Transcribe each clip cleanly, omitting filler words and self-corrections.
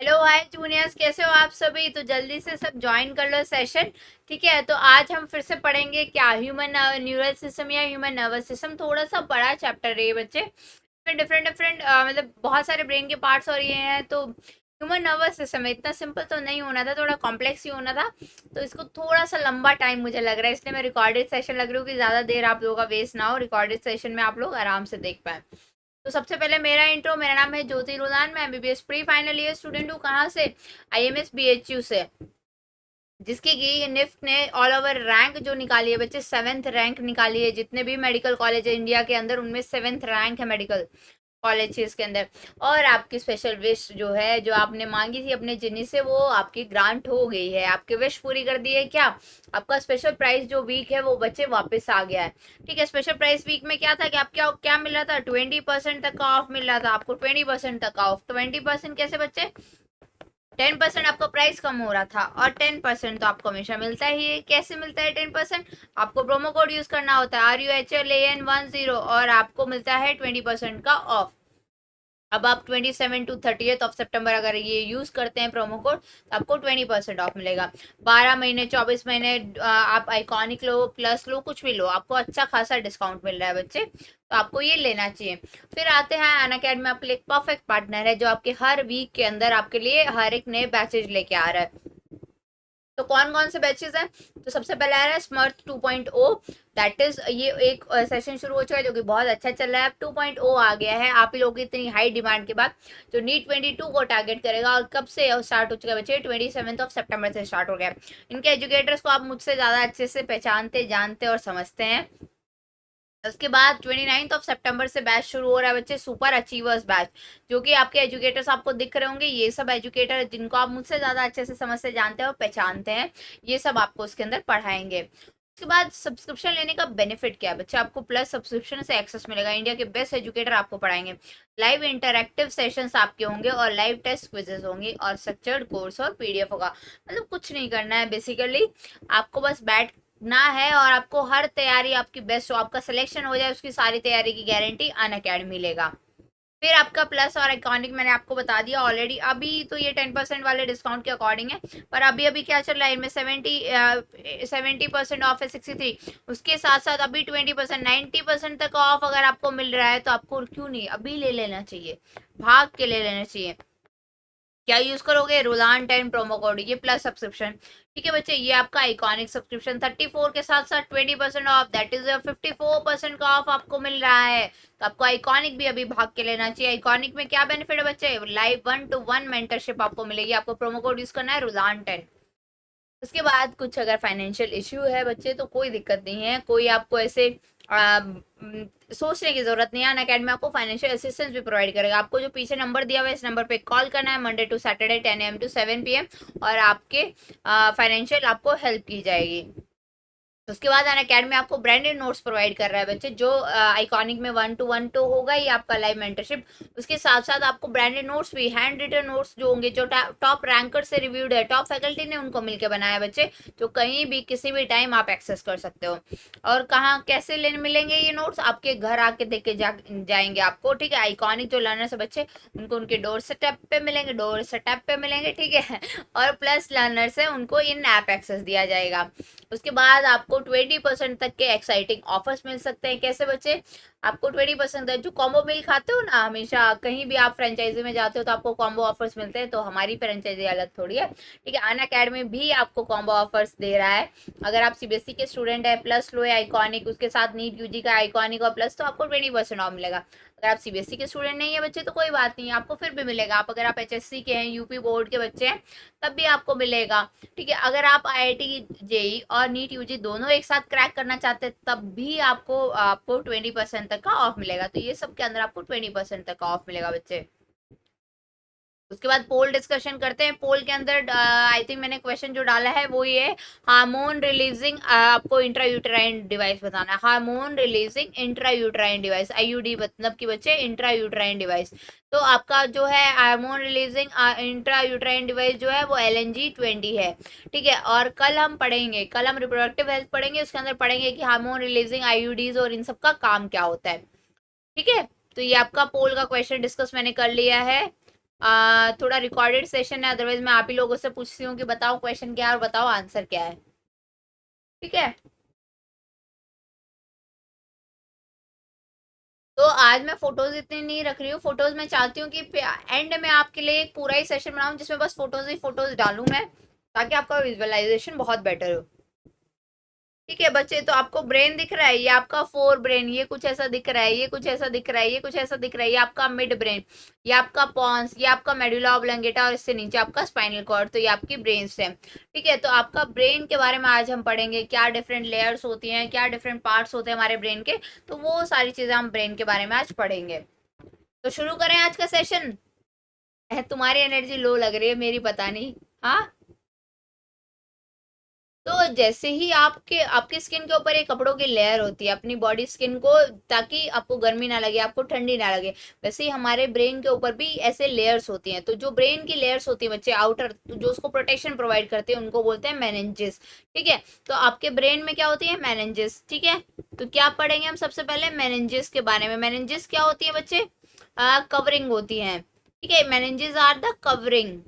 Hello hi juniors, कैसे हो आप सभी। तो जल्दी से सब ज्वाइन कर लो सेशन। ठीक है, तो आज हम फिर से पढ़ेंगे क्या ह्यूमन न्यूरल सिस्टम या ह्यूमन नर्वस सिस्टम। थोड़ा सा बड़ा चैप्टर है ये बच्चे, इसमें डिफरेंट डिफरेंट मतलब बहुत सारे ब्रेन के पार्ट्स और ये हैं। तो ह्यूमन नर्वस सिस्टम इतना सिंपल तो नहीं होना था, थोड़ा कॉम्प्लेक्स ही होना था। तो इसको थोड़ा सा लंबा टाइम मुझे लग रहा है, इसलिए मैं रिकॉर्डेड सेशन लग रही हूँ कि ज़्यादा देर आप लोगों का वेस्ट ना हो, रिकॉर्डेड सेशन में आप लोग आराम से देख पाए। तो सबसे पहले मेरा इंट्रो। मेरा नाम है ज्योति रुदान, मैं MBBS pre final year student हूँ। कहाँ से? आईएमएस बीएचयू से, जिसकी की निफ्ट ने ऑल ओवर रैंक जो निकाली है बच्चे, 7th रैंक निकाली है। जितने भी मेडिकल कॉलेज है इंडिया के अंदर उनमें 7th रैंक है मेडिकल कॉलेज के अंदर। और आपकी स्पेशल विश जो है, जो आपने मांगी थी अपने जिन्नी से, वो आपकी ग्रांट हो गई है। आपकी विश पूरी कर दी है क्या? आपका स्पेशल प्राइस जो वीक है वो बच्चे वापस आ गया है। ठीक है, स्पेशल प्राइस वीक में क्या था कि आप क्या क्या मिल रहा था, 20% तक का ऑफ मिल रहा था आपको। 20% तक का ऑफ, 20% कैसे बच्चे? 10% आपका प्राइस कम हो रहा था, और 10% तो आपको हमेशा मिलता ही है। कैसे मिलता है 10%? आपको प्रोमो कोड यूज करना होता है RUHLAN10, और आपको मिलता है 20% का ऑफ। अब आप 27 to 30 अगर ये यूज करते हैं प्रोमो कोड, तो आपको 20% ऑफ मिलेगा। 12 महीने, 24 महीने आप आइकॉनिक लो, प्लस लो, कुछ भी लो, आपको अच्छा खासा डिस्काउंट मिल रहा है बच्चे। तो आपको ये लेना चाहिए। फिर आते हैं अन अकेडमी, आपके लिए एक परफेक्ट पार्टनर है, जो आपके हर वीक के अंदर आपके लिए हर एक नए बैचेज लेके आ रहा है। तो कौन कौन से बैचेस हैं? तो सबसे पहले आ रहा है स्मर्थ 2.0। दैट इज ये एक सेशन शुरू हो चुका है जो कि बहुत अच्छा चल रहा है। अब 2.0 आ गया है आप ही लोगों की इतनी हाई डिमांड के बाद, जो नीट 22 को टारगेट करेगा। और कब से स्टार्ट हो चुका है बच्चे? 27 से स्टार्ट हो गया। इनके एजुकेटर्स को आप मुझसे ज़्यादा अच्छे से पहचानते, जानते और समझते हैं। उसके बाद 29 से बैच शुरू हो रहा है बच्चे, सुपर अचीवर्स बैच। जो कि आपके एजुकेटर्स आपको दिख रहे होंगे, ये सब एजुकेटर जिनको आप मुझसे ज़्यादा अच्छे से समझते, जानते हैं और पहचानते हैं, ये सब आपको उसके अंदर पढ़ाएंगे। उसके बाद सब्सक्रिप्शन लेने का बेनिफिट क्या है बच्चे? आपको प्लस सब्सक्रिप्शन से एक्सेस मिलेगा, इंडिया के बेस्ट एजुकेटर आपको पढ़ाएंगे। लाइव इंटरैक्टिव सेशंस आपके होंगे, और लाइव टेस्ट क्विजेस होंगे, और स्ट्रक्चर्ड कोर्स और पीडीएफ होगा। मतलब कुछ नहीं करना है बेसिकली, आपको बस बैठ ना है, और आपको हर तैयारी आपकी बेस्ट हो, आपका सिलेक्शन हो जाए, उसकी सारी तैयारी की गारंटी अन अकेडमी लेगा। फिर आपका प्लस और आइकॉनिक मैंने आपको बता दिया ऑलरेडी। अभी तो ये 10% वाले डिस्काउंट के अकॉर्डिंग है, पर अभी अभी क्या चल रहा है इनमें, 70% ऑफ है, 63। उसके साथ साथ अभी 20%, 90% तक ऑफ अगर आपको मिल रहा है, तो आपको क्यों नहीं अभी ले लेना चाहिए, भाग के ले लेना चाहिए। क्या यूज करोगे? रुलान 10 प्रोमो कोड, ये प्लस सब्सक्रिप्शन। ठीक है बच्चे, ये आपका आइकॉनिक सब्सक्रिप्शन 34 के साथ साथ 20% ऑफ, दैट इज 54% का ऑफ आपको मिल रहा है। तो आपको आइकॉनिक भी अभी भाग के लेना चाहिए। आइकॉनिक में क्या बेनिफिट है बच्चे? लाइव 1-to-1 मेंटरशिप आपको मिलेगी। आपको प्रोमो कोड यूज करना है रुलान 10। उसके बाद कुछ अगर फाइनेंशियल इश्यू है बच्चे, तो कोई दिक्कत नहीं है, कोई आपको ऐसे सोचने की जरूरत नहीं है। अन अकेडमी आपको फाइनेंशियल असिस्टेंस भी प्रोवाइड करेगा। आपको जो पीछे नंबर दिया हुआ है, इस नंबर पे कॉल करना है Monday to Saturday 10 AM to 7 PM, और आपके फाइनेंशियल आपको हेल्प की जाएगी। उसके बाद अन अकेडमी आपको ब्रांडेड नोट्स प्रोवाइड कर रहा है बच्चे, जो आइकॉनिक में 1-to-1 तो होगा ही आपका लाइव मेंटरशिप। उसके साथ साथ आपको ब्रांडेड नोट्स भी, हैंड रिटन नोट्स जो होंगे, जो टॉप रैंकर से रिव्यूड है, टॉप फैकल्टी ने उनको मिलकर बनाया बच्चे, जो कहीं भी किसी भी टाइम आप एक्सेस कर सकते हो। और कहाँ कैसे लेने मिलेंगे ये नोट्स? आपके घर आके देख के जाएंगे आपको। ठीक है, आइकॉनिक जो लर्नर्स है बच्चे, उनको उनके डोर स्टेप पे मिलेंगे, डोर स्टेप पे मिलेंगे। ठीक है, और प्लस लर्नर्स है उनको इन ऐप एक्सेस दिया जाएगा। उसके बाद आपको 20% तक के एक्साइटिंग ऑफर्स मिल सकते हैं। कैसे बच्चे? आपको 20% तक, जो कॉम्बो मिल खाते हो ना हमेशा, कहीं भी आप फ्रेंचाइजी में जाते हो तो आपको कॉम्बो ऑफर्स मिलते हैं, तो हमारी फ्रेंचाइजी अलग थोड़ी है। ठीक है, अन अकेडमी भी आपको कॉम्बो ऑफर्स दे रहा है। अगर आप सीबीएसई के स्टूडेंट है, प्लस लो है आइकॉनिक, उसके साथ नीट यूजी का आइकॉनिक और प्लस, तो आपको 20% ऑफ मिलेगा। अगर आप सीबीएसई के स्टूडेंट नहीं है बच्चे, तो कोई बात नहीं, आपको फिर भी मिलेगा। आप अगर आप एचएससी के हैं, यूपी बोर्ड के बच्चे हैं, तब भी आपको मिलेगा। ठीक है, अगर आप आईआईटी जेई और नीट यूजी दोनों एक साथ क्रैक करना चाहते हैं, तब भी आपको आपको 20% तक का ऑफ मिलेगा। तो ये सब के अंदर आपको 20% तक का ऑफ मिलेगा बच्चे। उसके बाद पोल डिस्कशन करते हैं। पोल के अंदर आई थिंक मैंने क्वेश्चन जो डाला है वो ये, हार्मोन रिलीजिंग, आपको इंट्रायूट्राइन डिवाइस बताना है। Hormone releasing intrauterine device, IUD मतलब कि बच्चे इंट्रायूट्राइन डिवाइस। तो आपका जो है हार्मोन रिलीजिंग इंट्रायूट्राइन डिवाइस जो है वो LNG-20 है। ठीक है, और कल हम पढ़ेंगे, कल हम रिप्रोडक्टिव हेल्थ पढ़ेंगे, उसके अंदर पढ़ेंगे कि हार्मोन रिलीजिंग आईयूडीज और इन सब का काम क्या होता है। ठीक है, तो ये आपका पोल का क्वेश्चन डिस्कस मैंने कर लिया है। थोड़ा रिकॉर्डेड सेशन है, अदरवाइज मैं आप ही लोगों से पूछती हूँ कि बताओ क्वेश्चन क्या है और बताओ आंसर क्या है। ठीक है, तो आज मैं फोटोज इतनी नहीं रख रही हूँ। फोटोज मैं चाहती हूँ कि एंड में आपके लिए एक पूरा ही सेशन बनाऊं जिसमें बस फोटोज ही फोटोज डालूं मैं, ताकि आपका विजुअलाइजेशन बहुत बेटर हो। ठीक है बच्चे, तो आपको ब्रेन दिख रहा है, ये आपका फोर ब्रेन, ये कुछ ऐसा दिख रहा है, ये कुछ ऐसा दिख रहा है, ये कुछ ऐसा दिख रहा है, ये आपका मिड ब्रेन, ये आपका पॉन्स, ये आपका मेडुला ऑब्लंगेटा और इससे नीचे आपका स्पाइनल कॉर्ड, तो ये आपकी ब्रेन स्टेम। ठीक है, तो आपका ब्रेन के बारे में आज हम पढ़ेंगे, क्या डिफरेंट लेयर्स होती हैं, क्या डिफरेंट पार्ट्स होते हैं हमारे ब्रेन के, तो वो सारी चीजें हम ब्रेन के बारे में आज पढ़ेंगे। तो शुरू करें आज का सेशन। तुम्हारी एनर्जी लो लग रही है, मेरी पता नहीं। हाँ, तो जैसे ही आपके आपकी स्किन के ऊपर एक कपड़ों की लेयर होती है अपनी बॉडी स्किन को, ताकि आपको गर्मी ना लगे, आपको ठंडी ना लगे, वैसे ही हमारे ब्रेन के ऊपर भी ऐसे लेयर्स होती हैं। तो जो ब्रेन की लेयर्स होती है बच्चे, आउटर, तो जो उसको प्रोटेक्शन प्रोवाइड करते हैं उनको बोलते हैं मेनिंजेस। ठीक है, तो आपके ब्रेन में क्या होती है, मेनिंजेस। ठीक है, तो क्या पढ़ेंगे हम सबसे पहले मेनिंजेस के बारे में। मेनिंजेस क्या होती है बच्चे, कवरिंग होती है। ठीक है, meninges are the covering,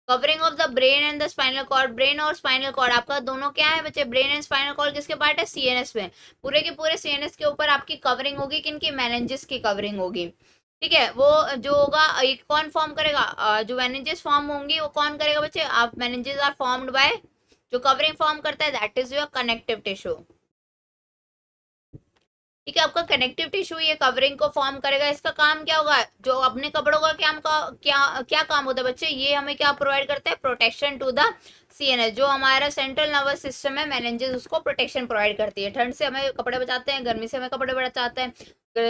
covering of the brain and the spinal cord. Brain और स्पाइनल कॉर्ड आपका दोनों क्या है बच्चे, ब्रेन एंड स्पाइनल कॉर्ड किसके पार्ट है, सीएनएस में। पूरे के पूरे सीएनएस के ऊपर आपकी कवरिंग होगी, किनकी, मेनिंजेस की कवरिंग होगी। ठीक है, वो जो होगा एक कौन फॉर्म करेगा, जो मेनिंजेस फॉर्म होंगी वो कौन करेगा बच्चे, आप, मेनिंजेस आर फॉर्म्ड बाय, जो कवरिंग फॉर्म करता है that is your connective tissue. ठीक है, आपका कनेक्टिव टिश्यू ये कवरिंग को फॉर्म करेगा। इसका काम क्या होगा, जो अपने कपड़ों का क्या क्या काम होता है बच्चे, ये हमें क्या प्रोवाइड करता है, प्रोटेक्शन टू द सीएनएस। जो हमारा सेंट्रल नर्वस सिस्टम है, मेनिंजेस उसको प्रोटेक्शन प्रोवाइड करती है। ठंड से हमें कपड़े बचाते हैं, गर्मी से हमें कपड़े बचाते हैं,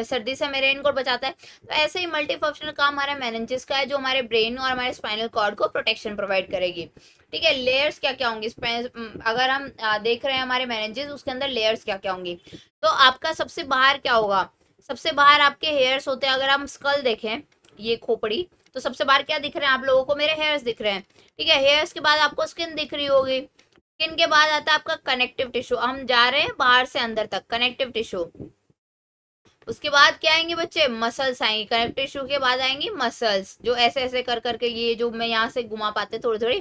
सर्दी से हमें रेनकोट बचाता है। तो ऐसे ही मल्टी फंक्शनल काम हमारे मेनिंजेस का है, जो हमारे ब्रेन और हमारे स्पाइनल कॉर्ड को प्रोटेक्शन प्रोवाइड करेगी। ठीक है, लेयर्स क्या क्या होंगी, अगर हम देख रहे हैं हमारे मेनिंजेस, उसके अंदर लेयर्स क्या क्या होंगी। तो आपका सबसे बाहर क्या होगा, सबसे बाहर आपके हेयर्स होते हैं। अगर हम स्कल देखें, ये खोपड़ी, तो सबसे बाहर क्या दिख रहे हैं आप लोगों को, मेरे हेयर्स दिख रहे हैं। ठीक है, हेयर्स के बाद आपको स्किन दिख रही होगी, स्किन के बाद आता है आपका कनेक्टिव टिश्यू। हम जा रहे हैं बाहर से अंदर तक, कनेक्टिव टिश्यू। उसके बाद क्या आएंगे बच्चे, मसल्स आएंगे। कनेक्टिव टिश्यू के बाद आएंगी मसल्स, जो ऐसे ऐसे कर करके, ये जो मैं यहाँ से घुमा पाते थोड़ी थोड़ी।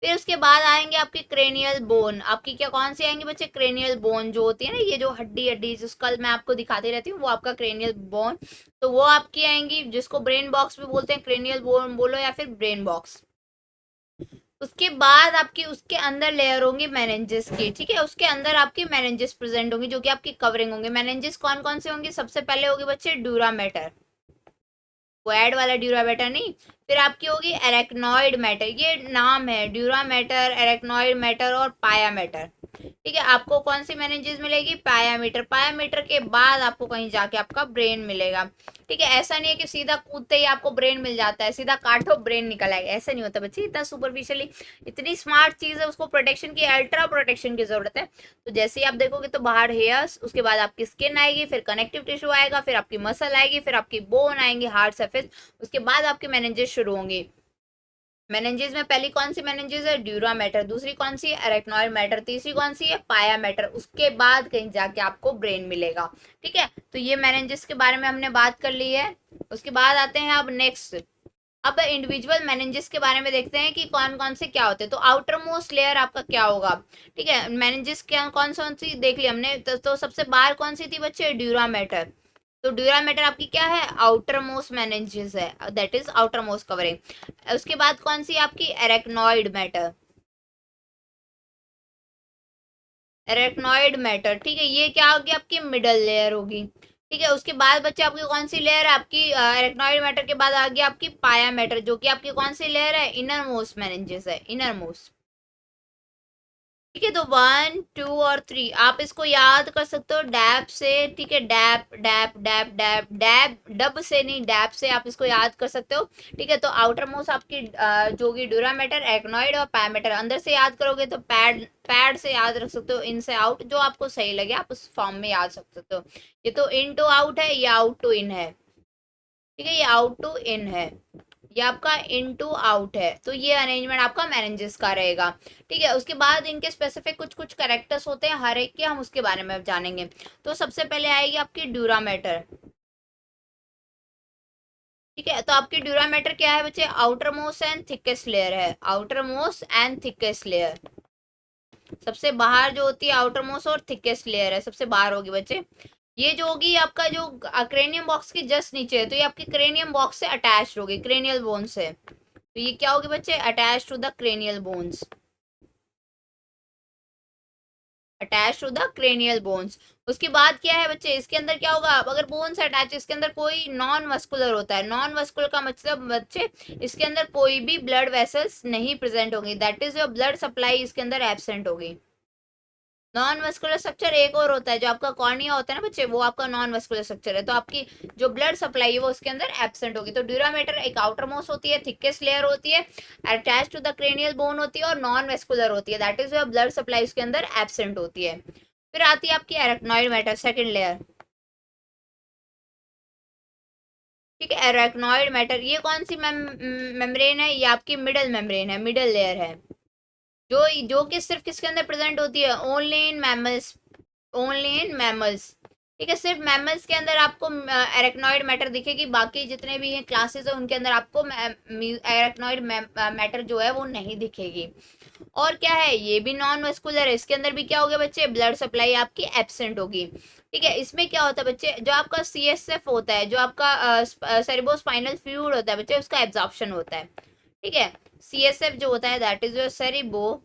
फिर उसके बाद आएंगे आपकी क्रेनियल बोन। आपकी क्या कौन सी आएंगी बच्चे, क्रेनियल बोन जो होती है ना, ये जो हड्डी हड्डी जो कल मैं आपको दिखाती रहती हूँ, वो आपका क्रेनियल बोन। तो वो आपकी आएंगी, जिसको ब्रेन बॉक्स भी बोलते हैं, क्रेनियल बोन बोलो या फिर ब्रेन बॉक्स। उसके बाद आपकी उसके अंदर लेयर होंगी मेनिंजेस की। ठीक है, उसके अंदर आपकी मेनिंजेस प्रेजेंट होंगी, जो कि आपकी कवरिंग होंगे। मेनिंजेस कौन कौन से होंगे, सबसे पहले होगी बच्चे ड्यूरा मैटर, क्वाड वाला ड्यूरा मैटर नहीं। फिर आपकी होगी एरेक्नॉइड मैटर, ये नाम है, ड्यूरा मैटर, एरेक्नॉइड मैटर और पाया मैटर। ठीक है, आपको कौन सी मेनिंजेस मिलेगी, पायामीटर। पायामीटर के बाद आपको कहीं जाके आपका ब्रेन मिलेगा। ठीक है, ऐसा नहीं है कि सीधा कूदते ही आपको ब्रेन मिल जाता है, सीधा काटो ब्रेन निकल आएगा, ऐसा नहीं होता बच्चे, इतना सुपरफिशियली। इतनी स्मार्ट चीज है, उसको प्रोटेक्शन की, अल्ट्रा प्रोटेक्शन की जरूरत है। तो जैसे ही आप देखोगे तो बाहर हेयर्स, उसके बाद आपकी स्किन आएगी, फिर कनेक्टिव टिश्यू आएगा, फिर आपकी मसल आएगी, फिर आपकी बोन आएंगी, हार्ड सरफेस, उसके बाद आपकी मेनिंजेस शुरू होंगी। मेनिंजेस में पहली कौन सी मेनिंजेस है, ड्यूरा मैटर। दूसरी कौन सी है, एरेक्नॉइड मैटर। तीसरी कौन सी है, पाया मैटर। उसके बाद कहीं जाके आपको ब्रेन मिलेगा। ठीक है, तो ये मेनिंजेस के बारे में हमने बात कर ली है। उसके बाद आते हैं अब नेक्स्ट, अब इंडिविजुअल मेनिंजेस के बारे में देखते हैं कि कौन कौन से क्या होते हैं। तो आउटर मोस्ट लेयर आपका क्या होगा। ठीक है, मेनिंजेस क्या कौन कौन सी देख ली हमने, तो सबसे बाहर कौन सी थी बच्चे, ड्यूरा मैटर। तो ड्यूरा मैटर आपकी क्या है, आउटर मोस्ट मेनिंजेस है, that is outer most covering. उसके बाद कौन सी आपकी, एरेक्नॉइड मैटर, एरेक्नॉइड मैटर। ठीक है, ये क्या होगी, आपकी मिडल लेयर होगी। ठीक है, उसके बाद बच्चे आपकी कौन सी लेयर है, आपकी एरेक्नॉइड मैटर के बाद आ गया आपकी पाया मैटर, जो कि आपकी कौन सी लेयर है, इनर मोस्ट मेनिंजेस है, इनर मोस्ट। ठीक है, तो 1 2 और 3 आप इसको याद कर सकते हो डैप से। ठीक है, DAP DAP DAP DAP DAP, dub से नहीं, डैप से आप इसको याद कर सकते हो। ठीक है, तो आउटर मोस्ट आपकी जो कि ड्यूरा मैटर, एक्नॉइड और पैरामीटर। अंदर से याद करोगे तो पैड, पैड से याद रख सकते हो, इन से आउट, जो आपको सही लगे आप उस फॉर्म में याद रख सकते हो। ये तो इन टू आउट है, ये आउट टू इन है। ठीक है, ये आउट टू इन है, ये आपका इन टू आउट है। तो ये अरेंजमेंट आपका मैनेजेस का रहेगा। ठीक है, उसके बाद इनके स्पेसिफिक कुछ कुछ कैरेक्टर्स होते हैं हर एक के, हम उसके बारे में जानेंगे। तो सबसे पहले आएगी आपकी ड्यूरा मैटर। ठीक है, तो आपकी ड्यूरामेटर क्या है बच्चे, outermost and thickest layer है, outermost and thickest layer, सबसे बाहर जो होती है आउटर मोस्ट और थिकेस्ट लेयर है, सबसे बाहर होगी बच्चे। ये जो होगी आपका जो क्रेनियम बॉक्स के जस्ट नीचे है, तो ये आपकी क्रेनियम बॉक्स से अटैच होगी, क्रेनियल बोन से, तो ये क्या होगी बच्चे, attach to the cranial bones, attach to the cranial bones. उसके बाद क्या है बच्चे, इसके अंदर क्या होगा, अब अगर बोन्स अटैच, इसके अंदर कोई नॉन मस्कुलर होता है, नॉन मस्कुलर का मतलब बच्चे इसके अंदर कोई भी ब्लड वेसल्स नहीं प्रेजेंट होंगी, that is your blood supply इसके अंदर एब्सेंट होगी। नॉन मस्कुलर स्ट्रक्चर एक और होता है, जो आपका कॉर्निया होता है ना बच्चे, वो आपका नॉन मस्कुलर स्ट्रक्चर है, तो आपकी जो ब्लड सप्लाई है वो उसके अंदर एब्सेंट होगी। तो ड्यूरामेटर एक आउटर मोस्ट होती है, थिकेस्ट लेयर होती है, attach to the cranial bone होती है और नॉन वेस्कुलर होती है, that is your blood supply उसके अंदर एब्सेंट होती है। फिर आती है आपकी एरेक्नॉइड मैटर, सेकेंड लेयर। ठीक है, एरेक्नॉइड मैटर ये कौन सी मेम्ब्रेन है, ये आपकी मिडल मेम्ब्रेन है, मिडल लेयर है, जो जो कि सिर्फ किसके अंदर प्रेजेंट होती है, only in mammals, only in mammals. ठीक है, सिर्फ मैमल्स के अंदर आपको एरेक्नॉइड मैटर दिखेगी, बाकी जितने भी हैं क्लासेस है उनके अंदर आपको एरेक्नॉइड मैटर जो है वो नहीं दिखेगी। और क्या है, ये भी नॉन वेस्कुलर है, इसके अंदर भी क्या हो गया बच्चे, ब्लड सप्लाई आपकी एब्सेंट होगी। ठीक है, इसमें क्या होता है बच्चे, जो आपका CSF होता है, जो आपका सेरेब्रोस्पाइनल फ्लूइड होता है बच्चे, उसका एब्जॉर्प्शन होता है। ठीक है, CSF जो होता है that is your cerebro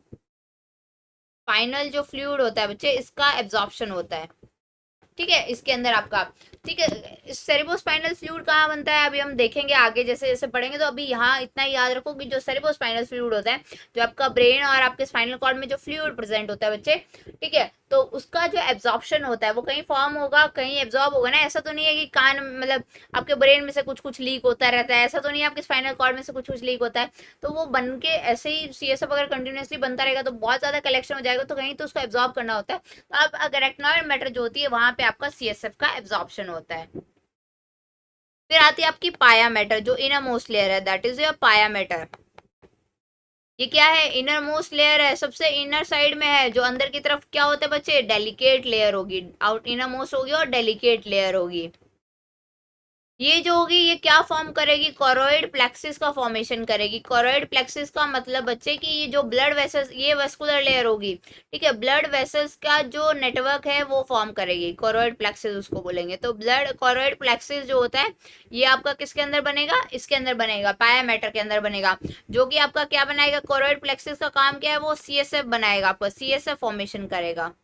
spinal जो फ्लूइड होता है बच्चे, इसका एब्जॉर्प्शन होता है। ठीक है, इसके अंदर आपका, ठीक है, सेरेब्रोस्पाइनल फ्लूइड कहाँ बनता है अभी हम देखेंगे आगे जैसे जैसे पढ़ेंगे, तो अभी यहाँ इतना ही याद रखो कि जो सेरेब्रोस्पाइनल फ्लूइड होता है, जो आपका ब्रेन और आपके स्पाइनल कॉर्ड में जो फ्लूइड प्रेजेंट होता है बच्चे, ठीक है, तो उसका जो एब्जॉर्प्शन होता है वो कहीं फॉर्म होगा, कहीं एब्जॉर्ब होगा ना, ऐसा तो नहीं है कि कान मतलब आपके ब्रेन में से कुछ कुछ लीक होता रहता है, ऐसा तो नहीं है आपके स्पाइनल कॉर्ड में से कुछ कुछ लीक होता है, तो वो बन के ऐसे ही CSF अगर कंटिन्यूसली बनता रहेगा तो बहुत ज्यादा कलेक्शन हो जाएगा, तो कहीं तो उसको एब्जॉर्ब करना होता है, तो अब अगर एरेक्नॉइड मैटर जो होती है वहां पे आपका CSF का एब्जॉर्प्शन होता है। फिर आती है आपकी पाया मैटर, जो इनर मोस्ट लेयर है, दैट इज योर पाया मैटर। ये क्या है, इनर मोस्ट लेयर है, सबसे इनर साइड में है, जो अंदर की तरफ क्या होता है बच्चे, डेलिकेट लेयर होगी, आउट इनर मोस्ट होगी और डेलिकेट लेयर होगी। ये जो होगी ये क्या फॉर्म करेगी, कोरोइड प्लेक्सिस का फॉर्मेशन करेगी। कोरोइड प्लेक्सिस का मतलब बच्चे कि ये जो ब्लड वेसल्स, ये वेस्कुलर लेयर होगी, ठीक है, ब्लड वेसल्स का जो नेटवर्क है वो फॉर्म करेगी, कोरोइड प्लेक्सिस उसको बोलेंगे। तो ब्लड कोरोइड प्लेक्सिस जो होता है ये आपका किसके अंदर बनेगा, इसके अंदर बनेगा, पाया मैटर के अंदर बनेगा, जो कि आपका क्या बनाएगा, कोरोइड प्लेक्सिस का काम क्या है, वो CSF बनाएगा, आपका CSF फॉर्मेशन करेगा।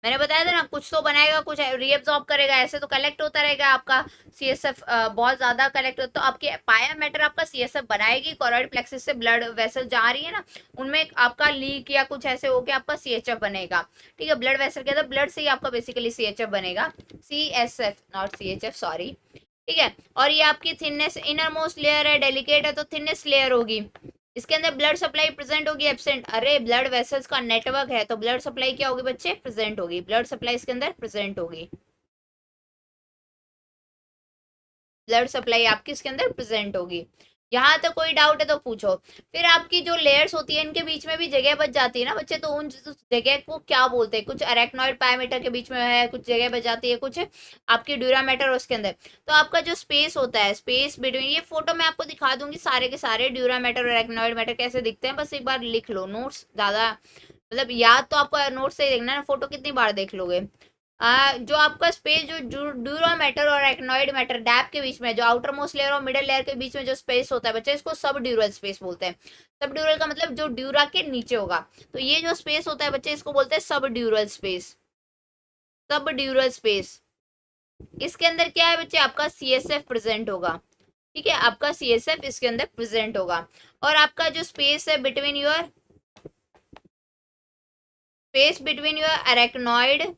मैंने बताया था ना, कुछ तो बनाएगा, कुछ रीअब्सॉर्ब करेगा, ऐसे तो कलेक्ट होता रहेगा आपका CSF, बहुत ज्यादा कलेक्ट होता, तो आपके पाया मैटर आपका CSF बनाएगी, कोरोइड प्लेक्सिस से ब्लड वेसल जा रही है ना, उनमें आपका लीक या कुछ ऐसे होके आपका CHF बनेगा। ठीक है, ब्लड वेसल के अंदर ब्लड से ही आपका बेसिकली CHF बनेगा, CSF नॉट CHF, सॉरी। ठीक है, और ये आपकी थिननेस, इनर मोस्ट लेयर है, डेलिकेट है, तो थिननेस लेयर होगी, इसके अंदर ब्लड सप्लाई प्रेजेंट होगी, एब्सेंट, अरे ब्लड वेसल्स का नेटवर्क है तो ब्लड सप्लाई क्या होगी बच्चे, प्रेजेंट होगी, ब्लड सप्लाई इसके अंदर प्रेजेंट होगी, ब्लड सप्लाई आपकी इसके अंदर प्रेजेंट होगी। यहाँ तक कोई डाउट है तो पूछो। फिर आपकी जो लेयर्स होती है इनके बीच में भी जगह बच जाती है ना बच्चे, तो उन जगह को क्या बोलते हैं, कुछ अरेक्नॉइड पायामीटर के बीच में है, कुछ जगह बच जाती है, कुछ आपकी ड्यूरामेटर उसके अंदर, तो आपका जो स्पेस होता है, स्पेस बिटवीन, ये फोटो मैं आपको दिखा दूंगी, सारे के सारे ड्यूरामेटर और अरेक्नॉइड मैटर कैसे दिखते हैं, बस एक बार लिख लो, नोट्स ज्यादा मतलब याद तो आपको नोट से ही देखना है ना, फोटो कितनी बार देख लोगे। जो आपका स्पेस जो ड्यूरा मैटर और एक्नॉइड मैटर डैप के बीच में, जो आउटर मोस्ट लेयर और मिडल लेयर के बीच में जो स्पेस होता है बच्चे, इसको सब ड्यूरल स्पेस बोलते हैं। सब ड्यूरल का मतलब जो ड्यूरा के नीचे होगा, तो ये जो स्पेस होता है बच्चे इसको बोलते हैं सब ड्यूरल स्पेस, सब ड्यूरल स्पेस। इसके अंदर क्या है बच्चे, आपका CSF प्रेजेंट होगा। ठीक है, आपका CSF इसके अंदर प्रेजेंट होगा, और आपका जो स्पेस है between your, space between your arachnoid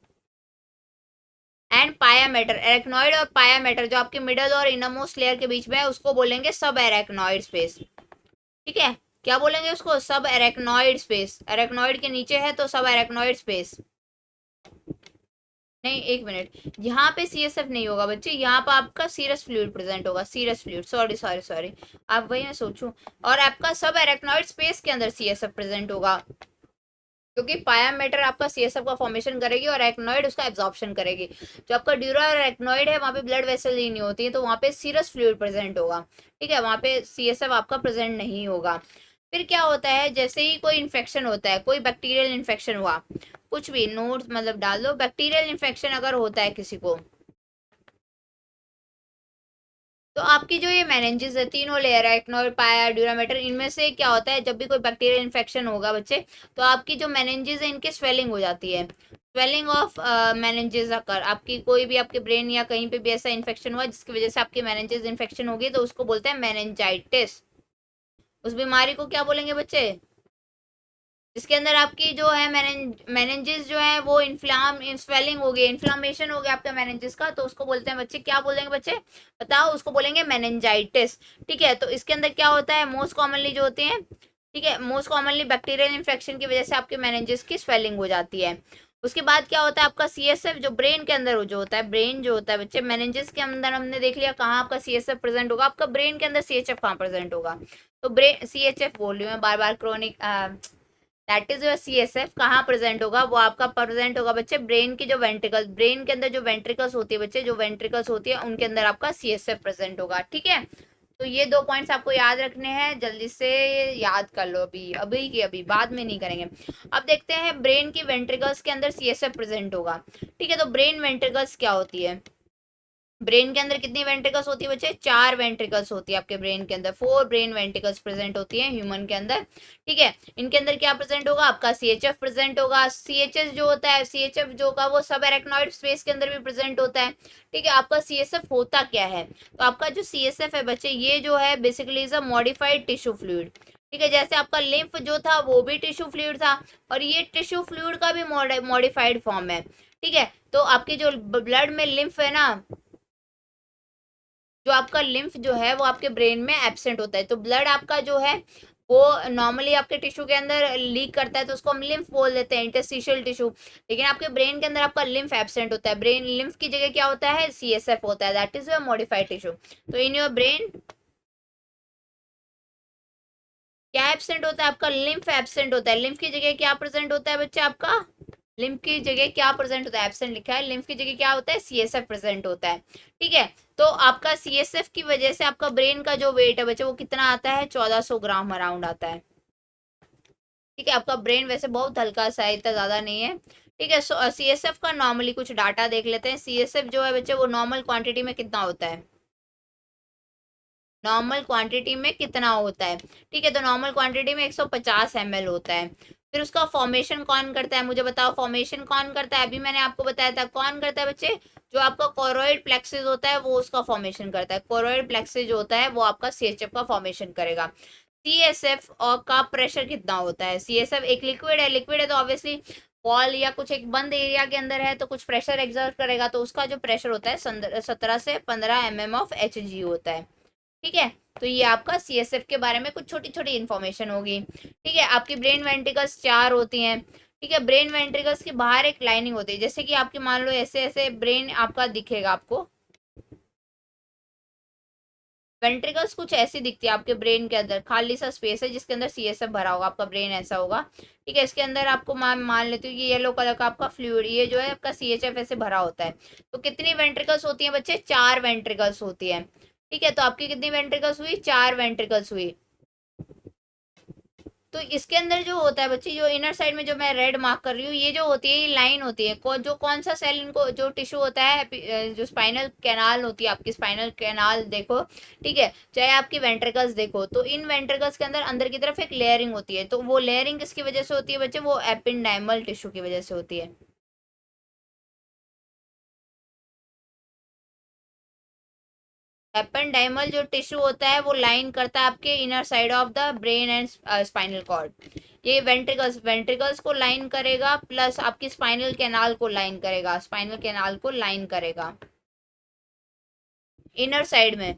and pia mater, arachnoid और पायामेटर जो आपके मिडल और इनरमोस्ट लेयर के बीच में है उसको बोलेंगे सब एरेक्नॉइड स्पेस। ठीक है, क्या बोलेंगे उसको, सब एरेक्नॉइड स्पेस, एरेक्नॉइड के नीचे है तो सब एरेक्नॉइड स्पेस। नहीं, एक मिनट, यहाँ पे CSF नहीं होगा बच्चे, यहाँ पे आपका सीरस फ्लूइड प्रेजेंट होगा, serous fluid, sorry sorry sorry, आप वही मैं सोचूं, और आपका सब एरेक्नॉइड स्पेस के अंदर CSF प्रेजेंट होगा। क्योंकि पाया मैटर आपका सीएसएफ का फॉर्मेशन करेगी और एक्नोइड उसका एब्जॉर्प्शन करेगी। जो आपका ड्यूरा और एक्नोइड है वहाँ पे ब्लड वेसल ही नहीं होती है, तो वहाँ पे सीरस फ्लूइड प्रेजेंट होगा। ठीक है, वहाँ पे सीएसएफ आपका प्रेजेंट नहीं होगा। फिर क्या होता है, जैसे ही कोई इन्फेक्शन होता है, कोई बैक्टीरियल इन्फेक्शन हुआ, कुछ भी नोट्स मतलब डाल दो, बैक्टीरियल इन्फेक्शन अगर होता है किसी को, तो आपकी जो ये मेनेंजेस है, तीनों लेयर है, एक्नोइड, पाया, ड्यूरामेटर, इनमें से क्या होता है, जब भी कोई बैक्टीरियल इन्फेक्शन होगा बच्चे, तो आपकी जो मेनेंजेस है इनके स्वेलिंग हो जाती है। स्वेलिंग ऑफ मेनेंजेस अकर, आपकी कोई भी आपके ब्रेन या कहीं पे भी ऐसा इन्फेक्शन हुआ जिसकी वजह से आपकी मेनेंजेस इन्फेक्शन होगी, तो उसको बोलते हैं मेनेंजाइटिस। उस बीमारी को क्या बोलेंगे बच्चे, जिसके अंदर आपकी जो है मेनेंजेस जो है वो इन्फ्लाम स्वेलिंग हो गई, इन्फ्लामेशन हो गया आपका मेनेंजेस का, तो उसको बोलते हैं बच्चे, क्या बोलेंगे बच्चे बताओ, उसको बोलेंगे मेनेंजाइटिस। ठीक है, तो इसके अंदर क्या होता है, मोस्ट कॉमनली जो होते हैं, ठीक है, मोस्ट कॉमनली बैक्टीरियल इन्फेक्शन की वजह से आपके मेनेंजेस की स्वेलिंग हो जाती है। उसके बाद क्या होता है, आपका सीएसएफ जो ब्रेन के अंदर जो होता है, ब्रेन जो होता है बच्चे, मेनेंजेस के अंदर हमने देख लिया कहाँ आपका सीएसएफ प्रेजेंट होगा, आपका ब्रेन के अंदर सीएचएफ कहाँ प्रेजेंट होगा, तो ब्रेन सीएचएफ बोल रही हूँ मैं बार बार, chronic that is your CSF कहाँ प्रेजेंट होगा, वो आपका प्रेजेंट होगा बच्चे ब्रेन की जो वेंट्रिकल्स, ब्रेन के अंदर जो वेंट्रिकल्स होती है बच्चे, जो वेंट्रिकल्स होती है उनके अंदर आपका सीएसएफ प्रेजेंट होगा। ठीक है, तो ये दो पॉइंट्स आपको याद रखने हैं, जल्दी से याद कर लो, अभी अभी की अभी, बाद में नहीं करेंगे। अब देखते हैं ब्रेन की वेंट्रिकल्स के अंदर सीएसएफ प्रेजेंट होगा। ठीक है, तो ब्रेन वेंट्रिकल्स क्या होती है, ब्रेन के अंदर कितनी वेंट्रिकल्स होती है बच्चे, 4 वेंट्रिकल्स होती है आपके ब्रेन के अंदर, 4 ब्रेन वेंट्रिकल्स प्रेजेंट होती है ह्यूमन के अंदर। ठीक है, इनके अंदर क्या प्रेजेंट होगा, आपका सीएचएफ प्रेजेंट होगा। सीएचएस जो होता है, सीएचएफ जो का वो सब एरेक्नॉइड स्पेस के अंदर भी प्रेजेंट होता है। ठीक है, आपका सीएसएफ होता क्या है, तो आपका जो सीएसएफ है बच्चे, ये जो है basically is a modified tissue fluid. ठीक है, जैसे आपका लिम्फ जो था वो भी टिश्यू फ्लूइड था, और ये टिश्यू फ्लूइड का भी मॉडिफाइड फॉर्म है। ठीक है, तो आपकी जो ब्लड में लिम्फ है ना, जो आपका लिम्फ जो है वो आपके ब्रेन में एब्सेंट होता है, तो ब्लड आपका जो है वो नॉर्मली आपके टिश्यू के अंदर लीक करता है, तो उसको हम लिम्फ बोल देते हैं, इंटरस्टिशियल टिश्यू। लेकिन आपके ब्रेन के अंदर आपका लिम्फ एब्सेंट होता है, ब्रेन लिम्फ की जगह क्या होता है, सीएसएफ होता है, that is your modified tissue. तो इन योर ब्रेन क्या एब्सेंट होता है, आपका लिम्फ एब्सेंट होता है। लिम्फ की जगह क्या प्रेजेंट होता है बच्चे, आपका लिम्फ की जगह क्या प्रेजेंट होता है, एब्सेंट लिखा है, लिम्फ की जगह क्या होता है, सीएसएफ प्रेजेंट होता है। ठीक है, तो आपका सीएसएफ की वजह से आपका ब्रेन का जो वेट है बच्चे वो कितना आता है, 1400 ग्राम अराउंड आता है। ठीक है, आपका ब्रेन वैसे बहुत हल्का सा है, इतना ज्यादा नहीं है। ठीक है, सीएसएफ का नॉर्मली कुछ डाटा देख लेते हैं। सीएसएफ जो है बच्चे वो नॉर्मल क्वांटिटी में कितना होता है, नॉर्मल क्वांटिटी में कितना होता है। ठीक है, तो नॉर्मल क्वांटिटी में 150 ml होता है। फिर उसका फॉर्मेशन कौन करता है, मुझे बताओ, फॉर्मेशन कौन करता है, अभी मैंने आपको बताया था कौन करता है बच्चे, जो आपका कोरोइड प्लेक्सिस होता है वो उसका फॉर्मेशन करता है। कोरोइड प्लेक्सिस जो होता है वो आपका सीएचएफ का फॉर्मेशन करेगा। सीएसएफ और का प्रेशर कितना होता है, सीएसएफ एक लिक्विड है, लिक्विड है तो ऑब्वियसली वॉल या कुछ एक बंद एरिया के अंदर है तो कुछ प्रेशर एक्सर्ट करेगा, तो उसका जो प्रेशर होता है 17 से 15 mm ऑफ एच होता है। ठीक है, तो ये आपका सीएसएफ के बारे में कुछ छोटी छोटी इन्फॉर्मेशन होगी। ठीक है, आपकी ब्रेन वेंट्रिकल्स 4 होती हैं। ठीक है, ब्रेन वेंट्रिकल्स के बाहर एक लाइनिंग होती है, जैसे कि आपकी मान लो ऐसे ऐसे ब्रेन आपका दिखेगा आपको, वेंट्रिकल्स कुछ ऐसी दिखती है आपके ब्रेन के अंदर, खाली सा स्पेस है जिसके अंदर सीएसएफ भरा होगा, आपका ब्रेन ऐसा होगा। ठीक है, इसके अंदर आपको मान लेती हूँ कि येलो कलर का आपका फ्लूइड, ये जो है आपका सीएचएफ ऐसे भरा होता है। तो कितनी वेंट्रिकल्स होती हैं बच्चे, 4 वेंट्रिकल्स होती है। ठीक है, तो आपकी कितनी वेंट्रिकल्स हुई, 4 वेंट्रिकल्स हुई। तो इसके अंदर जो होता है बच्चे, जो इनर साइड में जो मैं रेड मार्क कर रही हूँ, ये जो होती है ये लाइन होती है, जो कौन सा सेल इनको जो टिश्यू होता है, जो स्पाइनल कैनाल होती है आपकी, स्पाइनल कैनाल देखो। ठीक है, चाहे आपकी वेंट्रिकल्स देखो, तो इन वेंट्रिकल्स के अंदर अंदर की तरफ एक लेयरिंग होती है, तो वो लेयरिंग किसकी वजह से होती है बच्चे, वो एपिंडाइमल टिश्यू की वजह से होती है। एपेंडाइमल जो टिश्यू होता है वो लाइन करता है आपके inner side of the brain and spinal cord. ये वेंट्रिकल्स वेंट्रिकल्स को लाइन करेगा, प्लस आपकी स्पाइनल कैनाल को लाइन करेगा, स्पाइनल कैनाल को लाइन करेगा इनर साइड में।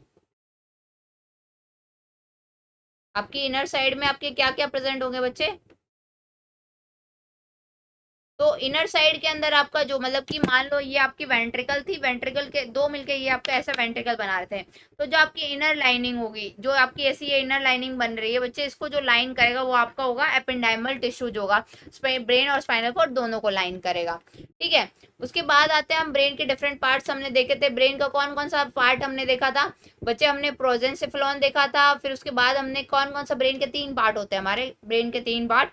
आपकी इनर साइड में आपके क्या क्या प्रेजेंट होंगे बच्चे, तो इनर साइड के अंदर आपका जो मतलब कि मान लो ये आपकी वेंट्रिकल थी, वेंट्रिकल के दो मिलके ये आपका ऐसा वेंट्रिकल बना रहे थे। तो जो आपकी इनर लाइनिंग होगी, जो आपकी ऐसी ये इनर लाइनिंग बन रही है बच्चे, इसको जो लाइन करेगा वो आपका होगा एपेंडाइमल टिश्यू, जो होगा ब्रेन और स्पाइनल कॉर्ड दोनों को लाइन करेगा। ठीक है, उसके बाद आते हैं हम ब्रेन के डिफरेंट पार्ट्स हमने देखे थे। ब्रेन का कौन कौन सा पार्ट हमने देखा था बच्चे? हमने प्रोजेंसिफ्लॉन देखा था। फिर उसके बाद हमने कौन कौन सा, ब्रेन के तीन पार्ट होते हैं हमारे, ब्रेन के तीन पार्ट।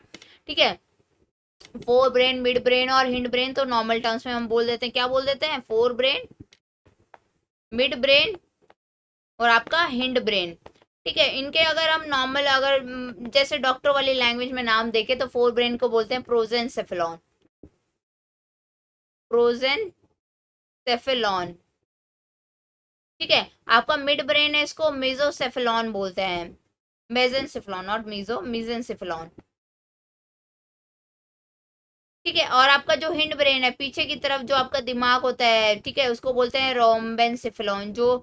ठीक है, फोर ब्रेन, मिड ब्रेन और हिंड ब्रेन। तो नॉर्मल टर्म्स में हम बोल देते हैं, क्या बोल देते हैं? फोर ब्रेन, मिड ब्रेन और आपका हिंड ब्रेन। ठीक है, इनके अगर हम नॉर्मल, अगर जैसे डॉक्टर वाली लैंग्वेज में नाम देके तो फोर ब्रेन को बोलते हैं प्रोजेंसेफेलॉन, प्रोजेंसेफेलॉन। ठीक है, आपका मिड ब्रेन है, इसको मेजोसेफेलॉन बोलते हैं, मेजेंसेफेलॉन, नॉट मीजो, मेजेंसेफेलॉन। ठीक है, और आपका जो हिंड ब्रेन है, पीछे की तरफ जो आपका दिमाग होता है, ठीक है, उसको बोलते हैं रोम्बेनसिफेलॉन। जो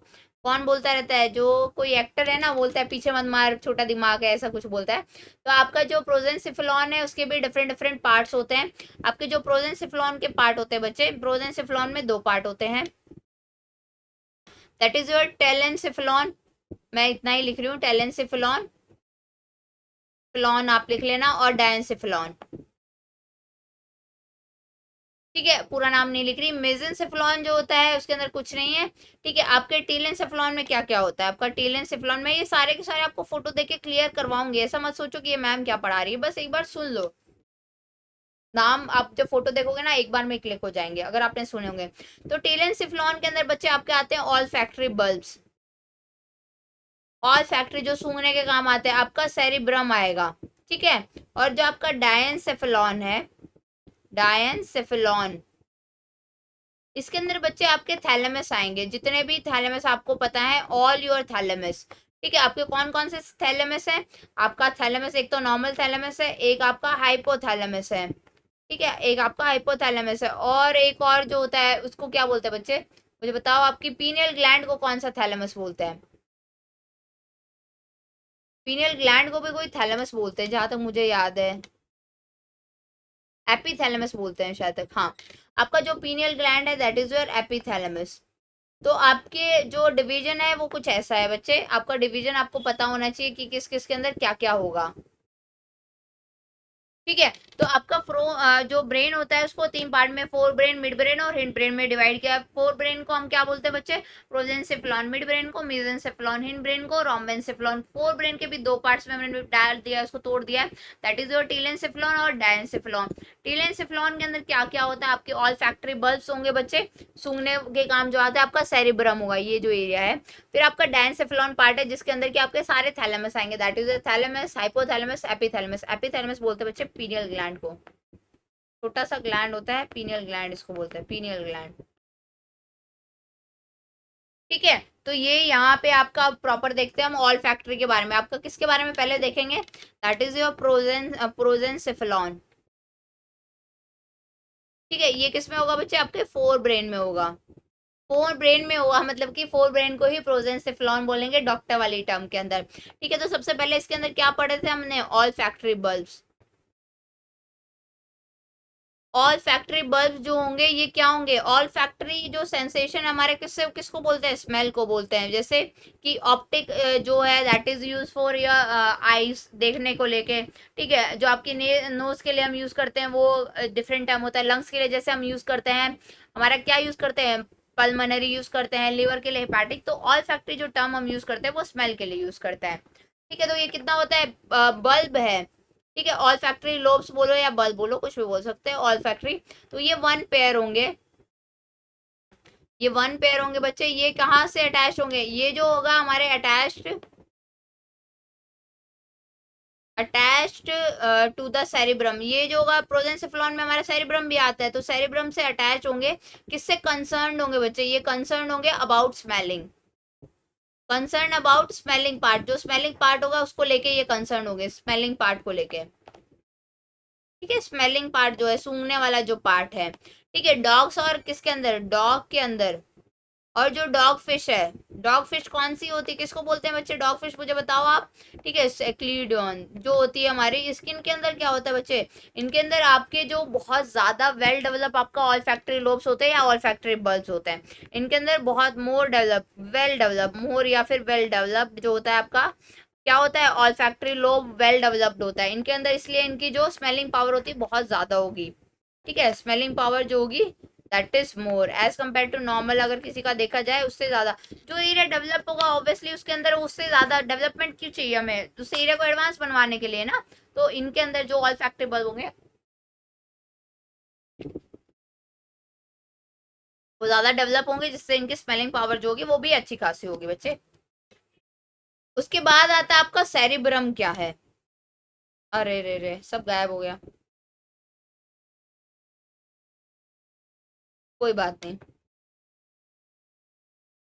कौन बोलता रहता है, जो कोई एक्टर है ना, बोलता है पीछे मत मार छोटा दिमाग है, ऐसा कुछ बोलता है। तो आपका जो प्रोजेंसिफेलॉन है उसके भी डिफरेंट डिफरेंट पार्ट्स होते हैं। आपके जो प्रोजेंसिफेलॉन के पार्ट होते हैं बच्चे, प्रोजेंसिफेलॉन में दो पार्ट होते हैं, दैट इज योर टेलेंसिफेलॉन। मैं इतना ही लिख रही हूँ, टेलेंसिफेलॉन, फिलॉन आप लिख लेना, और डायंसिफेलॉन। ठीक है, पूरा नाम नहीं लिख रही। मेजेंसेफेलॉन जो होता है उसके अंदर कुछ नहीं है। ठीक है, आपके टीलेंसेफेलॉन में क्या क्या होता है? आपका टीलेंसेफेलॉन में, ये सारे के सारे आपको फोटो देके क्लियर करवाऊंगी, ऐसा मत सोचो कि ये मैम क्या पढ़ा रही है, बस एक बार सुन लो। नाम आप जब फोटो देखोगे ना एक बार में क्लिक हो जाएंगे अगर आपने सुने होंगे। तो टीलेंसेफेलॉन के अंदर बच्चे आपके आते हैं all factory bulbs. All factory जो सूंघने के काम आते हैं, आपका सेरिब्रम आएगा। ठीक है, और जो आपका डायंसेफेलॉन है, डायंसेफेलॉन, इसके अंदर बच्चे आपके थैलेमस आएंगे, जितने भी थैलेमस आपको पता है, ऑल योर थैलेमस। ठीक है, आपके कौन कौन से थैलेमस है? आपका थैलेमस एक तो नॉर्मल थैलेमस है, एक आपका हाइपोथैलेमस है। ठीक है, एक आपका हाइपोथैलेमस है, और एक और जो होता है उसको क्या बोलते हैं बच्चे? मुझे बताओ, आपकी पीनियल ग्लैंड को कौन सा थैलेमस बोलते हैं? पीनियल ग्लैंड को भी कोई थैलेमस बोलते हैं जहां तक मुझे याद है, एपीथैलेमस बोलते हैं शायद तक, हाँ। आपका जो पीनियल ग्लैंड है दैट इज योर एपीथैलेमस। तो आपके जो डिवीजन है वो कुछ ऐसा है बच्चे, आपका डिवीजन आपको पता होना चाहिए कि किस किस के अंदर क्या क्या होगा। ठीक है, तो आपका जो ब्रेन होता है उसको तीन पार्ट में, फोर ब्रेन, मिड ब्रेन और हिंड ब्रेन में डिवाइड किया। फोर ब्रेन को हम क्या बोलते हैं बच्चे? प्रोजेंसेफेलॉन। मिड ब्रेन को मेसेंसेफेलॉन, हिंड ब्रेन को रोम्बेनसेफेलॉन। फोर ब्रेन के भी दो पार्ट्स में हमने डाल दिया, उसको तोड़ दिया, दैट इज योर टीलेंसेफेलॉन और डायंसेफेलॉन। टीलेंसेफेलॉन के अंदर क्या क्या होता है? आपके ऑल फैक्ट्री बल्ब्स होंगे बच्चे, सूंघने के काम जो आता है, आपका सेरिब्रम होगा, ये जो एरिया है। फिर आपका डायंसेफेलॉन पार्ट है जिसके अंदर कि आपके सारे थैलेमस आएंगे, that is thalamus, hypothalamus, epithalamus. Epithalamus बोलते हैं बच्चे पीनियल ग्लैंड को, छोटा सा ग्लैंड होता है, पीनियल ग्लैंड इसको बोलते हैं, पीनियल ग्लैंड। ठीक है, तो ये यहाँ पे आपका प्रॉपर देखते हैं हम ऑल फैक्ट्री के बारे में। आपका किसके बारे में पहले देखेंगे? That is your prosencephalon. ठीक है, ये किस में होगा बच्चे? आपके फोर ब्रेन में होगा, फोर ब्रेन में होगा, मतलब कि फोर ब्रेन को ही प्रोजेंसेफेलॉन बोलेंगे डॉक्टर वाली टर्म के अंदर। ठीक है, तो सबसे पहले इसके अंदर क्या पढ़े थे हमने? All factory bulbs. All factory bulb जो होंगे ये क्या होंगे? ऑल फैक्ट्री जो सेंसेशन हमारे किससे किसको बोलते हैं? स्मेल को बोलते हैं। जैसे कि ऑप्टिक जो है that is use for your eyes, देखने को लेके। ठीक है, जो आपकी नोज के लिए हम यूज करते हैं वो डिफरेंट टर्म होता है। लंग्स के लिए जैसे हम यूज करते हैं, हमारा क्या यूज करते हैं? पल्मनरी यूज करते हैं, लिवर के लिए हेपाटिक। तो ऑल फैक्ट्री जो टर्म हम यूज करते हैं वो स्मेल के लिए यूज करते हैं। ठीक है, तो ये कितना होता है? बल्ब है। ठीक है, ऑल फैक्ट्री लोब्स बोलो या बल्ब बोलो, कुछ भी बोल सकते हैं, ऑल फैक्ट्री। तो ये वन पेयर होंगे, ये वन पेयर होंगे बच्चे। ये कहाँ से अटैच होंगे? ये जो होगा हमारे attached, attached to the cerebrum. ये जो होगा प्रोजेंसेफेलॉन में, हमारा सेरिब्रम भी आता है, तो सेरिब्रम से अटैच होंगे। किससे कंसर्न होंगे बच्चे? ये कंसर्न होंगे about smelling, concern about smelling part. जो स्मेलिंग पार्ट होगा उसको लेके ये कंसर्न होंगे, स्मेलिंग पार्ट को लेके। ठीक है, स्मेलिंग पार्ट जो है, सूंघने वाला जो पार्ट है। ठीक है, डॉग्स और किसके अंदर? डॉग के अंदर, और जो डॉग फिश है, डॉग फिश कौन सी होती है, किसको बोलते हैं बच्चे डॉग फिश, मुझे बताओ आप। ठीक है, सेक्लीडोन जो होती है हमारी स्किन के अंदर क्या होता है बच्चे, इनके अंदर आपके जो बहुत ज्यादा वेल डेवलप आपका ऑल फैक्ट्री लोब्स होते हैं या ऑल फैक्ट्री बल्ब्स होते हैं, इनके अंदर बहुत मोर डेवलप, वेल डेवलप, मोर या फिर वेल डेवलप जो होता है आपका, क्या होता है, all factory lobe well developed होता है इनके अंदर, इसलिए इनकी जो स्मेलिंग पावर होती है बहुत ज्यादा होगी। ठीक है, स्मेलिंग पावर जो होगी that is more as compare to normal, अगर किसी का देखा जाए उससे ज्यादा जो एरिया डेवलप होगा ऑब्वियसली उसके अंदर उससे ज्यादा डेवलपमेंट क्यों चाहिए हमें, उस एरिया को एडवांस बनवाने के लिए ना, तो इनके अंदर जो ऑल फैक्टेबल होंगे वो ज्यादा डेवलप होंगे, जिससे इनकी स्मेलिंग पावर जो होगी वो भी अच्छी खासी होगी बच्चे। उसके बाद आता है आपका सेरिब्रम, क्या है, अरे रे रे सब गायब हो गया, कोई बात नहीं।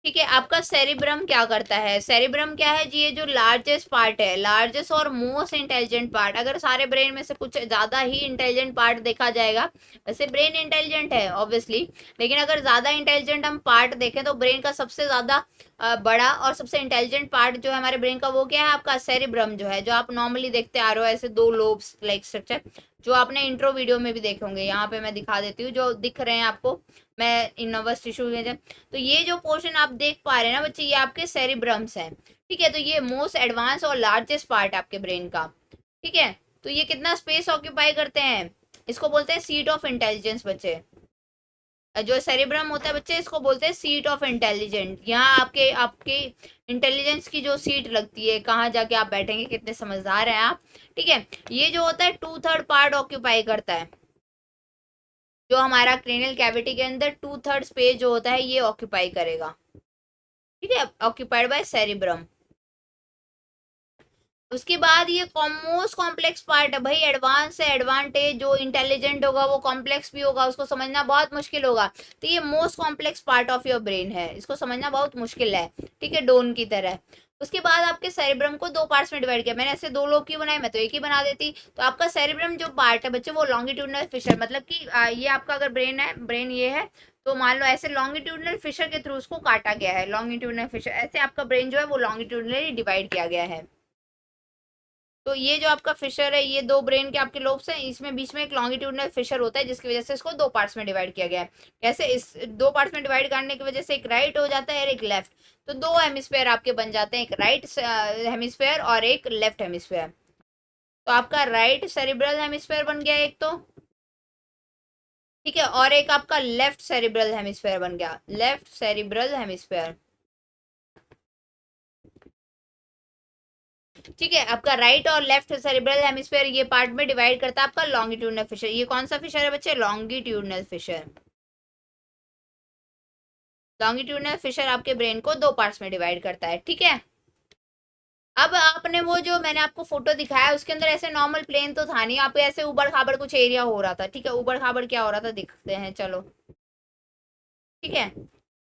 ठीक है, आपका सेरिब्रम क्या करता है, सेरिब्रम क्या है जी, ये जो लार्जेस्ट पार्ट है, लार्जेस्ट और मोस्ट इंटेलिजेंट पार्ट, अगर सारे ब्रेन में से कुछ ज्यादा ही इंटेलिजेंट पार्ट देखा जाएगा, वैसे ब्रेन इंटेलिजेंट है ऑब्वियसली, लेकिन अगर ज्यादा इंटेलिजेंट हम पार्ट देखें तो ब्रेन का सबसे ज्यादा बड़ा और सबसे इंटेलिजेंट पार्ट जो है हमारे ब्रेन का वो क्या है, आपका सेरिब्रम जो है, जो आप नॉर्मली देखते आ रहे हो ऐसे दो लोब्स लाइक स्ट्रक्चर, जो आपने इंट्रो वीडियो में भी देखे होंगे, यहाँ पे मैं दिखा देती हूँ जो दिख रहे हैं आपको, मैं इन नर्वस टिश्यू में, तो ये जो पोर्शन आप देख पा रहे हैं ना बच्चे, ये आपके सेरिब्रम्स हैं। ठीक है, तो ये मोस्ट एडवांस और लार्जेस्ट पार्ट है आपके ब्रेन का। ठीक है, तो ये कितना स्पेस ऑक्यूपाई करते हैं, इसको बोलते हैं सीट ऑफ इंटेलिजेंस बच्चे, जो सेरिब्रम होता है बच्चे इसको बोलते हैं सीट ऑफ इंटेलिजेंट, यहाँ आपके आपके इंटेलिजेंस की जो सीट लगती है, कहाँ जाके आप बैठेंगे, कितने समझदार हैं आप। ठीक है, ये जो होता है 2/3 पार्ट ऑक्यूपाई करता है, जो हमारा क्रेनियल कैविटी के अंदर 2/3 स्पेस जो होता है ये ऑक्यूपाई करेगा। ठीक है, ऑक्यूपाइड बाय सेरिब्रम। उसके बाद ये मोस्ट कॉम्प्लेक्स पार्ट है भाई, एडवांस है, एडवांटेज जो इंटेलिजेंट होगा वो कॉम्प्लेक्स भी होगा, उसको समझना बहुत मुश्किल होगा, तो ये most complex part of your brain है, इसको समझना बहुत मुश्किल है। ठीक है, डोन की तरह। उसके बाद आपके सेरिब्रम को दो पार्ट्स में डिवाइड किया, मैंने ऐसे दो लोग क्यों बनाए, मैं तो एक ही बना देती, तो आपका सेरिब्रम जो पार्ट है बच्चे वो लॉन्गिट्यूडनल फिशर, मतलब कि ये आपका अगर ब्रेन है, ब्रेन ये है, तो मान लो ऐसे लॉन्गिट्यूडनल फिशर के थ्रू उसको काटा गया है, लॉन्गिट्यूडनल फिशर, ऐसे आपका ब्रेन जो है वो लॉन्गिट्यूडनली डिवाइड किया गया है। तो ये जो आपका फिशर है, ये दो ब्रेन के आपके लोब्स हैं, इसमें बीच में एक लॉन्गिट्यूडनल फिशर होता है, जिसकी वजह से इसको दो पार्ट्स में डिवाइड किया गया है। कैसे, इस दो पार्ट्स में डिवाइड करने की वजह से एक राइट हो जाता है और एक लेफ्ट, तो दो हेमिस्फेयर आपके बन जाते हैं, एक राइट हेमिस्फेयर और एक लेफ्ट हेमिस्फेयर। तो आपका राइट सेरिब्रल हेमिस्फेयर बन गया एक तो, ठीक है, और एक आपका लेफ्ट सेरिब्रल हेमिस्फेयर बन गया, लेफ्ट सेरिब्रल हेमिस्फेयर। ठीक है, आपका राइट और लेफ्ट सेरिब्रल हेमिस्फेयर ये पार्ट में डिवाइड करता है आपका लॉन्गिट्यूडनल फिशर, ये कौन सा फिशर है बच्चे, लॉन्गिट्यूडनल फिशर। लॉन्गिट्यूडनल फिशर आपके ब्रेन को दो पार्ट्स में डिवाइड करता है। ठीक है, अब आपने वो जो मैंने आपको फोटो दिखाया उसके अंदर ऐसे नॉर्मल प्लेन तो था नहीं, आप ऐसे उबड़ खाबड़ कुछ एरिया हो रहा था। ठीक है, उबड़ खाबड़ क्या हो रहा था दिखते हैं, चलो। ठीक है,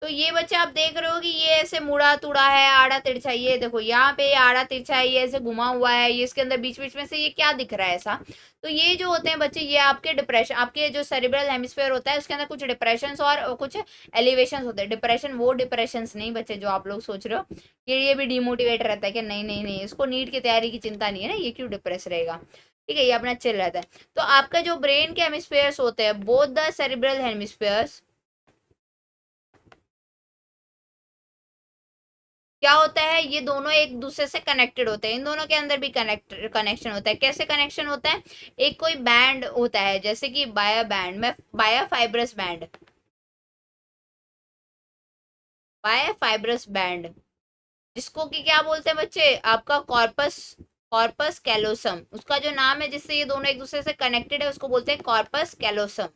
तो ये बच्चे आप देख रहे हो कि ये ऐसे मुड़ा तुड़ा है, आड़ा तिरछा, ये देखो यहाँ पे ये आड़ा तिरछा है, ये ऐसे घुमा हुआ है, ये इसके अंदर बीच बीच में से ये क्या दिख रहा है ऐसा, तो ये जो होते हैं बच्चे ये आपके डिप्रेशन, आपके जो सेरिब्रल हेमिस्फेयर होता है उसके अंदर कुछ डिप्रेशन और कुछ एलिवेशन होते हैं। डिप्रेशन वो डिप्रेशन नहीं बच्चे जो आप लोग सोच रहे हो कि ये भी डिमोटिवेट रहता है कि नहीं नहीं नहीं, इसको नीट की तैयारी की चिंता नहीं है ना, ये क्यों डिप्रेस रहेगा। ठीक है, ये अपना चिल रहता है। तो आपका जो ब्रेन के हेमिस्फेयर्स होते हैं, बोथ द सेरिब्रल हेमिस्फेयर्स क्या होता है, ये दोनों एक दूसरे से कनेक्टेड होते हैं, इन दोनों के अंदर भी कनेक्शन होता है। कैसे कनेक्शन होता है, एक कोई बैंड होता है जैसे कि बाया बैंड में, बाया फाइब्रस बैंड, बाया फाइब्रस बैंड, जिसको कि क्या बोलते हैं बच्चे, आपका कॉर्पस, कॉर्पस कैलोसम, उसका जो नाम है जिससे ये दोनों एक दूसरे से कनेक्टेड है उसको बोलते हैं कॉर्पस कैलोसम।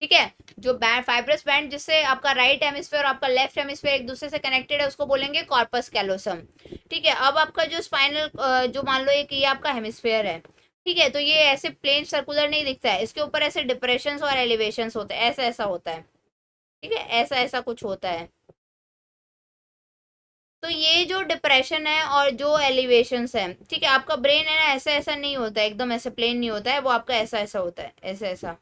ठीक है, जो बैंड फाइब्रस बैंड जिससे आपका राइट हेमिस्फेयर और आपका लेफ्ट हेमिस्फेयर एक दूसरे से कनेक्टेड है उसको बोलेंगे कॉर्पस कैलोसम। ठीक है, अब आपका जो स्पाइनल जो मान लो एक ये आपका हेमिस्फेयर है, ठीक है, तो ये ऐसे प्लेन सर्कुलर नहीं दिखता है, इसके ऊपर ऐसे डिप्रेशन और एलिवेशन होते हैं, ऐसा ऐसा होता है। ठीक है, ऐसा ऐसा कुछ होता है। तो ये जो डिप्रेशन है और जो एलिवेशंस है, ठीक है, आपका ब्रेन है ना ऐसा ऐसा नहीं होता है, एकदम ऐसे प्लेन नहीं होता है, वो आपका ऐसा ऐसा होता है, ऐसा ऐसा।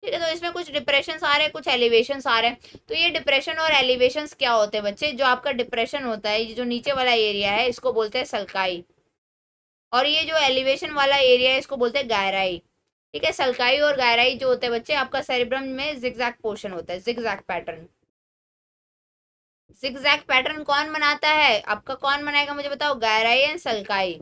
ठीक है। तो इसमें कुछ डिप्रेशन आ रहे हैं, कुछ एलिवेशन आ रहे हैं। तो ये डिप्रेशन और एलिवेशन क्या होते हैं बच्चे? जो आपका डिप्रेशन होता है, ये जो नीचे वाला एरिया है, इसको बोलते हैं सल्काई। और ये जो एलिवेशन वाला एरिया है, इसको बोलते हैं गहराई। ठीक है। सल्काई और गहराई जो होते हैं बच्चे, आपका सेरिब्रम में जिगजैग पोर्शन होता है, जिगजैग पैटर्न। जिगजैग पैटर्न कौन बनाता है आपका? कौन बनाएगा मुझे बताओ? गहराई एंड सल्काई।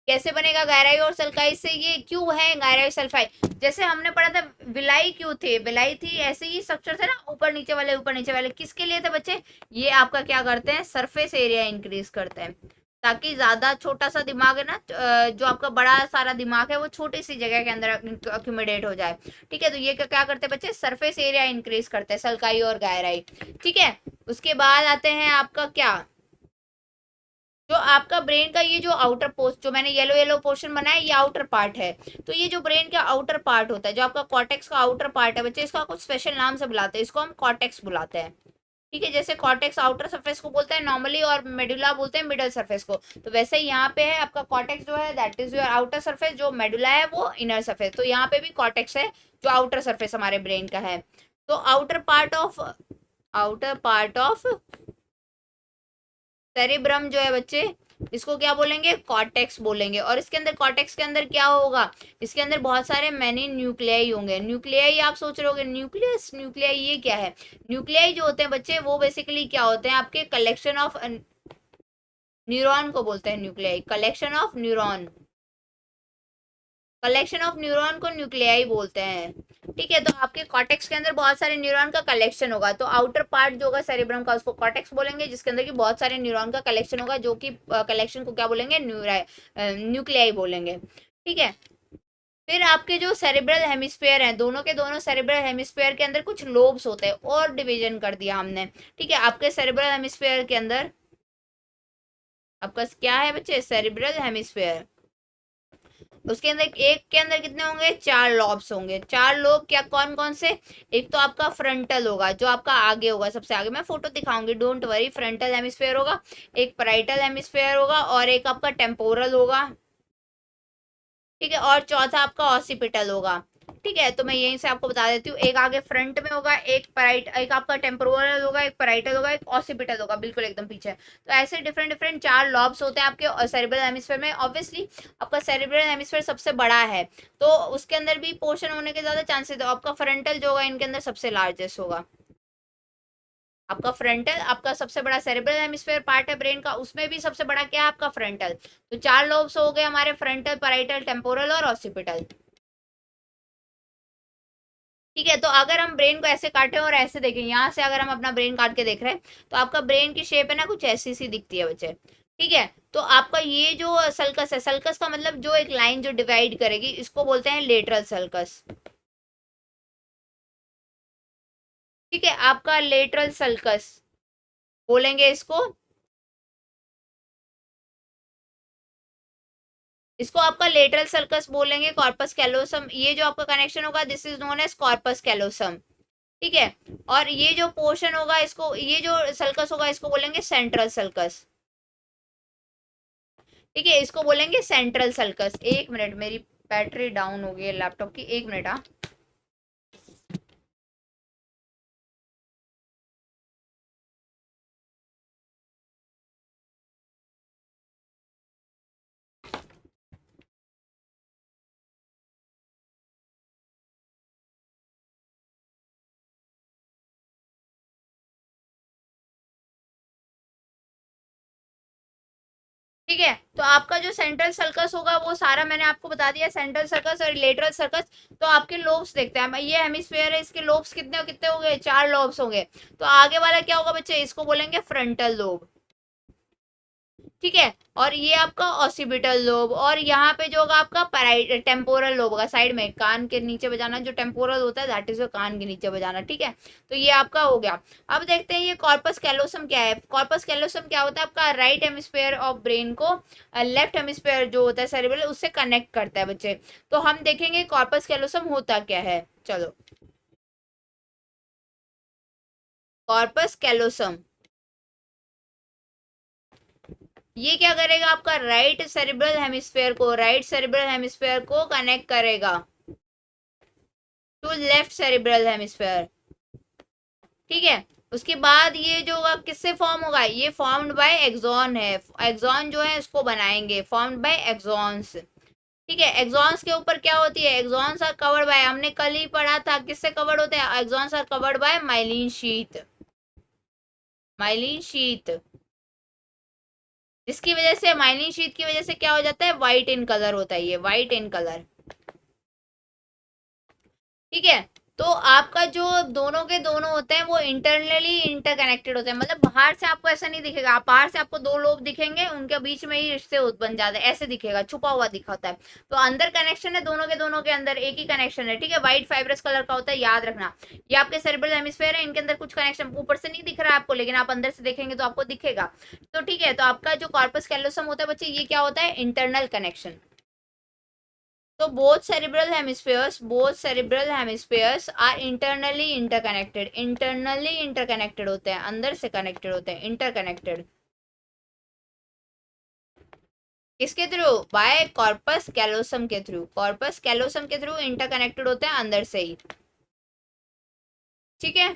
कैसे बनेगा गहराई और सल्काई से? ये क्यों है गहराई सल्फाई? जैसे हमने पढ़ा था, विलाई क्यों थे? विलाई थी, ऐसे ही स्ट्रक्चर थे ना, ऊपर नीचे वाले ऊपर नीचे वाले। किसके लिए थे बच्चे? ये आपका क्या करते हैं, सरफेस एरिया इंक्रीज करते हैं, ताकि ज्यादा छोटा सा दिमाग है ना, जो आपका बड़ा सारा दिमाग है वो छोटी सी जगह के अंदर अक्यूमुलेट हो जाए। ठीक है। तो ये क्या करते हैं बच्चे? सरफेस एरिया इंक्रीज करते हैं, सल्काई और गहराई। ठीक है। उसके बाद आते हैं आपका क्या, जो आपका ब्रेन का ये जो आउटर पोस्ट, जो मैंने येलो येलो पोर्शन बनाया, ये आउटर पार्ट है। तो ये जो ब्रेन का आउटर पार्ट होता है, जो आपका कॉर्टेक्स का आउटर पार्ट है बच्चे, इसका कुछ स्पेशल नाम से बुलाते हैं, इसको हम कॉर्टेक्स बुलाते हैं। ठीक है। जैसे कॉर्टेक्स आउटर सरफेस को बोलते हैं नॉर्मली, और मेडुला बोलते हैं मिडल सरफेस को। तो वैसे ही यहाँ पे है आपका कॉर्टेक्स जो है, that is your outer surface, जो मेडुला है वो इनर सरफेस। तो यहाँ पे भी कॉर्टेक्स है, जो आउटर सरफेस हमारे ब्रेन का है। तो आउटर पार्ट ऑफ सेरिब्रम जो है बच्चे, इसको क्या बोलेंगे? कॉर्टेक्स बोलेंगे। और इसके अंदर, कॉर्टेक्स के अंदर क्या होगा? इसके अंदर बहुत सारे मैनी न्यूक्लियाई होंगे। न्यूक्लियाई आप सोच रहे होगे, न्यूक्लियस, न्यूक्लियाई ये क्या है? न्यूक्लियाई जो होते हैं बच्चे, वो बेसिकली क्या होते हैं? आपके कलेक्शन ऑफ न्यूरॉन को बोलते हैं nuclei, collection of neuron. Collection of neuron को न्यूक्लियाई बोलते हैं। ठीक है। तो आपके कॉर्टेक्स के अंदर बहुत सारे न्यूरॉन का कलेक्शन होगा, तो आउटर पार्ट जो होगा सेरिब्रम का, उसको कॉर्टेक्स बोलेंगे, जिसके अंदर की बहुत सारे न्यूरॉन का कलेक्शन होगा, जो कि कलेक्शन को क्या बोलेंगे? न्यूक्लियाई बोलेंगे। ठीक है। फिर आपके जो सेरिब्रल हेमिस्फेयर हैं, दोनों के दोनों सेरिब्रल हेमिस्फेयर के अंदर कुछ लोब्स होते हैं, और डिवीजन कर दिया हमने। ठीक है। आपके सेरिब्रल हेमिस्फेयर के अंदर आपका क्या है बच्चे? Cerebral hemisphere. उसके अंदर एक के अंदर कितने होंगे? 4 लॉब्स होंगे। 4 लोब क्या, कौन कौन से? एक तो आपका फ्रंटल होगा, जो आपका आगे होगा, सबसे आगे। मैं फोटो दिखाऊंगी, डोंट वरी। फ्रंटल हेमिस्फेयर होगा, एक पैराइटल हेमिस्फेयर होगा, और एक आपका टेम्पोरल होगा। ठीक है। और चौथा आपका ऑसिपिटल होगा। ठीक है। तो मैं यहीं से आपको बता देती हूँ, एक आगे फ्रंट में होगा, एक आपका टेम्पोरल होगा, एक पैराइटल होगा, एक ऑसिपिटल होगा, बिल्कुल एकदम पीछे। तो ऐसे डिफरेंट डिफरेंट 4 लॉब्स होते हैं आपके सेरिब्रल हेमिस्फेयर में। ऑब्वियसली आपका सेरिब्रल हेमिस्फेयर सबसे बड़ा है, तो उसके अंदर भी पोर्शन होने के ज्यादा चांसेस है। आपका फ्रंटल जो होगा इनके अंदर सबसे लार्जेस्ट होगा। आपका फ्रंटल, आपका सबसे बड़ा सेरेब्रल हेमिस्फेयर पार्ट है ब्रेन का, उसमें भी सबसे बड़ा क्या है? आपका फ्रंटल। तो 4 लोब्स हो गए हमारे, फ्रंटल, पैराइटल, टेम्पोरल और ऑसिपिटल। ठीक है। तो अगर हम ब्रेन को ऐसे काटें और ऐसे देखें, यहाँ से अगर हम अपना ब्रेन काट के देख रहे हैं, तो आपका ब्रेन की शेप है ना, कुछ ऐसी सी दिखती है बच्चे। ठीक है। तो आपका ये जो सल्कस है, सल्कस का मतलब जो एक लाइन जो डिवाइड करेगी, इसको बोलते हैं लेटरल सल्कस। ठीक है। आपका लेटरल सल्कस बोलेंगे इसको। इसको आपका लेटरल सर्कस बोलेंगे, कॉर्पस कैलोसम। ये जो आपका कनेक्शन होगा, this is known as corpus callosum. ठीक है। और ये जो पोर्शन होगा, इसको, ये जो सर्कस होगा, इसको बोलेंगे सेंट्रल सर्कस। ठीक है। इसको बोलेंगे सेंट्रल सर्कस। एक मिनट, मेरी बैटरी डाउन हो गई है लैपटॉप की, एक मिनट। हाँ। ठीक है। तो आपका जो सेंट्रल सर्कस होगा, वो सारा मैंने आपको बता दिया, सेंट्रल सर्कस और लेटरल सर्कस। तो आपके लोब्स देखते हैं, ये हेमिस्फेयर है, इसके लोब्स कितने कितने हो गए? 4 लोब्स हो गए। तो आगे वाला क्या होगा बच्चे? इसको बोलेंगे फ्रंटल लोब। ठीक है। और ये आपका ऑसिपिटल लोब, और यहाँ पे जो होगा आपका टेम्पोरल लोब होगा, साइड में कान के नीचे बजाना, जो टेम्पोरल होता है दैट इज कान के नीचे बजाना। ठीक है। तो ये आपका हो गया। अब देखते हैं ये कॉर्पस कैलोसम क्या है। कॉर्पस कैलोसम क्या होता है? आपका राइट हेमिस्फेयर ऑफ ब्रेन को लेफ्ट हेमिस्फेयर जो होता है सेरेब्रल, उससे कनेक्ट करता है बच्चे। तो हम देखेंगे कॉर्पस कैलोसम होता क्या है। चलो, कॉर्पस कैलोसम ये क्या करेगा? आपका राइट सेरिब्रल हेमिस्फेयर को कनेक्ट करेगा। टू लेफ्ट सेरिब्रल हेमिस्फेयर, ठीक है। उसके बाद ये जो होगा किससे फॉर्म होगा, ये फॉर्म्ड बाय एक्सॉन है, एक्सॉन जो है इसको बनाएंगे, फॉर्म्ड बाय एक्सॉन्स, ठीक है। एक्सॉन्स के ऊपर क्या होती है, एक्सॉन्स आर कवर्ड बाय, हमने कल ही पढ़ा था किससे कवर्ड होते हैं, axons are covered by myelin sheath, myelin sheath, जिसकी वजह से माइलिन शीथ की वजह से क्या हो जाता है, व्हाइट इन कलर होता है, ये व्हाइट इन कलर, ठीक है। तो आपका जो दोनों के दोनों होते हैं वो इंटरनली इंटरकनेक्टेड होते हैं, मतलब बाहर से आपको ऐसा नहीं दिखेगा, आप बाहर से आपको दो लोग दिखेंगे उनके बीच में ही रिश्ते बन जाते हैं, ऐसे दिखेगा, छुपा हुआ दिखाता है। तो अंदर कनेक्शन है, दोनों के अंदर एक ही कनेक्शन है, ठीक है। व्हाइट फाइब्रस कलर का होता है, याद रखना। ये आपके सेरेब्रल हेमिस्फेयर है, इनके अंदर कुछ कनेक्शन ऊपर से नहीं दिख रहा है आपको, लेकिन आप अंदर से देखेंगे तो आपको दिखेगा। तो ठीक है, तो आपका जो कॉर्पस कैलोसम होता है बच्चे, ये क्या होता है, इंटरनल कनेक्शन। तो both cerebral hemispheres are internally interconnected होते हैं, अंदर से कनेक्टेड होते हैं, इंटरकनेक्टेड। किसके थ्रू, बाय कॉर्पस कैलोसम के थ्रू, कॉर्पस कैलोसम के थ्रू इंटरकनेक्टेड होते हैं अंदर से ही, ठीक है।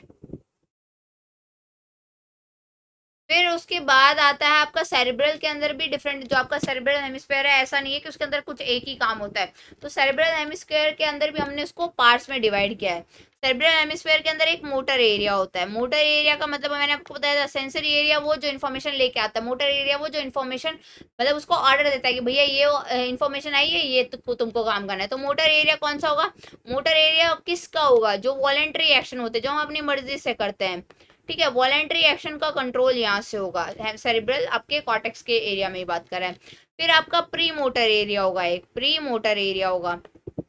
फिर उसके बाद आता है आपका सेरेब्रल के अंदर भी डिफरेंट, जो आपका सेरेब्रल हेमिस्फीयर है ऐसा नहीं है कि उसके अंदर कुछ एक ही काम होता है। तो सेरेब्रल हेमिस्फीयर के अंदर भी हमने उसको पार्ट्स में डिवाइड किया है। सेरेब्रल हेमिस्फीयर के अंदर एक मोटर एरिया होता है, मोटर एरिया का मतलब मैंने आपको बताया था, सेंसरी एरिया वो जो इन्फॉर्मेशन लेके आता है, मोटर एरिया वो जो इन्फॉर्मेशन मतलब उसको ऑर्डर देता है कि भैया ये इन्फॉर्मेशन आई है, ये तुमको काम करना है। तो मोटर एरिया कौन सा होगा, मोटर एरिया किसका होगा, जो वॉलेंट्री एक्शन होते हैं, जो हम अपनी मर्जी से करते हैं, ठीक है। वॉलेंट्री एक्शन का कंट्रोल यहाँ से होगा, सेरिब्रल आपके कॉर्टेक्स के एरिया में ही बात कर रहे हैं। फिर आपका प्री मोटर एरिया होगा, एक प्री मोटर एरिया होगा,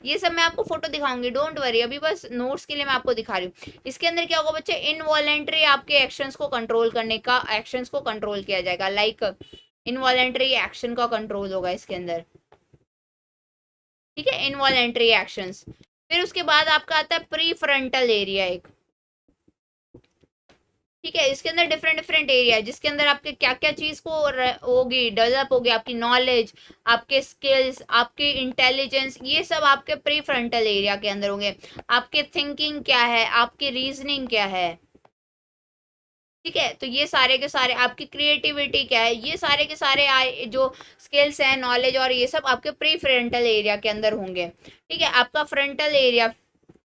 ये सब मैं आपको फोटो दिखाऊंगी, डोंट वरी, अभी बस नोट्स के लिए मैं आपको दिखा रही हूँ। इसके अंदर क्या होगा बच्चे, इनवॉलेंट्री आपके एक्शंस को कंट्रोल करने का, एक्शंस को कंट्रोल किया जाएगा, लाइक इनवॉलेंट्री एक्शन का कंट्रोल होगा इसके अंदर, ठीक है, इनवॉलेंट्री एक्शंस। फिर उसके बाद आपका आता है प्री फ्रंटल एरिया एक, ठीक है। इसके अंदर डिफरेंट डिफरेंट एरिया है, जिसके अंदर आपके क्या क्या चीज को होगी, डेवलप होगी, आपकी नॉलेज, आपके स्किल्स, आपकी इंटेलिजेंस, ये सब आपके प्री फ्रंटल एरिया के अंदर होंगे। आपके थिंकिंग क्या है, आपकी रीजनिंग क्या है, ठीक है। तो ये सारे के सारे, आपकी क्रिएटिविटी क्या है, ये सारे के सारे जो स्किल्स हैं, नॉलेज और ये सब आपके प्री फ्रंटल एरिया के अंदर होंगे, ठीक है। आपका फ्रंटल एरिया,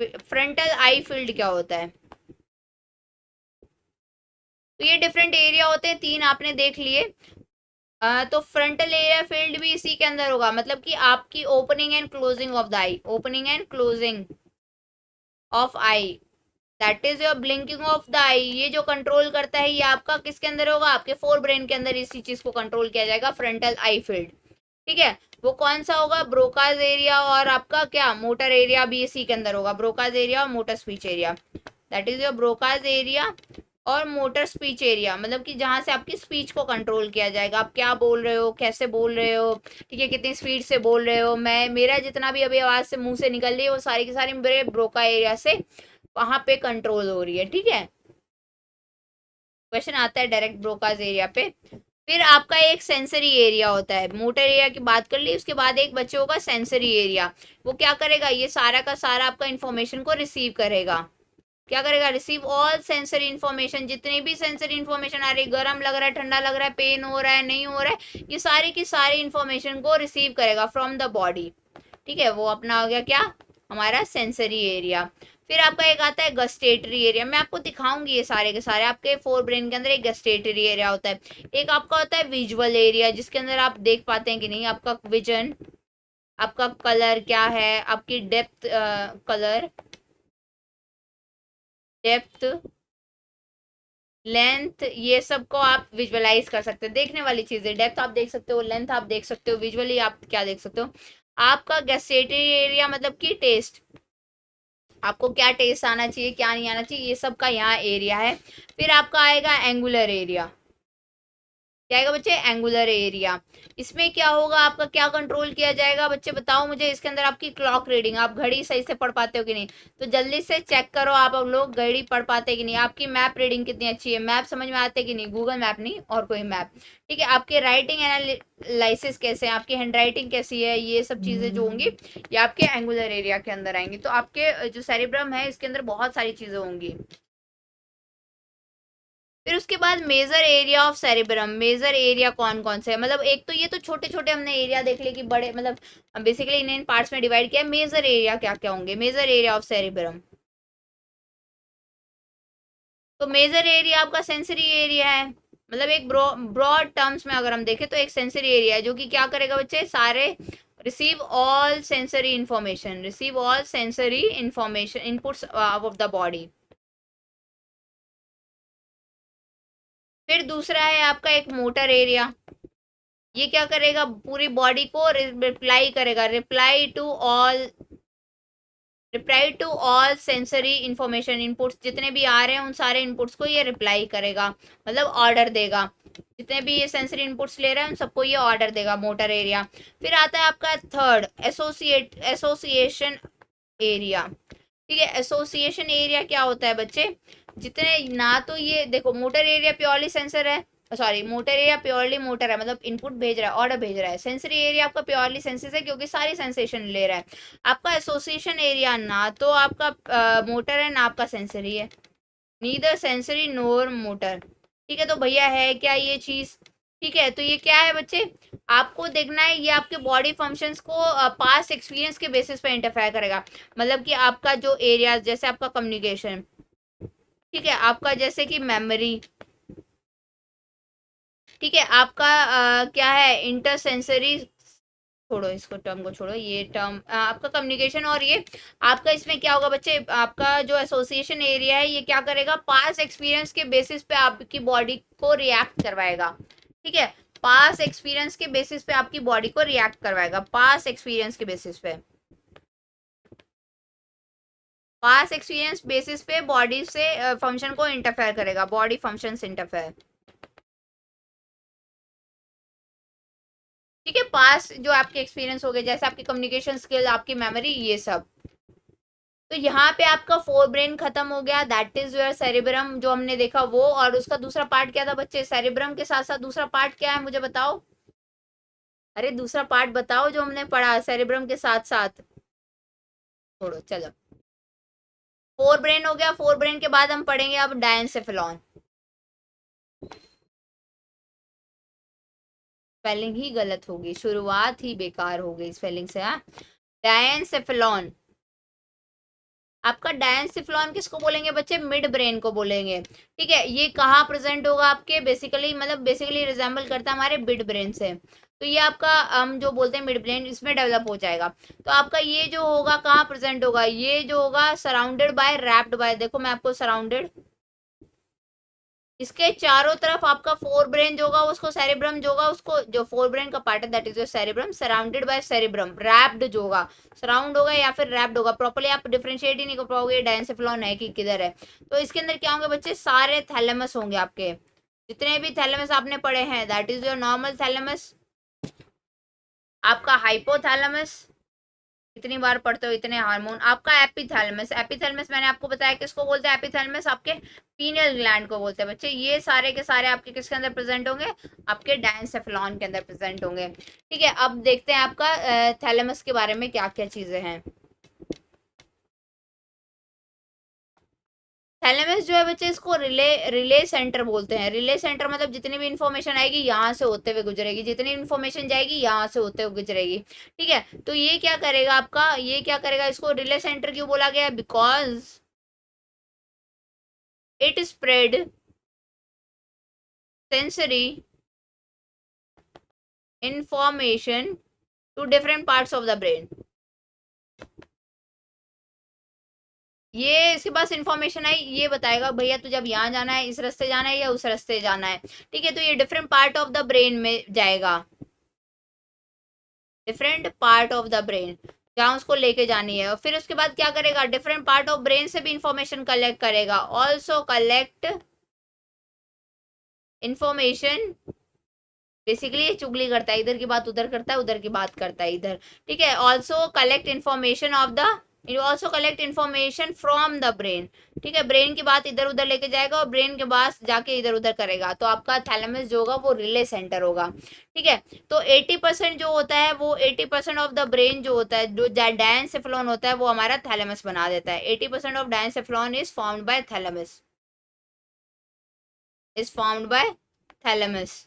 फ्रंटल आई फील्ड क्या होता है, तो ये डिफरेंट एरिया होते हैं, तीन आपने देख लिए। तो फ्रंटल एरिया फील्ड भी इसी के अंदर होगा, मतलब कि आपकी opening and closing of the eye, opening and closing of eye, that is your blinking of the eye, ये जो कंट्रोल करता है ये आपका किसके अंदर होगा, आपके फोर ब्रेन के अंदर इसी चीज को कंट्रोल किया जाएगा, फ्रंटल आई फील्ड, ठीक है। वो कौन सा होगा, ब्रोकाज एरिया, और आपका क्या मोटर एरिया भी इसी के अंदर होगा, ब्रोकाज एरिया और motor speech area, that is your Broca's area और मोटर स्पीच एरिया, मतलब कि जहां से आपकी स्पीच को कंट्रोल किया जाएगा, आप क्या बोल रहे हो, कैसे बोल रहे हो, ठीक है, कितनी स्पीड से बोल रहे हो, मैं मेरा जितना भी अभी आवाज से मुंह से निकल रही है वो सारी की सारी मेरे ब्रोका एरिया से वहां पे कंट्रोल हो रही है, ठीक है। क्वेश्चन आता है डायरेक्ट ब्रोकाज एरिया पे। फिर आपका एक सेंसरी एरिया होता है, मोटर एरिया की बात कर ली, उसके बाद एक बच्चे होगा सेंसरी एरिया, वो क्या करेगा, ये सारा का सारा आपका इंफॉर्मेशन को रिसीव करेगा, क्या करेगा, रिसीव ऑल सेंसरी इन्फॉर्मेशन, जितनी भी सेंसरी इन्फॉर्मेशन आ रही, गर्म लग रहा है, ठंडा लग रहा है, पेन हो रहा है, नहीं हो रहा है, ये सारी की सारी इन्फॉर्मेशन को रिसीव करेगा फ्रॉम द बॉडी, ठीक है। वो अपना हो गया क्या, हमारा सेंसरी एरिया। फिर आपका एक आता है गस्टेटरी एरिया, मैं आपको दिखाऊंगी ये सारे के सारे, आपके फोर ब्रेन के अंदर एक गस्टेटरी एरिया होता है। एक आपका होता है विजुअल एरिया, जिसके अंदर आप देख पाते हैं कि नहीं, आपका विजन, आपका कलर क्या है, आपकी डेप्थ, कलर, डेप्थ, लेंथ, ये सब को आप विजुअलाइज कर सकते हैं, देखने वाली चीजें, डेप्थ आप देख सकते हो, लेंथ आप देख सकते हो, विजुअली आप क्या देख सकते हो। आपका गैस्ट्रेटरी एरिया मतलब कि टेस्ट, आपको क्या टेस्ट आना चाहिए, क्या नहीं आना चाहिए, ये सब का यहाँ एरिया है। फिर आपका आएगा एंगुलर एरिया, क्या आएगा बच्चे, एंगुलर एरिया। इसमें क्या होगा, आपका क्या कंट्रोल किया जाएगा बच्चे, बताओ मुझे। इसके अंदर आपकी क्लॉक रीडिंग, आप घड़ी सही से पढ़ पाते हो कि नहीं, तो जल्दी से चेक करो आप लोग घड़ी पढ़ पाते कि नहीं। आपकी मैप रीडिंग कितनी अच्छी है, मैप समझ में आते कि नहीं, गूगल मैप नहीं और कोई मैप, ठीक है। आपके राइटिंग एनालिसिस कैसे है, आपकी हैंड राइटिंग कैसी है, ये सब चीजें जो होंगी ये आपके एंगुलर एरिया के अंदर आएंगी। तो आपके जो सेरिब्रम है इसके अंदर बहुत सारी चीजें होंगी। फिर उसके बाद major area of cerebrum, major area कौन कौन से है, मतलब एक तो ये तो छोटे छोटे हमने एरिया देख लिए कि बड़े, मतलब बेसिकली इन पार्ट्स में डिवाइड किया है। मेजर एरिया क्या क्या होंगे, मेजर एरिया ऑफ सेरिब्रम, तो मेजर एरिया आपका सेंसरी एरिया है। मतलब एक ब्रॉड टर्म्स में अगर हम देखें तो एक सेंसरी एरिया है जो कि क्या करेगा बच्चे, सारे receive all sensory information, receive all sensory information inputs of the body. फिर दूसरा है आपका एक मोटर एरिया, ये क्या करेगा, पूरी बॉडी को रिप्लाई करेगा, reply to all sensory information inputs, जितने भी आ रहे हैं उन सारे इनपुट्स को ये रिप्लाई करेगा, मतलब ऑर्डर देगा। जितने भी ये सेंसरी इनपुट्स ले रहे हैं उन सबको ये ऑर्डर देगा, मोटर एरिया। फिर आता है आपका थर्ड, एसोसिएशन एरिया, ठीक है। एसोसिएशन एरिया क्या होता है बच्चे, जितने ना तो ये देखो, मोटर एरिया प्योरली सेंसर है, sorry motor area purely motor है, मतलब इनपुट भेज रहा है, ऑर्डर भेज रहा है। सेंसरी एरिया आपका प्योरली सेंसेस है क्योंकि सारी सेंसेशन ले रहा है। आपका एसोसिएशन एरिया ना तो आपका मोटर है ना आपका सेंसरी है, नीदर सेंसरी नोर मोटर, ठीक है। तो भैया है क्या ये चीज, ठीक है। तो ये क्या है बच्चे, आपको देखना है, ये आपके बॉडी फंक्शंस को पास्ट एक्सपीरियंस के बेसिस पे इंटरफेयर करेगा। मतलब कि आपका जो एरिया, जैसे आपका कम्युनिकेशन, ठीक है, आपका जैसे कि मेमोरी, ठीक है, आपका क्या है इंटरसेंसरी, छोड़ो इसको, टर्म को छोड़ो, ये टर्म आपका कम्युनिकेशन। और ये आपका इसमें क्या होगा बच्चे, आपका जो एसोसिएशन एरिया है ये क्या करेगा, पास्ट एक्सपीरियंस के बेसिस पे आपकी बॉडी को रिएक्ट करवाएगा, ठीक है। पास्ट एक्सपीरियंस के बेसिस पे आपकी बॉडी को रिएक्ट करवाएगा, पास्ट एक्सपीरियंस के बेसिस पे, पास्ट एक्सपीरियंस बेसिस पे बॉडी से फंक्शन को इंटरफेयर करेगा, बॉडी फंक्शंस इंटरफेयर, ठीक है। पास्ट जो आपके एक्सपीरियंस हो गए, जैसे आपकी कम्युनिकेशन स्किल, आपकी मेमोरी, ये सब। तो यहाँ पे आपका फोर ब्रेन खत्म हो गया, दैट इज योर सेरिब्रम जो हमने देखा वो। और उसका दूसरा पार्ट क्या था बच्चे, सेरिब्रम के साथ साथ दूसरा पार्ट क्या है मुझे बताओ, अरे दूसरा पार्ट बताओ जो हमने पढ़ा सेरिब्रम के साथ साथ, छोड़ो चलो। फोर ब्रेन हो गया, फोर ब्रेन के बाद हम पढ़ेंगे अब डायनसेफेलॉन। स्पेलिंग ही गलत होगी, शुरुआत ही बेकार हो गई स्पेलिंग से, हाँ। डायनसेफेलॉन, आपका डायनसिफ्लॉन किसको बोलेंगे बच्चे, मिड ब्रेन को बोलेंगे, ठीक है। ये कहाँ प्रेजेंट होगा आपके, बेसिकली मतलब बेसिकली रिजेंबल करता है हमारे मिड ब्रेन से। तो ये आपका हम जो बोलते हैं मिड ब्रेन, इसमें डेवलप हो जाएगा। तो आपका ये जो होगा कहाँ प्रेजेंट होगा, ये जो होगा सराउंडेड बाय, रैप्ड बाय, देखो मैं आपको सराउंडेड, इसके चारों तरफ आपका फोर ब्रेन जो होगा उसको सेरिब्रम जो होगा उसको, जो फोर ब्रेन का पार्ट है that is your cerebrum, surrounded by cerebrum, wrapped जो होगा, सराउंड होगा या फिर रैप्ड होगा, प्रॉपर्ली आप डिफरेंशिएट ही नहीं कर पाओगे डायनसेफेलॉन है कि किधर है। तो इसके अंदर क्या होंगे बच्चे, सारे थैलेमस होंगे आपके, जितने भी थैलेमस आपने पढ़े हैं, that is your normal thalamus, आपका हाइपोथैलेमस, इतनी बार पढ़ते हो इतने हार्मोन, आपका एपिथैलेमस, एपिथैलेमस मैंने आपको बताया किसको बोलते हैं, एपिथैलेमस आपके पीनियल ग्लैंड को बोलते हैं बच्चे। ये सारे के सारे आपके किसके अंदर प्रेजेंट होंगे, आपके डायनसेफेलॉन के अंदर प्रेजेंट होंगे, ठीक है। अब देखते हैं आपका थैलेमस के बारे में क्या क्या चीजें हैं। थैलेमस जो है बच्चे, इसको रिले रिले सेंटर बोलते हैं। रिले सेंटर मतलब जितनी भी इंफॉर्मेशन आएगी यहाँ से होते हुए गुजरेगी, जितनी इंफॉर्मेशन जाएगी यहाँ से होते हुए गुजरेगी, ठीक है। तो ये क्या करेगा आपका, ये क्या करेगा, इसको रिले सेंटर क्यों बोला गया, because it spread sensory information to different parts of the brain. ये इसके पास इंफॉर्मेशन आई, ये बताएगा भैया तुझे अब यहाँ जाना है, इस रास्ते जाना है या उस रास्ते जाना है, ठीक है। तो ये different part of the brain में जाएगा, different part of the brain जहाँ उसको लेके जानी है। और फिर उसके बाद क्या करेगा, डिफरेंट पार्ट ऑफ ब्रेन से भी इंफॉर्मेशन कलेक्ट करेगा, ऑल्सो कलेक्ट इंफॉर्मेशन बेसिकली ये चुगली करता है, इधर की बात उधर करता है, उधर की बात करता है इधर, ठीक है। Also collect information of the, it also collect information from the brain, ठीक है। ब्रेन की बात इधर उधर लेके जाएगा और ब्रेन के पास जाके इधर उधर करेगा, तो आपका थैलेमस जो होगा वो रिले सेंटर होगा, ठीक है। तो 80% जो होता है वो 80% ऑफ द ब्रेन जो होता है, जो डायनसेफेलॉन होता है वो हमारा थैलेमस बना देता है। 80% of diencephalon is formed by thalamus, is formed by thalamus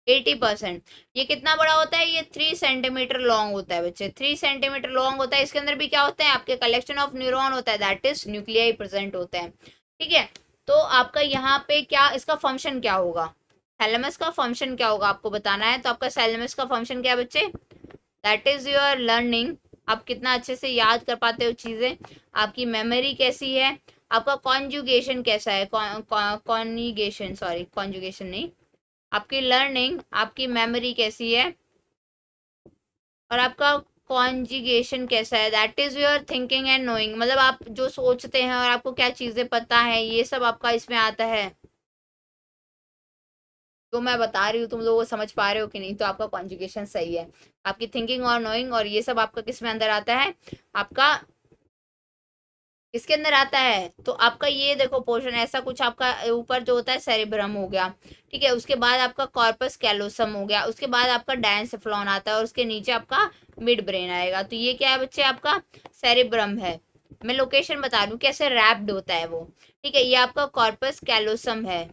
80%। ये कितना बड़ा होता है, ये 3 सेंटीमीटर लॉन्ग होता है बच्चे, 3 सेंटीमीटर लॉन्ग होता है। इसके अंदर भी क्या होता है, आपके कलेक्शन ऑफ न्यूरॉन होता है, दैट इज न्यूक्लियाई प्रेजेंट होते हैं, ठीक है। तो आपका यहाँ पे क्या, इसका फंक्शन क्या होगा, थैलेमस का फंक्शन क्या होगा आपको बताना है। तो आपका थैलेमस का फंक्शन क्या है बच्चे, दैट इज योर लर्निंग, आप कितना अच्छे से याद कर पाते हो चीजें, आपकी मेमोरी कैसी है, आपका कॉन्जुगेशन कैसा है, कॉन्जुगेशन, सॉरी कॉन्जुगेशन नहीं, आपकी लर्निंग, आपकी मेमोरी कैसी है, और आपका कॉन्जिगेशन कैसा है, that is your thinking and knowing, मतलब आप जो सोचते हैं और आपको क्या चीजें पता है, ये सब आपका इसमें आता है। जो मैं बता रही हूँ तुम लोग समझ पा रहे हो कि नहीं, तो आपका कॉन्जुगेशन सही है। आपकी थिंकिंग और नोइंग और ये सब आपका किस में अंदर आता है, आपका इसके अंदर आता है। तो आपका ये देखो पोर्शन ऐसा कुछ, आपका ऊपर जो होता है सेरिब्रम हो गया, ठीक है। उसके बाद आपका कॉर्पस कैलोसम हो गया, उसके बाद आपका डायनसेफेलॉन आता है और उसके नीचे आपका मिड ब्रेन आएगा। तो ये क्या है बच्चे, आपका सेरिब्रम है। मैं लोकेशन बता रही हूँ कैसे रैप्ड होता है वो, ठीक है। ये आपका कॉर्पस कैलोसम है,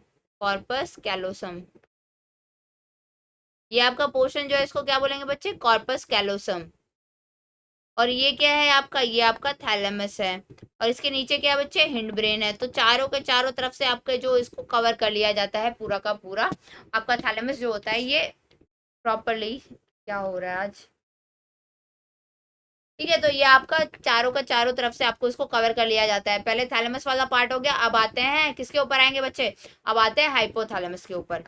कॉर्पस कैलोसम, ये आपका पोर्शन जो है इसको क्या बोलेंगे बच्चे, कॉर्पस कैलोसम। और ये क्या है आपका, ये आपका थैलेमस है, और इसके नीचे क्या है बच्चे, हिंड ब्रेन है। तो चारों के चारों तरफ से आपके जो इसको कवर कर लिया जाता है पूरा का पूरा, आपका थैलेमस जो होता है ये प्रॉपरली, क्या हो रहा है आज, ठीक है। तो ये आपका चारों का चारों तरफ से आपको इसको कवर कर लिया जाता है। पहले थैलेमस वाला पार्ट हो गया, अब आते हैं किसके ऊपर आएंगे बच्चे, अब आते हैं हाइपोथैलेमस के ऊपर।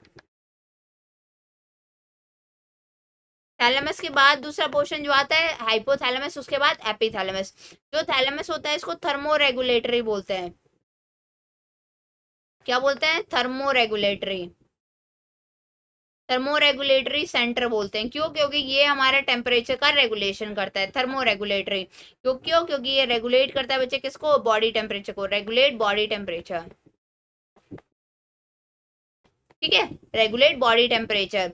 थैलेमस के बाद दूसरा पोर्शन जो आता है हाइपोथैलेमस, उसके बाद एपिथैलेमस। जो थैलेमस होता है इसको थर्मो रेगुलेटरी बोलते हैं, क्या बोलते हैं, thermo regulatory, thermo regulatory centre बोलते हैं। क्यों, क्योंकि ये हमारे टेम्परेचर का रेगुलेशन करता है, थर्मो रेगुलेटरी। क्यों, क्योंकि ये रेगुलेट करता है बच्चे किसको, बॉडी टेम्परेचर को, रेगुलेट बॉडी टेम्परेचर, ठीक है, रेगुलेट बॉडी टेम्परेचर।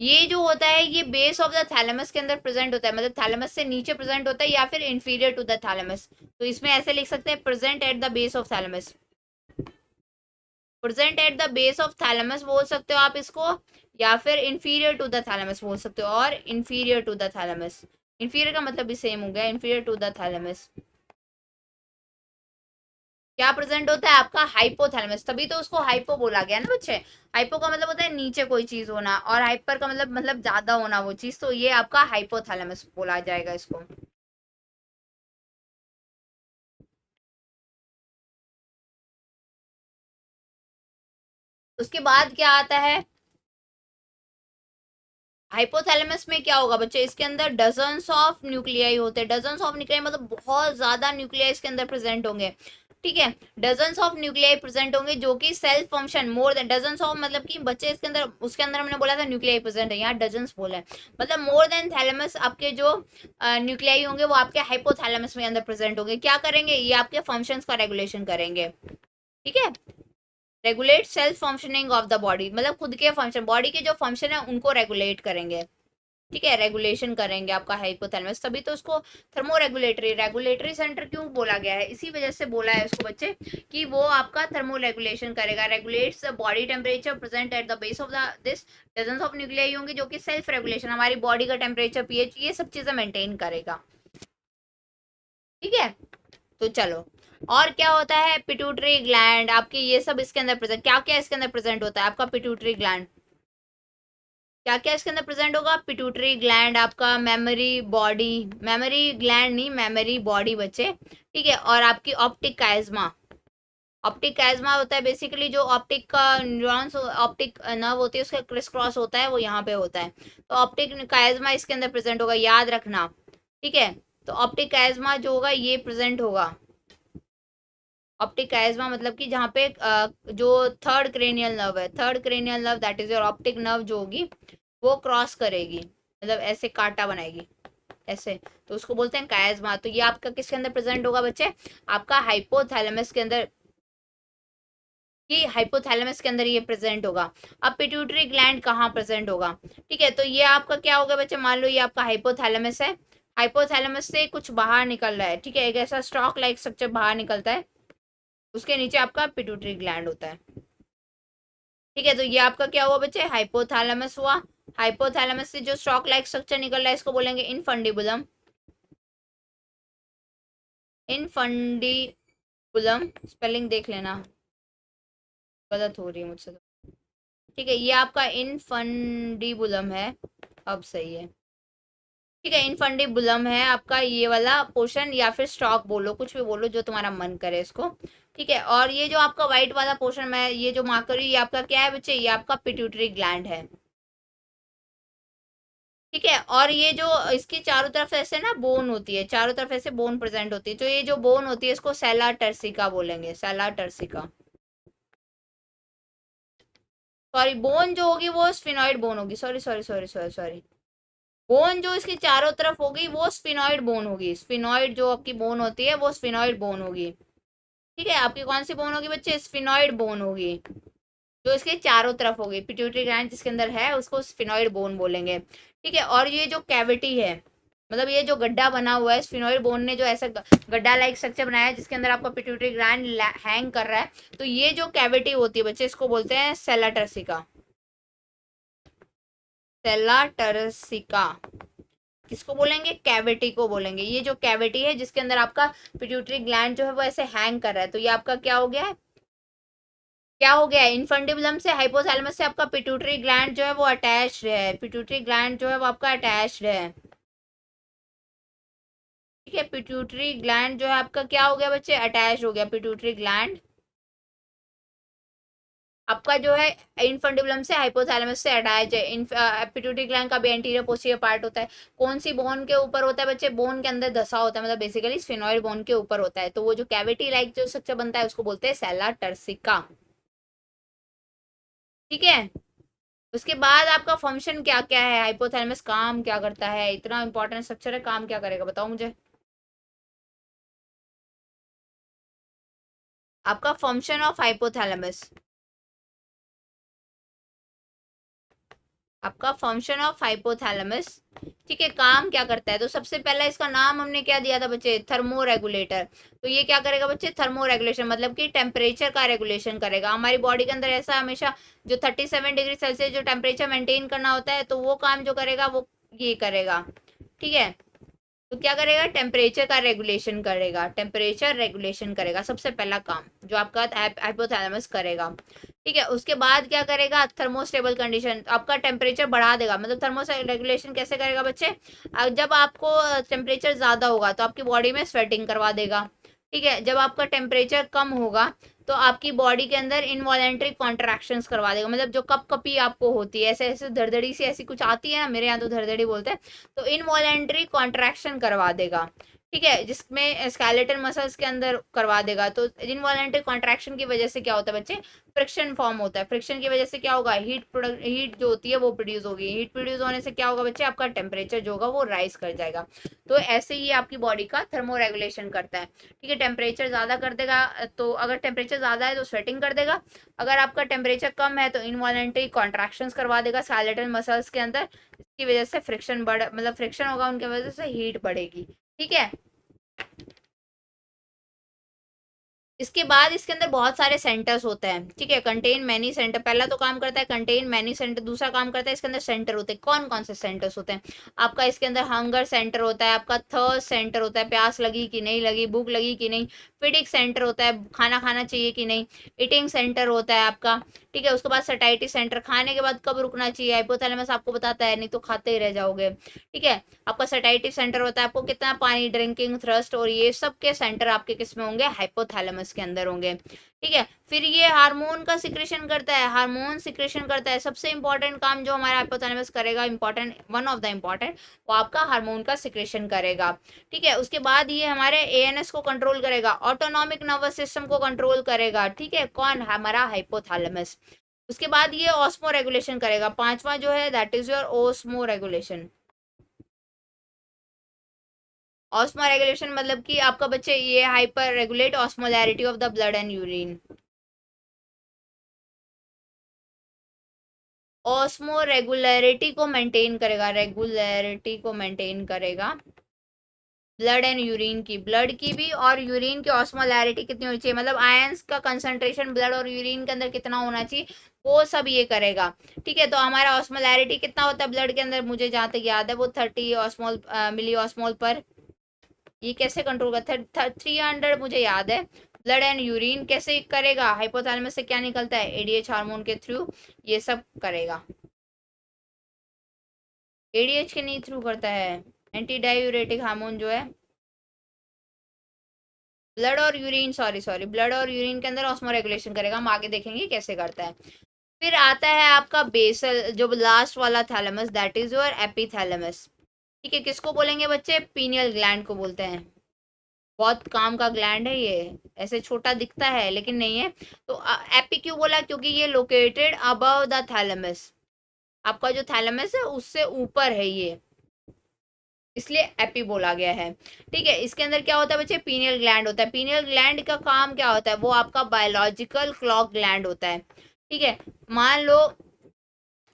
ये जो होता है ये बेस ऑफ द थैलेमस के अंदर प्रेजेंट होता है, मतलब थैलेमस से नीचे प्रेजेंट होता है या फिर इंफीरियर टू द थैलेमस। तो इसमें ऐसे लिख सकते हैं, present at the base of thalamus, present at the base of thalamus बोल सकते हो आप इसको, या फिर इंफीरियर टू द थैलेमस बोल सकते हो, और inferior to the thalamus, inferior का मतलब भी सेम हो गया, इंफीरियर टू द थैलेमस। क्या प्रेजेंट होता है आपका, हाइपोथैलेमस, तभी तो उसको हाइपो बोला गया ना बच्चे। हाइपो का मतलब होता है नीचे कोई चीज होना, और हाइपर का मतलब ज्यादा होना वो चीज, तो ये आपका हाइपोथैलेमस बोला जाएगा इसको। उसके बाद क्या आता है, हाइपोथैलेमस में क्या होगा बच्चे, इसके अंदर डजन्स ऑफ न्यूक्लियाई होते हैं, डजन्स ऑफ न्यूक्लियाई मतलब बहुत ज्यादा न्यूक्लियाई इसके अंदर प्रेजेंट होंगे, ठीक है। डजन्स ऑफ न्यूक्लियाई प्रेजेंट होंगे जो कि self function more than dozens of, मतलब कि बच्चे इसके अंदर, उसके अंदर हमने बोला था न्यूक्लियाई प्रेजेंट है, यहाँ डजन्स बोला है, मतलब मोर देन थैलेमस आपके जो न्यूक्लियाई होंगे वो आपके हाइपोथैलेमस में अंदर प्रेजेंट होंगे। क्या करेंगे, ये आपके फंक्शंस का रेगुलेशन करेंगे, ठीक है। Regulate self functioning of the body, मतलब खुद के फंक्शन, बॉडी के जो फंक्शन है उनको रेगुलेट करेंगे, ठीक है, रेगुलेशन करेंगे आपका हाइपोथैलेमस। तभी तो उसको थर्मो रेगुलेटरी, रेगुलेटरी सेंटर क्यों बोला गया है, इसी वजह से बोला है उसको बच्चे कि वो आपका थर्मो रेगुलेशन करेगा, regulates the body temperature present at the base of the this dozens of nuclei होंगे जो कि सेल्फ रेगुलेशन, हमारी बॉडी का टेम्परेचर, पीएच, ये सब चीजें मेंटेन करेगा, ठीक है। तो चलो, और क्या होता है, पिट्यूटरी ग्लैंड आपकी, ये सब इसके अंदर प्रेजेंट, क्या क्या इसके अंदर प्रेजेंट होता है आपका पिट्यूटरी ग्लैंड, क्या क्या इसके अंदर प्रेजेंट होगा, पिट्यूटरी ग्लैंड आपका, मेमोरी बॉडी, मेमोरी ग्लैंड नहीं, मेमोरी बॉडी बच्चे, ठीक है। और आपकी ऑप्टिक काइज्मा, ऑप्टिक काइज्मा होता है बेसिकली जो ऑप्टिक का न्यूरॉन्स, ऑप्टिक नर्व होती है उसका क्रिस क्रॉस होता है, वो यहाँ पे होता है। तो ऑप्टिक काइज्मा इसके अंदर प्रेजेंट होगा, याद रखना, ठीक है। तो ऑप्टिक काइज्मा जो होगा ये प्रेजेंट होगा, ऑप्टिक काइज़मा मतलब कि जहाँ पे जो थर्ड क्रेनियल नर्व है, third cranial nerve that is your optic nerve जो होगी वो क्रॉस करेगी, मतलब ऐसे कांटा बनाएगी ऐसे, तो उसको बोलते हैं काइज़मा। तो ये आपका किसके अंदर प्रेजेंट होगा बच्चे, आपका हाइपोथैलेमस के अंदर, कि हाइपोथैलेमस के अंदर ये प्रेजेंट होगा। अब पिट्यूटरी ग्लैंड कहाँ प्रेजेंट होगा, ठीक है, तो ये आपका क्या होगा बच्चे, मान लो ये आपका हाइपोथैलेमस है, हाइपोथैलेमस से कुछ बाहर निकल रहा है, ठीक है, एक ऐसा स्टॉक लाइक स्ट्रक्चर बाहर निकलता है, उसके नीचे आपका पिट्यूटरी ग्लैंड होता है, ठीक है, तो ये आपका क्या हुआ बच्चे, हाइपोथैलेमस हुआ। हाइपोथैलेमस से जो स्टॉक लाइक स्ट्रक्चर निकल रहा है इसको बोलेंगे इनफंडिबुलम, इनफंडिबुलम, स्पेलिंग देख लेना, गलत हो रही है मुझसे तो, ठीक है, ये आपका इनफंडिबुलम है, अब सही है, ठीक है, इनफंडिबुलम है आपका ये वाला पोर्शन, या फिर स्टॉक बोलो, कुछ भी बोलो जो तुम्हारा मन करे इसको, ठीक है, और ये जो आपका व्हाइट वाला पोर्शन मैं ये जो मार्क करी ये आपका क्या है बच्चे, ये आपका पिट्यूटरी ग्लैंड है, ठीक है, और ये जो इसकी चारों तरफ ऐसे ना बोन होती है, चारों तरफ ऐसे बोन प्रेजेंट होती है, तो ये जो बोन होती है इसको सेला टर्सिका बोलेंगे, सेला टर्सिका, सॉरी बोन जो होगी वो स्फिनॉइड बोन होगी, sorry sorry sorry sorry sorry, bone जो इसकी चारों तरफ होगी वो स्फिनॉइड बोन होगी, स्फिनॉइड जो आपकी बोन होती है वो स्फिनॉइड बोन होगी, ठीक है, आपकी कौन सी बोन होगी बच्चे, स्फिनॉइड बोन होगी, जो इसके चारों तरफ होगी, पिट्यूटरी ग्लैंड जिसके अंदर है उसको स्फिनॉइड बोन बोलेंगे, ठीक है, और ये जो कैविटी है, मतलब ये जो गड्ढा बना हुआ है, स्फिनॉइड बोन ने जो ऐसा गड्ढा लाइक स्ट्रक्चर बनाया है जिसके अंदर आपका पिट्यूटरी ग्लैंड हैंग कर रहा है, तो ये जो कैविटी होती है बच्चे इसको बोलते हैं सेला टर्सिका, सेला टर्सिका, किसको बोलेंगे, कैविटी को बोलेंगे, ये जो कैविटी है जिसके अंदर आपका पिट्यूटरी ग्लैंड जो है वो ऐसे हैंग कर रहा है, तो ये आपका क्या हो गया है, क्या हो गया है, इनफंडिबुलम से हाइपोथैलेमस से आपका पिट्यूटरी ग्लैंड जो है वो अटैच्ड है, पिट्यूटरी ग्लैंड जो है वो आपका अटैच्ड है, ठीक है, पिट्यूटरी ग्लैंड जो है आपका क्या हो गया बच्चे, अटैच हो गया, पिट्यूटरी ग्लैंड आपका जो है इनफंडिबुलम से हाइपोथैलेमस से अटैच है, पिट्यूटरी ग्लैंड का भी एंटीरियर पोस्टीरियर पार्ट होता है, कौन सी बोन के ऊपर होता है बच्चे, बोन के अंदर धसा होता है, मतलब बेसिकली स्फिनॉइड बोन के ऊपर होता है, तो वो जो कैविटी लाइक जो स्ट्रक्चर बनता है उसको बोलते हैं सेला टर्सिका, ठीक है, उसके बाद आपका फंक्शन क्या क्या है, हाइपोथैलेमस काम क्या करता है, इतना इंपॉर्टेंट स्ट्रक्चर है, काम क्या करेगा बताओ मुझे, आपका फंक्शन ऑफ हाइपोथैलेमस, आपका फंक्शन ऑफ हाइपोथैलेमस, ठीक है, काम क्या करता है, तो सबसे पहला इसका नाम हमने क्या दिया था बच्चे, थर्मो रेगुलेटर, तो ये क्या करेगा बच्चे, थर्मो रेगुलेशन मतलब कि टेम्परेचर का रेगुलेशन करेगा, हमारी बॉडी के अंदर ऐसा हमेशा जो 37 डिग्री सेल्सियस जो टेम्परेचर मेंटेन करना होता है, तो वो काम जो करेगा वो ये करेगा, ठीक है, तो क्या करेगा, टेम्परेचर का रेगुलेशन करेगा, टेम्परेचर रेगुलेशन करेगा, सबसे पहला काम जो आपका हाइपोथैलेमस करेगा, ठीक है, उसके बाद क्या करेगा, थर्मोस्टेबल कंडीशन, आपका टेम्परेचर बढ़ा देगा, मतलब थर्मो रेगुलेशन कैसे करेगा बच्चे, जब आपको टेम्परेचर ज़्यादा होगा तो आपकी बॉडी में स्वेटिंग करवा देगा, ठीक है, जब आपका टेम्परेचर कम होगा तो आपकी बॉडी के अंदर इनवॉलेंट्री कॉन्ट्रैक्शंस करवा देगा, मतलब जो कप कपी आपको होती है, ऐसे ऐसे धड़धड़ी सी ऐसी कुछ आती है ना, मेरे यहाँ तो धड़धड़ी बोलते हैं, तो इनवॉलेंट्री कॉन्ट्रैक्शन करवा देगा, ठीक है, जिसमें स्केलेटन मसल्स के अंदर करवा देगा, तो इनवॉलेंट्री कॉन्ट्रैक्शन की वजह से क्या होता है बच्चे, फ्रिक्शन फॉर्म होता है, फ्रिक्शन की वजह से क्या होगा, हीट जो होती है वो प्रोड्यूस होगी, हीट प्रोड्यूस होने से क्या होगा बच्चे, आपका टेम्परेचर जो होगा वो राइज कर जाएगा, तो ऐसे ही आपकी बॉडी का थर्मो रेगुलेशन करता है, ठीक है, टेम्परेचर ज़्यादा कर देगा, तो अगर टेम्परेचर ज़्यादा है तो स्वेटिंग कर देगा, अगर आपका टेम्परेचर कम है तो इनवॉलेंट्री कॉन्ट्रैक्शंस करवा देगा स्केलेटन मसल्स के अंदर, इसकी वजह से फ्रिक्शन बढ़ मतलब फ्रिक्शन होगा उनकी वजह से हीट बढ़ेगी, ठीक है, इसके बाद इसके अंदर बहुत सारे सेंटर्स होते हैं, ठीक है, कंटेन मैनी सेंटर, पहला तो काम करता है कंटेन मैनी सेंटर, दूसरा काम करता है इसके अंदर सेंटर होते हैं, कौन कौन से सेंटर्स होते हैं, आपका इसके अंदर हंगर सेंटर होता है, आपका थर्स्ट सेंटर होता है, प्यास लगी कि नहीं लगी, भूख लगी कि नहीं, फीडिंग सेंटर होता है, खाना खाना चाहिए कि नहीं, ईटिंग सेंटर होता है आपका, ठीक है, उसके बाद सटाइटी सेंटर, खाने के बाद कब रुकना चाहिए, हाइपोथैलेमस आपको बताता है, नहीं तो खाते ही रह जाओगे, ठीक है, आपका सटाइटी सेंटर होता है, आपको कितना पानी ड्रिंकिंग थ्रस्ट और ये सब के सेंटर आपके किस में होंगे, हाइपोथैलेमस इसके अंदर होंगे। ठीक है, फिर ये हार्मोन का सिक्रेशन करता है, हार्मोन सिक्रेशन करता है। सबसे इंपॉर्टेंट काम जो हमारा हाइपोथैलेमस करेगा, important, one of the important, वो आपका हार्मोन का सिक्रेशन करेगा। ठीक है, उसके बाद ये हमारे एएनएस को कंट्रोल करेगा, ऑटोनॉमिक नर्वस सिस्टम को कंट्रोल करेगा। ठीक है, कौन? हमारा हाइपोथैलेमस। उसके बाद ये ऑस्मो रेगुलेशन करेगा, पांचवा जो है that is your osmo regulation. Osmo regulation मतलब कि आपका बच्चे ये hyper regulate osmolarity of the blood and urine. Osmo regularity को मेंटेन करेगा, रेगुलरिटी को मेंटेन करेगा ब्लड एंड यूरिन की, ब्लड की भी और यूरिन की ऑस्मोलैरिटी कितनी होनी चाहिए, मतलब आयंस का कंसंट्रेशन ब्लड और यूरिन के अंदर कितना होना चाहिए, वो सब ये करेगा। ठीक है, तो हमारा ऑस्मोलैरिटी कितना होता है ब्लड के अंदर, मुझे जहां तक याद है वो 30 ऑस्मोल मिली ऑस्मोल पर। ये कैसे कंट्रोल करता है? 300 मुझे याद है। ब्लड एंड यूरिन कैसे करेगा? हाइपोथैलेमस से क्या निकलता है? एडीएच हार्मोन के थ्रू ये सब करेगा। एडीएच के नहीं थ्रू करता है, एंटी डायूरेटिक हार्मोन जो है ब्लड और यूरिन, सॉरी सॉरी, ब्लड और यूरिन के अंदर ऑस्मो रेगुलेशन करेगा। हम आगे देखेंगे कैसे करता है। फिर आता है आपका बेसल, जो लास्ट वाला thalamus, that is your epithalamus. ठीक है, किसको बोलेंगे बच्चे? पीनियल ग्लैंड को बोलते हैं। बहुत काम का ग्लैंड है ये, ऐसे छोटा दिखता है लेकिन नहीं है। तो एपी क्यों बोला? क्योंकि ये लोकेटेड अबव द थैलेमस, आपका जो थैलेमस है उससे ऊपर है ये, इसलिए एपी बोला गया है। ठीक है, इसके अंदर क्या होता है बच्चे? पीनियल ग्लैंड होता है। पीनियल ग्लैंड का काम क्या होता है? वो आपका बायोलॉजिकल क्लॉक ग्लैंड होता है। ठीक है, मान लो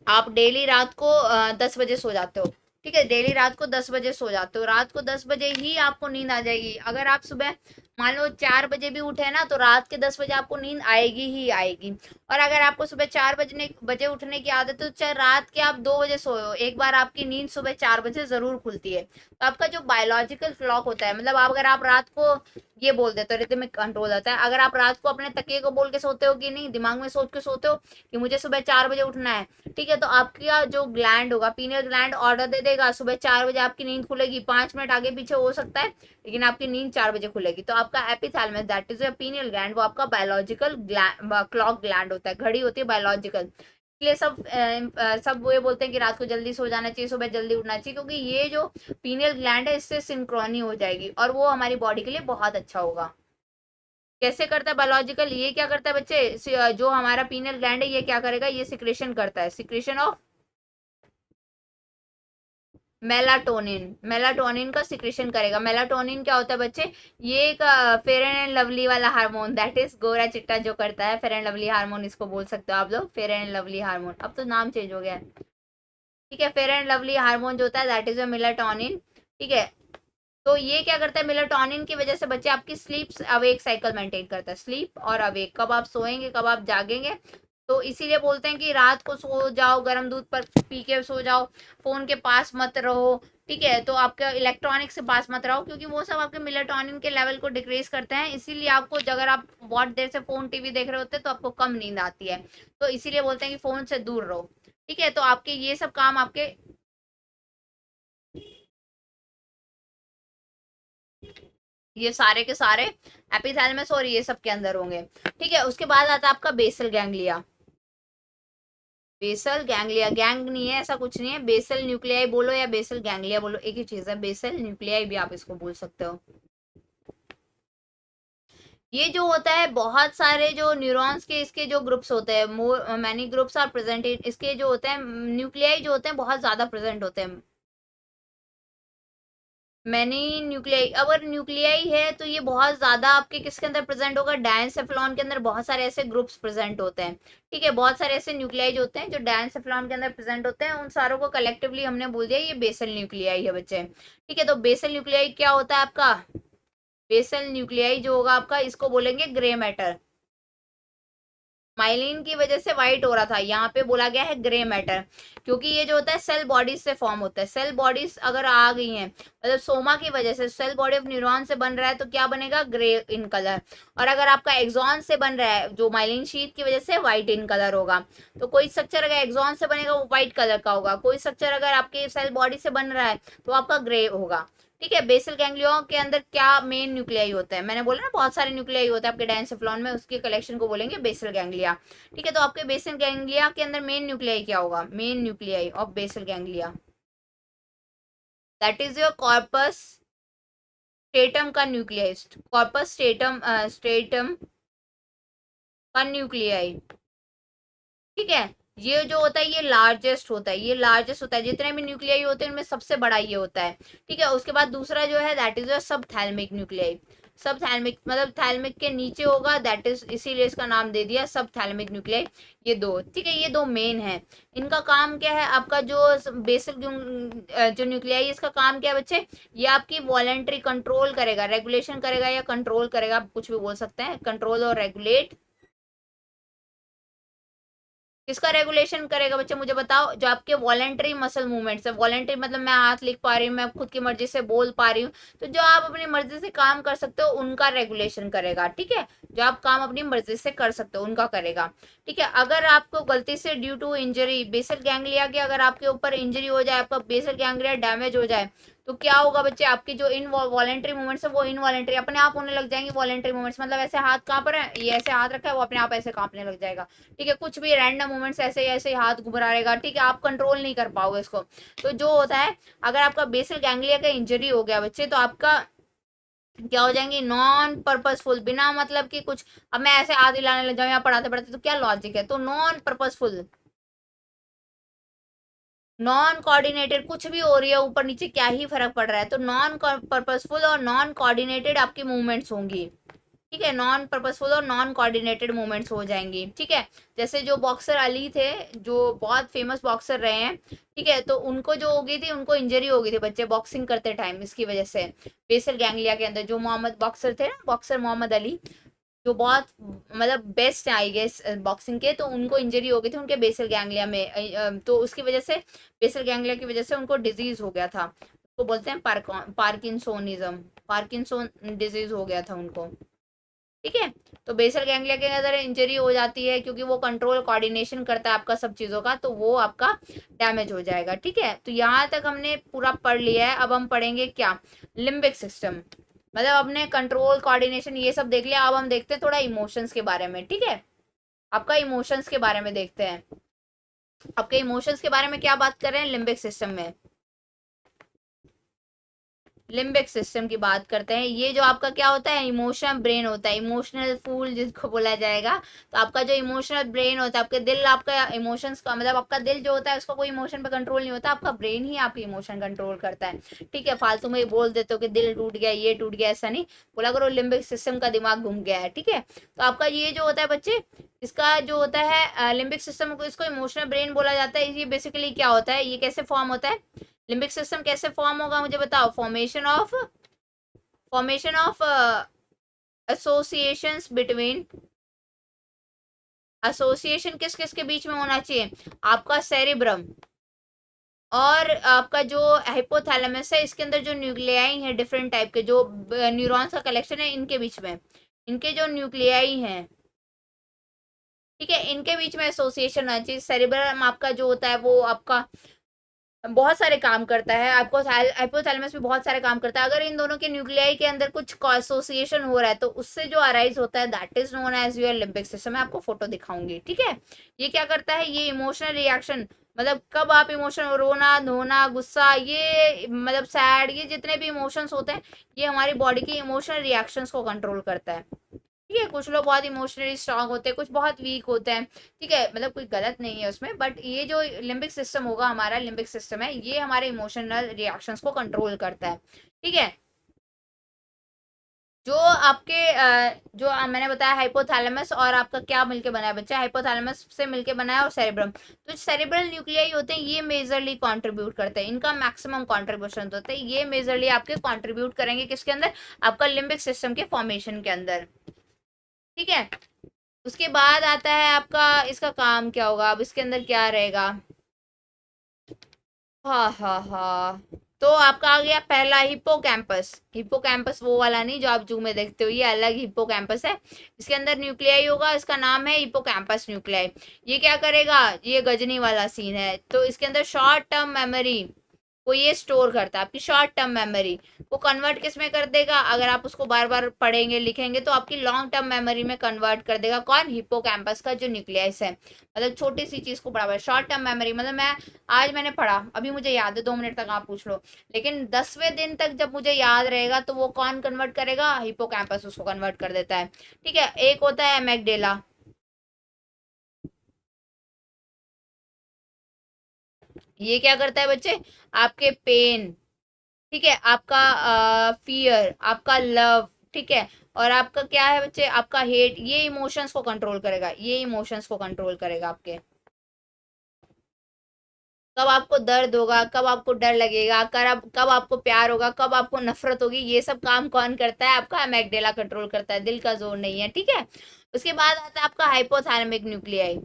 आप डेली रात को 10 बजे सो जाते हो। ठीक है, डेली रात को 10 बजे सो जाते हो, रात को 10 बजे ही आपको नींद आ जाएगी। अगर आप सुबह मान लो 4 बजे भी उठे ना, तो रात के 10 बजे आपको नींद आएगी ही आएगी। और अगर आपको सुबह 4 बजे उठने की आदत है, तो चाहे रात के आप 2 बजे सोए हो, एक बार आपकी नींद सुबह 4 बजे जरूर खुलती है। तो आपका जो बायोलॉजिकल क्लॉक होता है, मतलब अगर आप रात को ये बोल देते हो, रिदमिक कंट्रोल होता है। अगर आप रात को अपने तकिए को बोल के सोते हो कि नहीं, दिमाग में सोच के सोते हो कि मुझे सुबह 4 बजे उठना है, ठीक है, तो आपका जो ग्लैंड होगा, पीनियल ग्लैंड ऑर्डर दे देगा, सुबह 4 बजे आपकी नींद खुलेगी। 5 मिनट आगे पीछे हो सकता है, लेकिन आपकी नींद 4 बजे खुलेगी। तो आपका epithalamus that is pineal gland, वो आपका बायोलॉजिकल क्लॉक ग्लैंड होता है, घड़ी होती है बायोलॉजिकल। इसलिए सब वो ये बोलते हैं कि रात को जल्दी सो जाना चाहिए, सुबह जल्दी उठना चाहिए, क्योंकि ये जो पीनियल ग्लैंड है इससे सिंक्रोनी हो जाएगी और वो हमारी बॉडी के लिए बहुत अच्छा होगा। कैसे करता है बायोलॉजिकल? ये क्या करता है बच्चे? जो हमारा पीनियल ग्लैंड है ये क्या करेगा? ये सिक्रेशन करता है, सिक्रेशन ऑफ मेलाटोनिन, मेलाटोनिन का सिक्रेशन करेगा। मेलाटोनिन क्या होता है बच्चे? ये एक फेयर एंड लवली वाला हार्मोन, दैट इज गोरा चिट्टा जो करता है, फेयर एंड लवली हार्मोन इसको बोल सकते हो आप लोग, फेयर एंड लवली हार्मोन। अब तो नाम चेंज हो गया है। ठीक है, फेयर एंड लवली हार्मोन जो होता है दैट इज मेलाटोनिन। ठीक है, तो ये क्या करता है? मेलाटोनिन की वजह से बच्चे आपकी स्लीप अवेक साइकिल मेंटेन करता है, स्लीप और अवेक, कब आप सोएंगे कब आप जागेंगे। तो इसीलिए बोलते हैं कि रात को सो जाओ, गर्म दूध पर पी के सो जाओ, फोन के पास मत रहो। ठीक है, तो आपके इलेक्ट्रॉनिक से पास मत रहो, क्योंकि वो सब आपके मेलाटोनिन के लेवल को डिक्रीज करते हैं। इसीलिए आपको, अगर आप बहुत देर से फोन टीवी देख रहे होते हैं तो आपको कम नींद आती है। तो इसीलिए बोलते हैं कि फोन से दूर रहो। ठीक है, तो आपके ये सब काम आपके, ये सारे के सारे एपिथैलेमस और ये सब के अंदर होंगे। ठीक है, उसके बाद आता है आपका basal ganglia. Basal ganglia, gang नहीं है, ऐसा कुछ नहीं है, बेसल न्यूक्लियाई बोलो या बेसल गैंग्लिया बोलो, एक ही चीज है, बेसल न्यूक्लियाई भी आप इसको बोल सकते हो। ये जो होता है, बहुत सारे जो न्यूरॉन्स के इसके जो ग्रुप्स होते हैं, more many groups are present, इसके जो होते हैं न्यूक्लियाई जो होते हैं बहुत ज्यादा प्रेजेंट होते हैं। मैनी न्यूक्लियाई, अगर न्यूक्लियाई है तो ये बहुत ज्यादा आपके किसके अंदर प्रेजेंट होगा? डायनसेफ्लॉन के अंदर बहुत सारे ऐसे ग्रुप्स प्रेजेंट होते हैं। ठीक है, बहुत सारे ऐसे न्यूक्लियाई होते हैं जो डायनसेफ्लॉन के अंदर प्रेजेंट होते हैं, उन सारों को कलेक्टिवली हमने बोल दिया ये बेसल न्यूक्लियाई है बच्चे। ठीक है, तो बेसल न्यूक्लियाई क्या होता है आपका? बेसल न्यूक्लियाई जो होगा आपका, इसको बोलेंगे ग्रे मैटर। माइलिन की वजह से व्हाइट हो रहा था, यहाँ पे बोला गया है ग्रे मैटर, क्योंकि ये जो होता है सेल बॉडीज से फॉर्म होता है। सेल बॉडीज अगर आ गई हैं, मतलब सोमा की वजह से सेल बॉडी ऑफ न्यूरॉन से बन रहा है, तो क्या बनेगा? Grey in colour. और अगर आपका एक्सॉन से बन रहा है, जो माइलिन शीट की वजह से, व्हाइट इन कलर होगा। तो कोई स्ट्रक्चर अगर एक्सॉन से बनेगा वो व्हाइट कलर का होगा, कोई स्ट्रक्चर अगर आपके सेल बॉडी से बन रहा है तो आपका ग्रे होगा। ठीक है। बेसल गैंग्लिया के अंदर क्या मेन न्यूक्लियाई होता है, मैंने बोला ना बहुत सारे न्यूक्लियाई होता है आपके डायंसेफ्लॉन में, उसके कलेक्शन को बोलेंगे बेसल गैंग्लिया। ठीक है, तो आपके बेसल गैंग्लिया के अंदर मेन न्यूक्लियाई क्या होगा, main nuclei of basal ganglia, that is your corpus striatum का न्यूक्लियाई, कॉर्पस स्टेटम स्टेटम का न्यूक्लियाई। ठीक है, ये जो होता है ये लार्जेस्ट होता है, ये लार्जेस्ट होता है, जितने भी न्यूक्लियाई होते हैं उनमें सबसे बड़ा ये होता है। ठीक है, उसके बाद दूसरा जो है दैट इज सब थैलमिक न्यूक्लियाई, सब थैलमिक मतलब थैलमिक के नीचे होगा, दैट इज इसीलिए इसका नाम दे दिया सब थैलमिक न्यूक्लियाई। ये दो, ठीक है, ये दो मेन है। इनका काम क्या है, आपका जो बेसिक जो न्यूक्लियाई है इसका काम क्या है बच्चे, ये आपकी वॉलेंट्री कंट्रोल करेगा, रेगुलेशन करेगा या कंट्रोल करेगा, आप कुछ भी बोल सकते हैं, कंट्रोल और रेगुलेट। किसका रेगुलेशन करेगा बच्चे मुझे बताओ, जो आपके वॉलेंटरी मसल मूवमेंट्स है, वॉलेंटरी मतलब मैं हाथ लिख पा रही हूँ, मैं खुद की मर्जी से बोल पा रही हूँ, तो जो आप अपनी मर्जी से काम कर सकते हो उनका रेगुलेशन करेगा। ठीक है, जो आप काम अपनी मर्जी से कर सकते हो उनका करेगा। ठीक है, अगर आपको गलती से due to injury basal ganglia के अगर आपके ऊपर इंजरी हो जाए, आपका बेसल गैंग्लिया डैमेज हो जाए, तो क्या होगा बच्चे, आपकी जो इन वॉलेंट्री मूवमेंट्स है वो इनवॉलेंट्री अपने आप होने लग जाएंगी। वॉलेंट्री मूवमेंट्स मतलब ऐसे हाथ कांप रहे हैं, ये ऐसे हाथ रखा है वो अपने आप ऐसे कांपने लग जाएगा। ठीक है, कुछ भी रैंडम मूवमेंट्स ऐसे ही ऐसे ही हाथ घुमा रहेगा। ठीक है, आप कंट्रोल नहीं कर पाओगे इसको। तो जो होता है, अगर आपका बेसल गैंग्लिया का इंजरी हो गया बच्चे, तो आपका क्या हो जाएंगे, नॉन पर्पसफुल, बिना मतलब कि कुछ, अब मैं ऐसे हाथ हिलाने लग जाऊँ या पढ़ाते पढ़ाते, तो क्या लॉजिक है, तो नॉन पर्पसफुल, नॉन कोऑर्डिनेटेड, कुछ भी हो रही है ऊपर नीचे क्या ही फर्क पड़ रहा है, तो नॉन पर्पसफुल और नॉन कोऑर्डिनेटेड आपकी मूवमेंट्स होंगी। ठीक है, नॉन पर्पसफुल और नॉन कोऑर्डिनेटेड मूवमेंट्स हो जाएंगी। ठीक है, जैसे जो बॉक्सर अली थे, जो बहुत फेमस बॉक्सर रहे हैं, ठीक है, तो उनको जो हो गई थी, उनको इंजरी हो गई थी बच्चे बॉक्सिंग करते टाइम, इसकी वजह से बेसल गैंग्लिया के अंदर, जो मोहम्मद बॉक्सर थे ना, बॉक्सर मोहम्मद अली, जो बहुत मतलब बेस्ट है आई गेस बॉक्सिंग के, तो उनको इंजरी हो गई थी उनके बेसल गैंग्लिया में, तो उसकी वजह से, बेसल गैंग्लिया की वजह से उनको डिजीज हो गया था, उसको बोलते हैं पार्किंसोनिज्म, पार्किंसोन डिजीज हो गया था उनको। ठीक है, तो बेसल गैंग्लिया के अंदर इंजरी हो जाती है क्योंकि वो कंट्रोल कोऑर्डिनेशन करता है आपका सब चीजों का, तो वो आपका डैमेज हो जाएगा। ठीक है, तो यहाँ तक हमने पूरा पढ़ लिया है, अब हम पढ़ेंगे क्या, लिम्बिक सिस्टम, मतलब अपने कंट्रोल कोऑर्डिनेशन ये सब देख लिया, अब हम देखते हैं थोड़ा इमोशंस के बारे में। ठीक है, आपका इमोशंस के बारे में देखते हैं, आपके इमोशंस के बारे में क्या बात कर रहे हैं लिम्बिक सिस्टम में, लिम्बिक सिस्टम की बात करते हैं। ये जो आपका क्या होता है, इमोशनल ब्रेन होता है, इमोशनल फूल जिसको बोला जाएगा। तो आपका जो इमोशनल ब्रेन होता है, आपके दिल, आपका इमोशंस का मतलब आपका दिल जो होता है उसका कोई इमोशन पे कंट्रोल नहीं होता, आपका ब्रेन ही आपकी इमोशन कंट्रोल करता है। ठीक है, फालतू में बोल देते हो कि दिल टूट गया, ये टूट गया, ऐसा नहीं बोला करो, लिम्बिक सिस्टम का दिमाग घूम गया है। ठीक है, तो आपका ये जो होता है बच्चे, इसका जो होता है लिम्बिक सिस्टम को, इसको इमोशनल ब्रेन बोला जाता है। ये बेसिकली क्या होता है, ये कैसे फॉर्म होता है, लिम्बिक सिस्टम कैसे फॉर्म होगा मुझे बताओ, formation of associations between, association किस किस के बीच में होना चाहिए, आपका सेरिब्रम और आपका जो हाइपोथैलेमस है, इसके अंदर जो न्यूक्लियाई है डिफरेंट टाइप के, जो न्यूरॉन्स का कलेक्शन है, इनके बीच में, इनके जो न्यूक्लियाई हैं, ठीक है, इनके बीच में एसोसिएशन होना चाहिए। सेरिब्रम आपका जो होता है वो आपका बहुत सारे काम करता है, आपको हाइपोथैलेमस भी बहुत सारे काम करता है। अगर इन दोनों के न्यूक्लियाई के अंदर कुछ एसोसिएशन हो रहा है, तो उससे जो अराइज होता है that is known as your limbic system. मैं आपको फोटो दिखाऊंगी। ठीक है, ये क्या करता है, ये इमोशनल रिएक्शन, मतलब कब आप इमोशन, रोना धोना गुस्सा, ये मतलब सैड, ये जितने भी इमोशंस होते हैं, ये हमारी बॉडी की इमोशनल रिएक्शंस को कंट्रोल करता है। ठीक है, कुछ लोग बहुत इमोशनली स्ट्रांग होते हैं, कुछ बहुत वीक होते हैं। ठीक है, मतलब कोई गलत नहीं है उसमें, बट ये जो लिम्बिक सिस्टम होगा, हमारा लिम्बिक सिस्टम है, ये हमारे इमोशनल रिएक्शंस को कंट्रोल करता है। ठीक है, जो आपके जो मैंने बताया हाइपोथैलेमस और आपका क्या मिलके बना है बच्चा, हाइपोथैलेमस से मिलके बना है और सेरेब्रम, तो सेरेब्रल न्यूक्लियाई होते हैं, ये मेजरली कंट्रीब्यूट करते हैं, इनका मैक्सिमम कंट्रीब्यूशन होता है, ये मेजरली आपके कंट्रीब्यूट करेंगे किसके अंदर, आपका लिम्बिक सिस्टम के फॉर्मेशन के अंदर। ठीक है, उसके बाद आता है आपका, इसका काम क्या होगा, अब इसके अंदर क्या रहेगा, हाँ हाँ हाँ, तो आपका आ गया पहला हिप्पोकैम्पस, हिप्पोकैम्पस वो वाला नहीं जो आप जू में देखते हो, ये अलग हिप्पोकैम्पस है, इसके अंदर न्यूक्लियाई होगा, इसका नाम है हिप्पोकैम्पस न्यूक्लियाई। ये क्या करेगा, ये गजनी वाला सीन है, तो इसके अंदर शॉर्ट टर्म मेमोरी, वो ये स्टोर करता है आपकी शॉर्ट टर्म मेमोरी को कन्वर्ट किस में कर देगा, अगर आप उसको बार बार पढ़ेंगे लिखेंगे तो आपकी लॉन्ग टर्म मेमोरी में कन्वर्ट कर देगा। कौन? हिप्पोकैम्पस का जो न्यूक्लियस है। मतलब छोटी सी चीज को बराबर शॉर्ट टर्म मेमोरी, मतलब मैं आज मैंने पढ़ा, अभी मुझे याद है, 2 मिनट तक आप पूछ लो, लेकिन 10वें दिन तक जब मुझे याद रहेगा तो वो कौन कन्वर्ट करेगा? हिप्पोकैम्पस उसको कन्वर्ट कर देता है। ठीक है, एक होता है एमेगडेला, ये क्या करता है बच्चे? आपके पेन, ठीक है, आपका फियर, आपका लव, ठीक है, और आपका क्या है बच्चे? आपका हेट, ये इमोशंस को कंट्रोल करेगा, ये इमोशंस को कंट्रोल करेगा आपके। कब आपको दर्द होगा, कब आपको डर लगेगा, कब आपको प्यार होगा, कब आपको नफरत होगी, ये सब काम कौन करता है? आपका एमेगडेला कंट्रोल करता है, दिल का जोर नहीं है। ठीक है, उसके बाद आता है आपका हाइपोथैलेमिक न्यूक्लियाई।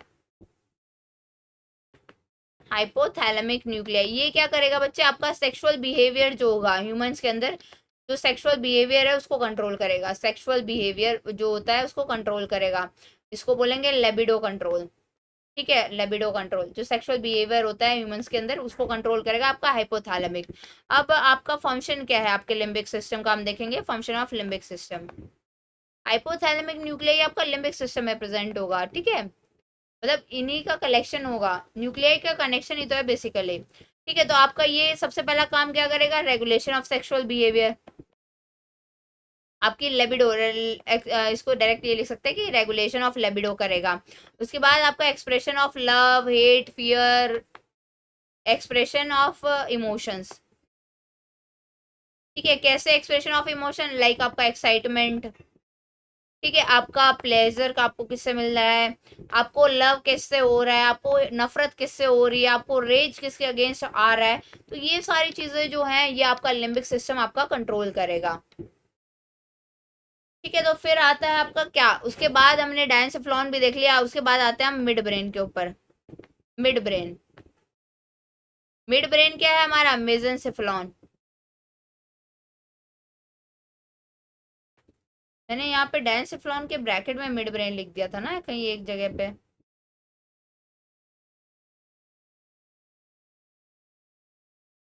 हाइपोथैलेमिक न्यूक्लियाई ये क्या करेगा बच्चे? आपका सेक्सुअल बिहेवियर जो होगा ह्यूमंस के अंदर, जो सेक्सुअल बिहेवियर है उसको कंट्रोल करेगा। सेक्सुअल बिहेवियर जो होता है उसको कंट्रोल करेगा, इसको बोलेंगे लेबिडो कंट्रोल। ठीक है, लेबिडो कंट्रोल, जो सेक्सुअल बिहेवियर होता है ह्यूमंस के अंदर उसको कंट्रोल करेगा आपका हाइपोथैलेमिक। अब आपका फंक्शन क्या है आपके लिम्बिक सिस्टम का, हम देखेंगे function of limbic system. Hypothalamic nuclei आपका लिम्बिक सिस्टम में प्रेजेंट होगा। ठीक है, मतलब इन्हीं का कलेक्शन होगा, न्यूक्लियाई का कनेक्शन ही तो है बेसिकली। ठीक है, तो आपका ये सबसे पहला काम क्या करेगा? रेगुलेशन ऑफ सेक्सुअल बिहेवियर, आपकी लेबिडो, इसको डायरेक्ट ये लिख सकते हैं कि रेगुलेशन ऑफ लेबिडो करेगा। उसके बाद आपका expression of love, hate, fear, expression of emotions. ठीक है, कैसे एक्सप्रेशन ऑफ इमोशन? लाइक आपका एक्साइटमेंट, ठीक है, आपका प्लेजर का आपको किससे मिल रहा है, आपको लव किससे हो रहा है, आपको नफरत किससे हो रही है, आपको रेज किसके अगेंस्ट आ रहा है, तो ये सारी चीजें जो हैं ये आपका लिम्बिक सिस्टम आपका कंट्रोल करेगा। ठीक है, तो फिर आता है आपका क्या, उसके बाद हमने डायंसेफ्लॉन भी देख लिया, उसके बाद आते हैं हम मिड ब्रेन के ऊपर। मिड ब्रेन, मिड ब्रेन क्या है हमारा? मेसेंसेफ्लॉन। मैंने यहाँ पे डायंसेफ्लॉन के ब्रैकेट में मिड ब्रेन लिख दिया था ना कहीं एक जगह पे।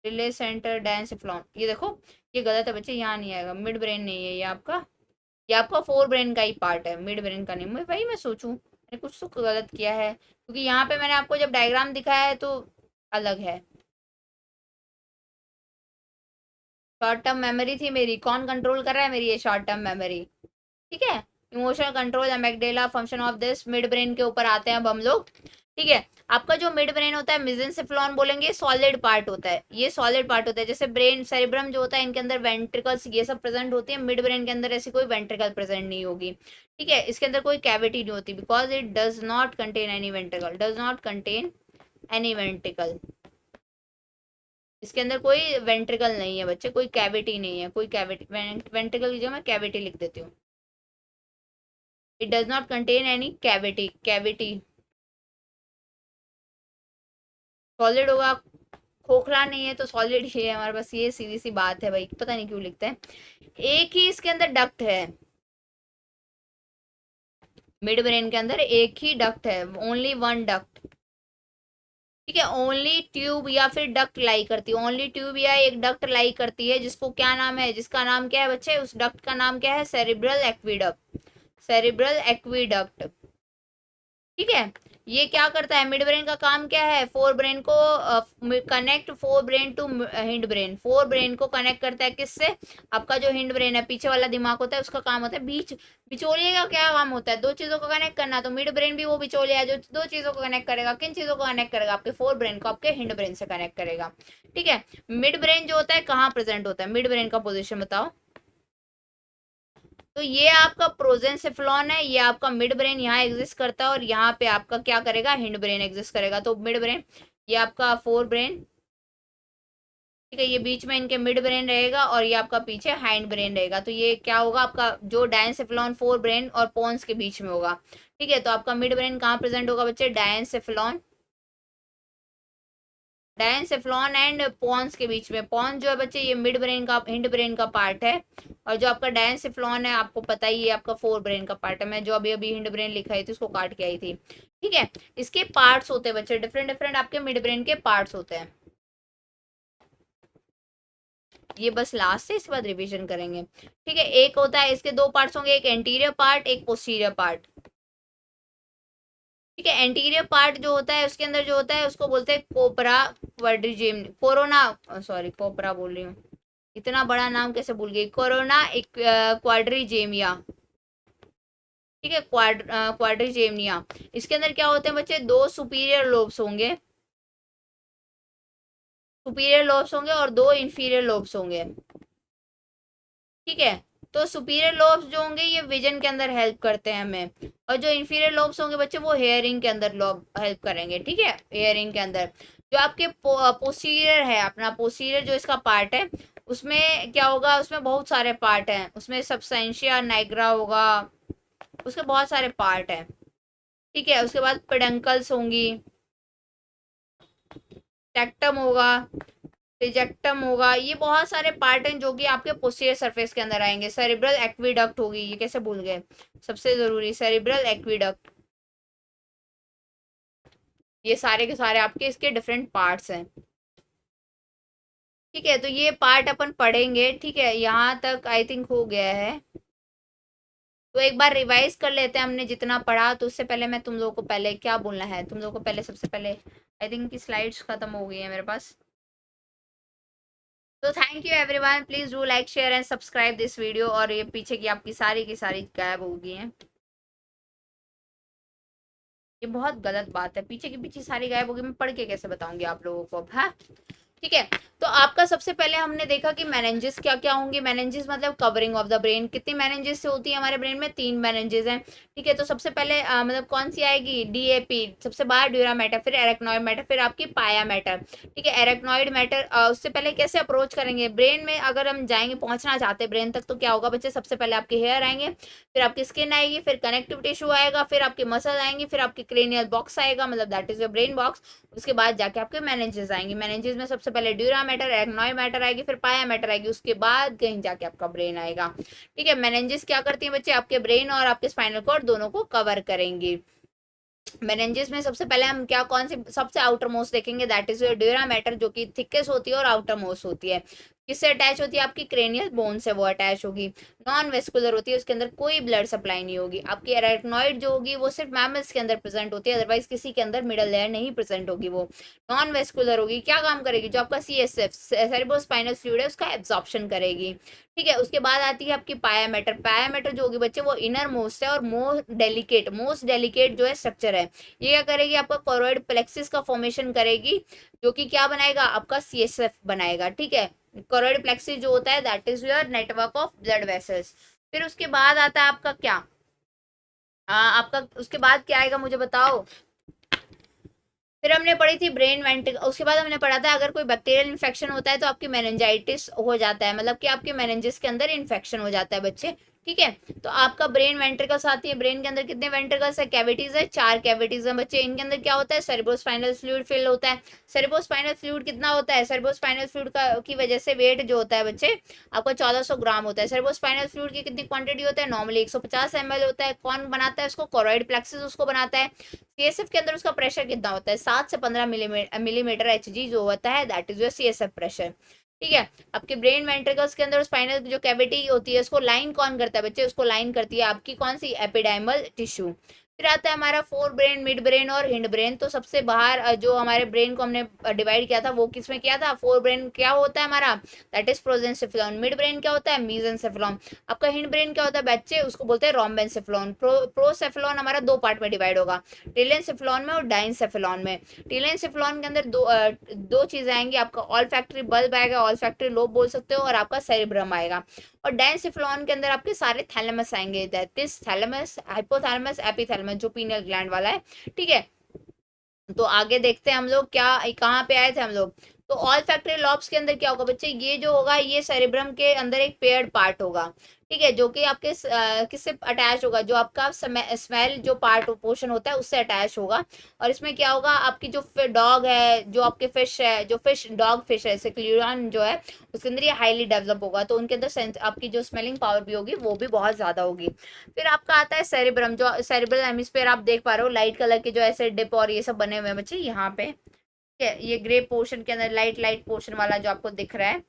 रिले सेंटर डायंसेफ्लॉन, ये देखो, ये गलत है बच्चे, यहाँ नहीं आएगा, मिड ब्रेन नहीं है ये आपका फोर ब्रेन का ही पार्ट है, मिड ब्रेन का नहीं। मैं वही मैं सोचूं मैंने कुछ तो गलत किया है, क्योंकि यहाँ पे मैंने आपको जब डायग्राम दिखाया है तो अलग है। शॉर्ट टर्म मेमोरी थी मेरी, कौन कंट्रोल कर रहा है मेरी? ये शॉर्ट टर्म मेमोरी। ठीक है, emotional control amygdala, function of this. Mid brain के ऊपर आते हैं अब हम लोग। ठीक है, आपका जो मिड ब्रेन होता है मेसेंसेफ्लॉन बोलेंगे, सॉलिड पार्ट होता है, ये सॉलिड पार्ट होता है। जैसे ब्रेन सेरिब्रम जो होता है इनके अंदर वेंट्रिकल्स ये सब प्रेजेंट होती है, मिड ब्रेन के अंदर ऐसी कोई वेंट्रिकल प्रेजेंट नहीं होगी। ठीक है, इसके अंदर कोई कैविटी नहीं होती, because it does not contain any ventricle, does not contain any ventricle. इसके अंदर कोई वेंट्रिकल नहीं है बच्चे, कोई कैविटी नहीं है, कोई कैविटी, वेंट्रिकल की जगह मैं कैविटी लिख देती हूँ। It does not contain any cavity, cavity solid होगा, खोखला नहीं है तो सॉलिड ही है हमारे पास, ये सीधी सी बात है भाई, पता नहीं क्यों लिखते हैं। एक ही इसके अंदर डक्ट है, मिड ब्रेन के अंदर एक ही डक्ट है, ओनली वन डक्ट। ठीक है, ओनली ट्यूब या फिर डक्ट लाई करती है, ओनली ट्यूब या एक डक्ट लाई करती है, जिसको क्या नाम है, जिसका नाम क्या है बच्चे? उस डक्ट का नाम क्या है? Cerebral aqueduct, cerebral aqueduct. ठीक है, ये क्या करता है? मिड ब्रेन का काम क्या है? फोर ब्रेन को connect, forebrain to hindbrain, forebrain को कनेक्ट करता है किससे? आपका जो हिंड ब्रेन है, पीछे वाला दिमाग होता है, उसका काम होता है बीच, बिचौलिए का क्या काम होता है? दो चीजों को कनेक्ट करना। तो मिड ब्रेन भी वो बिचौलिया है जो दो चीजों को कनेक्ट करेगा। किन चीजों को कनेक्ट करेगा? आपके फोर ब्रेन को आपके हिंड ब्रेन से कनेक्ट करेगा। ठीक है, मिड ब्रेन जो होता है कहाँ प्रेजेंट होता है? मिड ब्रेन का पोजिशन बताओ। तो ये आपका प्रोजेंसेफ्लॉन है, ये आपका मिड ब्रेन यहाँ एग्जिस्ट करता है, और यहाँ पे आपका क्या करेगा? हिंड ब्रेन एग्जिस्ट करेगा। तो मिड ब्रेन, ये आपका फोर ब्रेन, ठीक है, ये बीच में इनके मिड ब्रेन रहेगा, और ये आपका पीछे हाइंड ब्रेन रहेगा। तो ये क्या होगा आपका? जो डायंसेफ्लॉन फोर ब्रेन और पोन्स के बीच में होगा। ठीक है, तो आपका मिड ब्रेन कहाँ प्रेजेंट होगा बच्चे? डायंसेफ्लॉन, डायंसेफ्लॉन एंड पॉन्स के बीच में। पॉन्स जो है बच्चे ये मिड ब्रेन का, हिंड ब्रेन का पार्ट है, और जो आपका डायंसेफ्लॉन है आपको पता ही है आपका फोर ब्रेन का पार्ट है। मैं जो अभी अभी हिंड ब्रेन लिखाई थी उसको काट के आई थी। ठीक है, इसके पार्ट्स होते हैं बच्चे, डिफरेंट डिफरेंट आपके मिड ब्रेन के पार्ट्स होते हैं। ये बस लास्ट है, इसके बाद रिवीजन करेंगे। ठीक है, एक होता है, इसके दो पार्ट्स होंगे, एक एंटीरियर पार्ट, एक पोस्टीरियर पार्ट। ठीक है, एंटीरियर पार्ट जो होता है उसके अंदर जो होता है उसको बोलते हैं कोपरा क्वाड्रिजेम, कोरोना, सॉरी कोपरा बोल रही हूँ, इतना बड़ा नाम कैसे भूल गई, कोरोना क्वाड्रिजेमिया। ठीक है, क्वाड्रिजेमिया। इसके अंदर क्या होते हैं बच्चे, दो सुपीरियर लोब्स होंगे, सुपीरियर लोब्स होंगे और दो इंफीरियर लोब्स होंगे। ठीक है, तो सुपीरियर लोब्स जो होंगे ये विजन के अंदर हेल्प करते हैं हमें, और जो इंफीरियर लोब्स होंगे बच्चे वो हेयरिंग के अंदर लोब हेल्प करेंगे। ठीक है, हेयरिंग के अंदर जो आपके पोस्टीरियर है, अपना पोस्टीरियर जो इसका पार्ट है, उसमें क्या होगा, उसमें बहुत सारे पार्ट हैं, उसमें सबसेंशिया नाइग्रा होगा, उसके बहुत सारे पार्ट हैं। ठीक है, उसके बाद पेडंकल्स होंगी, टेक्टम होगा, रिजेक्टम होगा, ये बहुत सारे पार्ट हैं जो कि आपके पोस्टीरियर सरफेस के अंदर आएंगे। सेरिब्रल एक्विडक्ट होगी, ये कैसे भूल गए, सबसे जरूरी सेरिब्रल एक्विडक्ट। ये सारे के सारे आपके इसके डिफरेंट पार्ट्स हैं। ठीक है, तो ये पार्ट अपन पढ़ेंगे। ठीक है, यहाँ तक आई थिंक हो गया है, तो एक बार रिवाइज कर लेते हैं हमने जितना पढ़ा। तो उससे पहले मैं तुम लोगों को पहले क्या बोलना है, तुम लोगों को पहले सबसे पहले आई थिंक की स्लाइड्स खत्म हो गई है मेरे पास। तो thank you everyone, please do like share and subscribe this video. और ये पीछे की सारी गायब हो गई हैं, ये बहुत गलत बात है, पीछे की पीछे सारी गायब हो गई, मैं पढ़ के कैसे बताऊंगी आप लोगों को अब, हाँ। ठीक है, तो आपका सबसे पहले हमने देखा कि मेनेंजेस क्या क्या होंगे। मेनेंजेस मतलब कवरिंग ऑफ द ब्रेन। कितनी मेनेंजेस से होती है हमारे ब्रेन में, 3 मेनेंजेस हैं। ठीक है, तो सबसे पहले मतलब कौन सी आएगी, डीएपी, सबसे बाहर ड्यूरा मैटर, फिर एरेक्नॉइड मैटर, फिर आपकी पाया मैटर। ठीक है, एरेक्नॉइड मैटर उससे पहले कैसे अप्रोच करेंगे ब्रेन में, अगर हम जाएंगे पहुंचना चाहते हैं ब्रेन तक, तो क्या होगा बच्चे, सबसे पहले आपके हेयर आएंगे, फिर आपकी स्किन आएगी, फिर कनेक्टिव टिश्यू आएगा, फिर आपके मसल आएंगे, फिर आपके क्रेनियल बॉक्स आएगा, मतलब that is your brain box. उसके बाद जाके आपके मैनेजेस आएंगे। मैनेजेस में सबसे पहले ड्यूरा मैटर, एग्नॉइड मैटर आएगी, फिर पाया मैटर आएगी, उसके बाद कहीं जाके आपका ब्रेन आएगा। ठीक है, मैनेजेस क्या करती है बच्चे, आपके ब्रेन और आपके स्पाइनल कॉर्ड दोनों को कवर करेंगी। मेनेंजेस में सबसे पहले हम क्या, कौन सी सबसे आउटर मोस्ट देखेंगे, दैट इज ड्यूरा मैटर, जो कि थिकेस्ट होती है और आउटर मोस्ट होती है। किससे अटैच होती है, आपकी क्रेनियल बोन से वो अटैच होगी। नॉन वेस्कुलर होती है, उसके अंदर कोई ब्लड सप्लाई नहीं होगी। आपकी एराइक्नॉइड जो होगी वो सिर्फ मैमल्स के अंदर प्रेजेंट होती है, अदरवाइज किसी के अंदर मिडल लेयर नहीं प्रेजेंट होगी। वो नॉन वेस्कुलर होगी, क्या काम करेगी, जो आपका CSF सेरेब्रोस्पाइनल फ्लूइड है उसका एब्जॉर्प्शन करेगी। ठीक है, उसके बाद आती है आपकी पाया मैटर। पाया मैटर जो होगी बच्चे वो इनर मोस्ट है और मोस्ट डेलिकेट जो है स्ट्रक्चर है। ये क्या करेगी, आपका कोरोइड प्लेक्सिस का फॉर्मेशन करेगी, जो कि क्या बनाएगा, आपका CSF बनाएगा। ठीक है, कोरोइड प्लेक्सिस जो होता है that is your network of blood vessels. फिर उसके बाद आता है आपका क्या, आपका उसके बाद क्या आएगा मुझे बताओ। फिर हमने पढ़ी थी ब्रेन वेंटिकल, उसके बाद हमने पढ़ा था अगर कोई बैक्टीरियल इन्फेक्शन होता है तो आपकी मेनिंजाइटिस हो जाता है, मतलब कि आपके मेनिंजेस के अंदर इन्फेक्शन हो जाता है बच्चे। ठीक है, तो आपका ब्रेन वेंट्रिकल्स आती है, ब्रेन के अंदर कितने वेंट्रिकल्स है, कैविटीज है, 4 कैविटीज है बच्चे। इनके अंदर क्या होता है, सेरेब्रोस्पाइनल फ्लूइड फिल होता है। सेरेब्रोस्पाइनल फ्लूइड कितना होता है, सेरेब्रोस्पाइनल फ्लूइड का की वजह से वेट जो होता है बच्चे आपका 1400 ग्राम होता है। सेरेब्रोस्पाइनल फ्लूइड की कितनी क्वांटिटी होता है, नॉर्मली 150 ml होता है। कौन बनाता है उसको, कोरोइड प्लेक्सिस उसको बनाता है। CSF के अंदर उसका प्रेशर कितना होता है, 7 से 15 मिलीमीटर HG जो होता है that is your CSF pressure. ठीक है, आपके ब्रेन वेंट्रिकल्स के अंदर स्पाइनल जो कैविटी होती है उसको लाइन कौन करता है बच्चे, उसको लाइन करती है आपकी कौन सी, एपिडाइमल टिश्यू। फिर आता है हमारा फोर ब्रेन, मिड ब्रेन और हिंड ब्रेन। तो सबसे बाहर जो हमारे ब्रेन को हमने डिवाइड किया था वो किसमें किया था, फोर ब्रेन क्या होता है हमारा, दैट इज प्रोजेंसेफ्लॉन। मिड ब्रेन क्या होता है, मीजेंसेफ्लॉन। आपका हिंड ब्रेन क्या होता है बच्चे, उसको बोलते हैं रोम्बेंसेफ्लॉन। प्रोसेफ्लॉन हमारा दो पार्ट में डिवाइड होगा, टेलेंसेफ्लॉन में और डाइनसेफ्लॉन में। टेलेंसेफ्लॉन के अंदर दो चीजें आएंगी, आपका ऑल फैक्ट्री बल्ब आएगा, ऑल फैक्ट्री लोब बोल सकते हो, और आपका सेरिब्रम आएगा। और डायसिफ्लॉन के अंदर आपके सारे थैलेमस आएंगे, that is thalamus, hypothalamus, epithalamus जो पीनियल ग्लैंड वाला है। ठीक है, तो आगे देखते हैं हम लोग क्या, कहाँ पे आए थे हम लोग। तो ऑल फैक्ट्री लॉब्स के अंदर क्या होगा बच्चे, ये जो होगा ये सेरिब्रम के अंदर एक पेयर्ड पार्ट होगा। ठीक है, जो कि आपके किससे अटैच होगा, जो आपका स्मेल जो पार्ट पोर्शन होता है उससे अटैच होगा। और इसमें क्या होगा, आपकी जो डॉग है, जो आपके फिश है, जो फिश डॉग फिश है सिक्यूरन जो है, उसके अंदर ये हाईली डेवलप होगा, तो उनके अंदर आपकी जो स्मेलिंग पावर भी होगी वो भी बहुत ज्यादा होगी। फिर आपका आता है सेरिब्रम, जो सेरिब्रल हेमिस्फीयर आप देख पा रहे हो, लाइट कलर के जो ऐसे डिप और ये सब बने हुए हैं बच्चे यहाँ पे। ठीक है, ये ग्रे पोर्शन के अंदर लाइट लाइट पोर्शन वाला जो आपको दिख रहा है,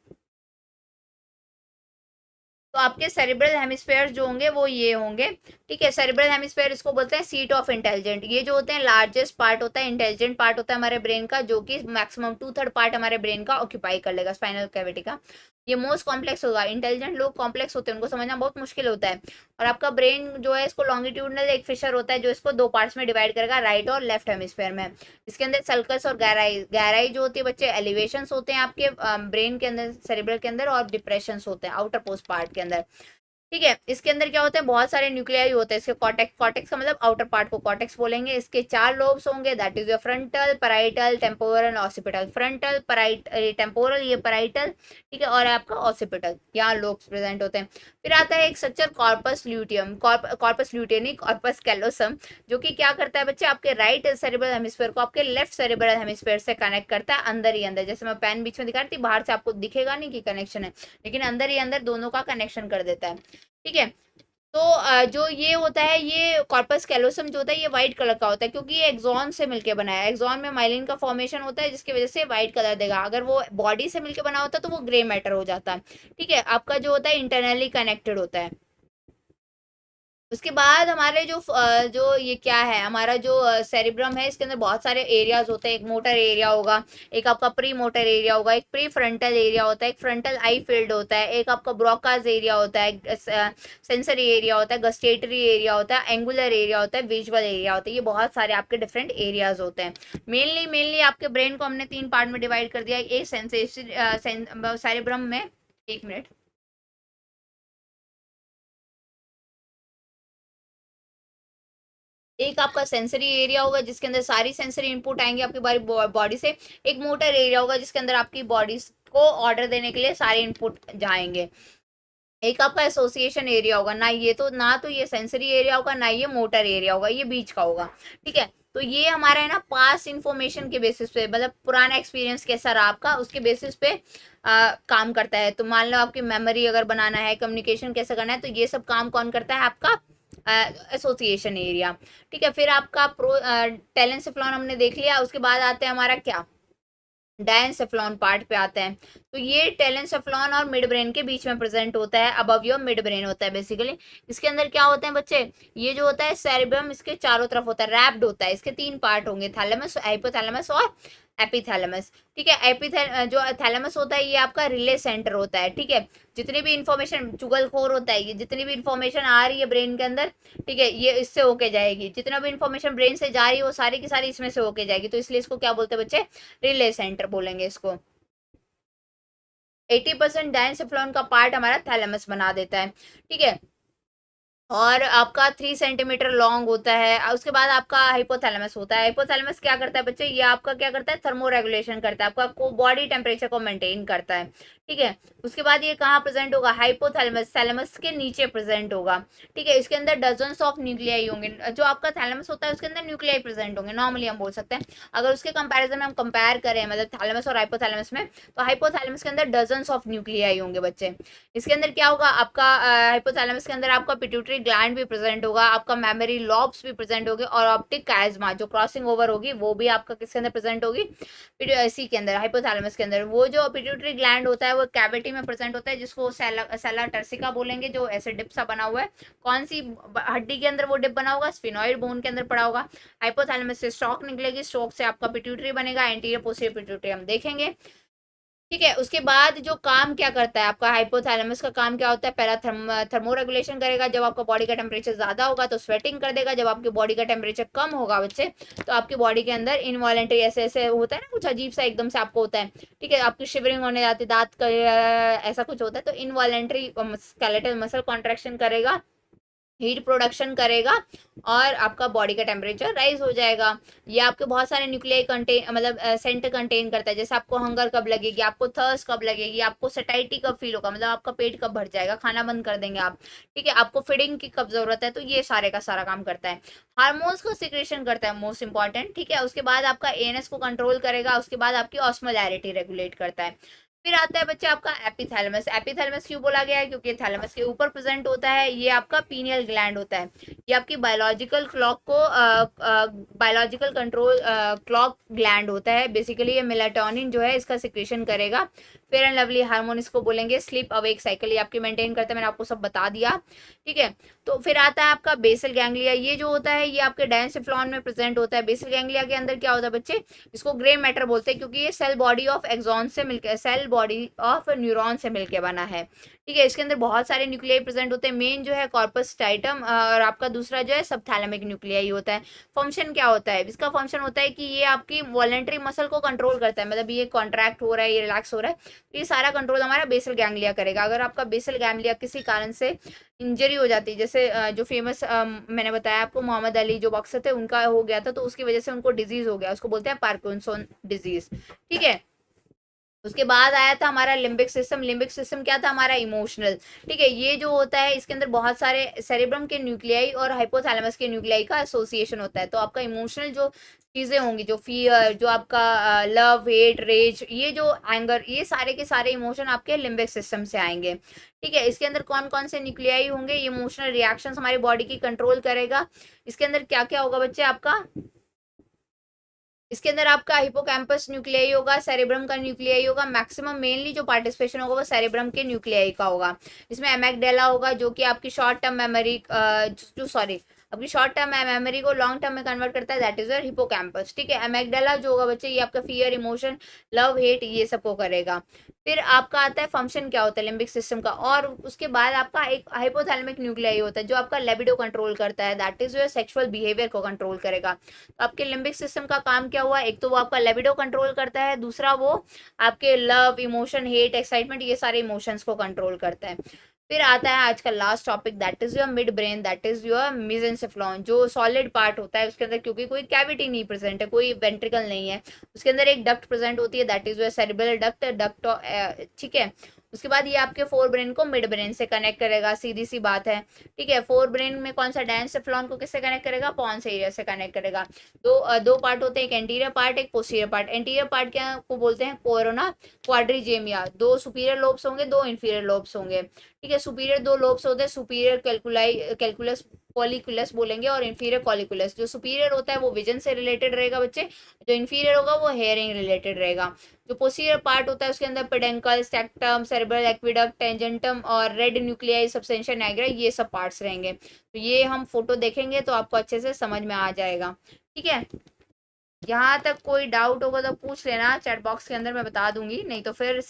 तो आपके सेरिब्रल हेमिस्फेयर जो होंगे वो ये होंगे, ठीक है। सेरिब्रल हेमिस्फेयर इसको बोलते हैं सीट ऑफ इंटेलिजेंट। ये जो होते हैं लार्जेस्ट पार्ट होता है, इंटेलिजेंट पार्ट होता है हमारे ब्रेन का, जो कि मैक्सिमम 2/3 पार्ट हमारे ब्रेन का ऑक्यूपाई कर लेगा, स्पाइनल कैविटी का। ये मोस्ट कॉम्प्लेक्स होगा। इंटेलिजेंट लोग कॉम्प्लेक्स होते हैं, उनको समझना बहुत मुश्किल होता है। और आपका ब्रेन जो है इसको लॉन्गिट्यूडनल एक फिशर होता है जो इसको दो पार्ट्स में डिवाइड करेगा, राइट और लेफ्ट हेमिस्फेयर में। इसके अंदर सल्कस और गहराई, गहराई जो होती है बच्चे एलिवेशंस होते हैं आपके ब्रेन के अंदर, सेरिब्रल के अंदर, और डिप्रेशंस होते हैं आउटर पोस्ट पार्ट के अंदर, ठीक है। इसके अंदर क्या होता है, बहुत सारे न्यूक्लियाई होते हैं। इसके कॉर्टेक्स, कॉर्टेक्स का मतलब आउटर पार्ट को कॉर्टेक्स बोलेंगे। इसके 4 लोब्स होंगे, that is your frontal, parietal, temporal, occipital. Frontal, temporal, ये पैराइटल, ठीक है, और आपका ऑसिपिटल, यहाँ लोब्स प्रेजेंट होते हैं। फिर आता है एक स्ट्रक्चर कॉर्पस ल्यूटियम, कॉर्पस ल्यूटियनी, कॉर्पस कैलोसम, जो कि क्या करता है बच्चे, आपके राइट सेरेब्रल हेमिस्फीयर को आपके लेफ्ट सेरेब्रल हेमिस्फीयर से कनेक्ट करता है, अंदर ही अंदर। जैसे मैं पेन बीच में दिखा रही थी, बाहर से आपको दिखेगा नहीं कि कनेक्शन है, लेकिन अंदर ही अंदर दोनों का कनेक्शन कर देता है, ठीक है। तो जो ये होता है, ये कॉर्पस कैलोसम जो होता है ये व्हाइट कलर का होता है, क्योंकि ये एक्सॉन से मिलके बना है। एक्सॉन में माइलिन का फॉर्मेशन होता है, जिसकी वजह से व्हाइट कलर देगा। अगर वो बॉडी से मिलके बना होता तो वो ग्रे मैटर हो जाता है, ठीक है। आपका जो होता है इंटरनली कनेक्टेड होता है। उसके बाद हमारे जो ये क्या है, हमारा जो सेरिब्रम है, इसके अंदर बहुत सारे एरियाज होते हैं। एक मोटर एरिया होगा, एक आपका प्री मोटर एरिया होगा, एक प्री फ्रंटल एरिया होता है, एक फ्रंटल आई फील्ड होता है, एक आपका ब्रोकाज एरिया होता है, सेंसरी एरिया होता है, गस्टेटरी एरिया होता है, एंगुलर एरिया होता है, विजुअल एरिया होता है। ये बहुत सारे आपके डिफरेंट एरियाज होते हैं। मेनली आपके ब्रेन को हमने 3 पार्ट में डिवाइड कर दिया। एक सेरिब्रम में, एक मिनट, एक आपका सेंसरी एरिया होगा जिसके अंदर सारी सेंसरी इनपुट आएंगे आपकी बॉडी से। एक मोटर एरिया होगा जिसके अंदर आपकी बॉडी को ऑर्डर देने के लिए सारे इनपुट जाएंगे। एक आपका एसोसिएशन एरिया होगा, ना तो ये सेंसरी एरिया होगा, ना ये मोटर एरिया होगा, ये बीच का होगा, ठीक है। तो ये हमारा है ना पास इंफॉर्मेशन के बेसिस पे, मतलब पुराना एक्सपीरियंस कैसा रहा आपका, उसके बेसिस पे काम करता है। तो मान लो आपकी मेमोरी अगर बनाना है, कम्युनिकेशन कैसे करना है, तो ये सब काम कौन करता है, आपका एसोसिएशन एरिया, ठीक है। फिर आपका टेलेंसेफ्लॉन हमने देख लिया। उसके बाद आते हैं हमारा क्या, डायनसेफ्लॉन पार्ट पे आते हैं। तो ये टेलेंसेफ्लॉन और मिड ब्रेन के बीच में प्रेजेंट होता है, अबव योर मिड ब्रेन होता है बेसिकली। इसके अंदर क्या होते हैं बच्चे, ये जो होता है सेरिब्रम इसके चारों तरफ होता है, रैप्ड होता है। इसके 3 पार्ट होंगे, थैलेमस, हाइपोथैलेमस और एपिथैलेमस, ठीक है। जो थैलेमस होता है ये आपका रिले सेंटर होता है, ठीक है। जितनी भी इंफॉर्मेशन, चुगलखोर होता है ये, जितनी भी इंफॉर्मेशन आ रही है ब्रेन के अंदर, ठीक है, ये इससे होके जाएगी। जितना भी इंफॉर्मेशन ब्रेन से जा रही है वो सारी की सारी इसमें से होके जाएगी। तो इसलिए इसको क्या बोलते हैं बच्चे, रिले सेंटर बोलेंगे इसको। 80% डायनसेफ्लॉन का पार्ट हमारा थैलेमस बना देता है, ठीक है। और आपका 3 सेंटीमीटर लॉन्ग होता है। उसके बाद आपका हाइपोथैलेमस होता है। हाइपोथैलेमस क्या करता है बच्चे, ये आपका क्या करता है, थर्मो रेगुलेशन करता है, आपका बॉडी टेम्परेचर को मेंटेन करता है, ठीक है। उसके बाद ये कहाँ प्रेजेंट होगा, हाइपोथैलेमस, थैलेमस के नीचे प्रेजेंट होगा, ठीक है। इसके अंदर डजन्स ऑफ न्यूक्लियाई होंगे। जो आपका थैलेमस होता है उसके अंदर न्यूक्लियाई प्रेजेंट होंगे, नॉर्मली हम बोल सकते हैं। अगर उसके कंपेरिजन में हम कंपेयर करें, मतलब थैलेमस और हाइपोथैलेमस में, तो हाइपोथैलेमस के अंदर डजन्स ऑफ न्यूक्लियाई होंगे बच्चे। इसके अंदर क्या होगा, आपका हाइपोथैलेमस के अंदर आपका पिट्यूटरी ग्लैंड भी प्रेजेंट होगा, आपका मेमोरी लॉब्स भी प्रेजेंट होंगे, और ऑप्टिक कैजमा जो क्रॉसिंग ओवर होगी वो भी आपका किसके अंदर प्रेजेंट होगी, इसी के अंदर, हाइपोथैलेमस के अंदर। वो जो पिट्यूटरी ग्लैंड होता है वो कैविटी में प्रेजेंट होता है, जिसको सेला टर्सिका बोलेंगे, जो ऐसे डिप सा बना हुआ है। कौन सी हड्डी के अंदर वो डिप बना होगा, स्फिनॉइड बोन के अंदर पड़ा होगा। हाइपोथैलेमस से स्टॉक निकलेगी, स्टॉक से आपका पिट्यूटरी बनेगा, एंटीरियर पोस्टीरियर पिट्यूटरी हम देखेंगे, ठीक है। उसके बाद जो काम क्या करता है आपका हाइपोथैलेमस का काम क्या होता है, पहला थर्मो रेगुलेशन करेगा। जब आपका बॉडी का टेम्परेचर ज्यादा होगा तो स्वेटिंग कर देगा, जब आपकी बॉडी का टेम्परेचर कम होगा बच्चे, तो आपकी बॉडी के अंदर इनवॉलेंटरी ऐसे ऐसे होता है ना, कुछ अजीब सा एकदम से आपको होता है, ठीक है। आपकी शिवरिंग होने जाती है, दांत का ऐसा कुछ होता है, तो इनवॉलेंटरी स्केलेटल मसल कॉन्ट्रेक्शन करेगा, हीट प्रोडक्शन करेगा, और आपका बॉडी का टेम्परेचर राइज हो जाएगा। ये आपके बहुत सारे न्यूक्लियाई कंटेन, मतलब सेंट कंटेन करता है। जैसे आपको हंगर कब लगेगी, आपको थर्स्ट कब लगेगी, आपको सटाइटी कब फील होगा, मतलब आपका पेट कब भर जाएगा, खाना बंद कर देंगे आप, ठीक है। आपको फीडिंग की कब जरूरत है, तो ये सारे का सारा काम करता है। हार्मोन्स को सिक्रेशन करता है, मोस्ट इंपॉर्टेंट, ठीक है। उसके बाद आपका एएनएस को कंट्रोल करेगा। उसके बाद आपकी ऑस्मोलैरिटी रेगुलेट करता है। फिर आता है बच्चे आपका एपिथैलेमस। एपिथैलेमस क्यों बोला गया है? क्योंकि थैलेमस के ऊपर प्रेजेंट होता है। ये आपका पीनियल ग्लैंड होता है। ये आपकी बायोलॉजिकल क्लॉक को बायोलॉजिकल कंट्रोल क्लॉक ग्लैंड होता है। बेसिकली ये मेलाटोनिन जो है इसका सिक्रेशन करेगा। फेयर एंड लवली हार्मोन इसको बोलेंगे। स्लीप अवेक साइकिल ये आपकी मेंटेन करता है, मैंने आपको सब बता दिया, ठीक है। तो फिर आता है आपका बेसल गैंग्लिया। ये जो होता है ये आपके डेंसिफ्लॉन में प्रेजेंट होता है। बेसल गैंग्लिया के अंदर क्या होता है बच्चे? इसको ग्रे मैटर बोलते हैं, क्योंकि ये सेल बॉडी ऑफ एक्सॉन से मिलकर, सेल बॉडी ऑफ न्यूरॉन से मिलकर बना है, ठीक है। इसके अंदर बहुत सारे न्यूक्लियाई प्रेजेंट होते हैं। मेन जो है कॉर्पस टाइटम और आपका दूसरा जो है सबथैलेमिक न्यूक्लियाई होता है। फंक्शन क्या होता है इसका? फंक्शन होता है कि ये आपकी वॉलेंट्री मसल को कंट्रोल करता है, मतलब ये कॉन्ट्रैक्ट हो रहा है, ये रिलैक्स हो रहा है, ये सारा कंट्रोल हमारा बेसल गैंग्लिया करेगा। अगर आपका बेसल गैंग्लिया किसी कारण से इंजरी हो जाती है, जैसे जो फेमस मैंने बताया आपको मोहम्मद अली जो बॉक्सर थे उनका हो गया था, तो उसकी वजह से उनको डिजीज हो गया, उसको बोलते हैं पार्किंसन डिजीज, ठीक है। उसके बाद आया था हमारा लिम्बिक सिस्टम। लिम्बिक सिस्टम क्या था? हमारा इमोशनल, ठीक है। ये जो होता है इसके अंदर बहुत सारे सेरेब्रम के न्यूक्लियाई और हाइपोथैलेमस के न्यूक्लियाई का एसोसिएशन होता है। तो आपका इमोशनल जो चीजें होंगी, जो फियर, जो आपका लव, हेट, रेज, ये जो एंगर, ये सारे के सारे इमोशन आपके लिम्बिक सिस्टम से आएंगे, ठीक है। इसके अंदर कौन कौन से न्यूक्लियाई होंगे? इमोशनल रिएक्शंस हमारी बॉडी की कंट्रोल करेगा। इसके अंदर क्या क्या होगा बच्चे आपका? इसके अंदर आपका हिपोकैम्पस न्यूक्लियाई होगा, सेरेब्रम का न्यूक्लियाई होगा। मैक्सिमम मेनली जो पार्टिसिपेशन होगा वो सेरेब्रम के न्यूक्लियाई का होगा। इसमें एमेगडेला होगा जो कि आपकी शॉर्ट टर्म मेमोरी जो सॉरी आपकी शॉर्ट टर्म मेमोरी को लॉन्ग टर्म में कन्वर्ट करता है, दैट इज योर हिपोकैम्पस, ठीक है। एमेगडेला जो होगा बच्चे ये आपका फियर, इमोशन, लव, हेट, ये सबको करेगा। फिर आपका आता है फंक्शन क्या होता है लिम्बिक सिस्टम का, और उसके बाद आपका एक हाइपोथैलेमिक न्यूक्लियाई होता है जो आपका लेबिडो कंट्रोल करता है, that is your sexual behaviour को कंट्रोल करेगा। तो आपके लिम्बिक सिस्टम का काम क्या हुआ? एक तो वो आपका लेबिडो कंट्रोल करता है, दूसरा वो आपके लव, इमोशन, हेट, एक्साइटमेंट, ये सारे इमोशंस को कंट्रोल करता है। फिर आता है आज का last topic, that is your mid brain, that is your mesencephalon, जो सॉलिड पार्ट होता है उसके अंदर, क्योंकि कोई कैविटी नहीं प्रेजेंट है, कोई वेंट्रिकल नहीं है, उसके अंदर एक डक्ट प्रेजेंट होती है, that is your cerebral duct duct, ठीक है। उसके बाद ये आपके फोर ब्रेन को मिड ब्रेन से कनेक्ट करेगा, सीधी सी बात है, ठीक है। फोर ब्रेन में कौन सा? डेंसिफ्लॉन को किससे कनेक्ट करेगा? पॉन्स एरिया से कनेक्ट करेगा। दो पार्ट होते हैं, एक एंटीरियर पार्ट, एक पोस्टीरियर पार्ट। एंटीरियर पार्ट क्या को बोलते हैं? कोरोना क्वाड्रिजेमिया। दो सुपीरियर लोब्स होंगे, दो इंफीरियर लोब्स होंगे, ठीक है। सुपीरियर दो लोब्स होते हैं, सुपीरियर कैलकुलस कॉलिकुलस बोलेंगे, और इंफीरियर कॉलिकुलस। जो सुपीरियर होता है वो विजन से रिलेटेड रहेगा बच्चे, जो इंफीरियर होगा वो हेयरिंग रिलेटेड रहेगा। जो पोस्टीरियर पार्ट होता है उसके अंदर पेडेंकल, स्टेक्टम, सेरेब्रल एक्विडक्ट, टेंजेंटम और रेड न्यूक्लियाई, सबस्टेंशिया निग्रा, ये सब पार्ट्स रहेंगे। तो ये हम फोटो देखेंगे तो आपको अच्छे से समझ में आ जाएगा, ठीक है। यहाँ तक कोई डाउट होगा तो पूछ लेना चैट बॉक्स के अंदर, मैं बता दूंगी, नहीं तो फिर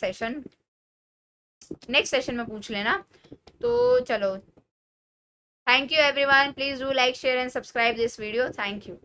नेक्स्ट सेशन में पूछ लेना। तो चलो, thank you everyone, please do like, share and subscribe this video, thank you.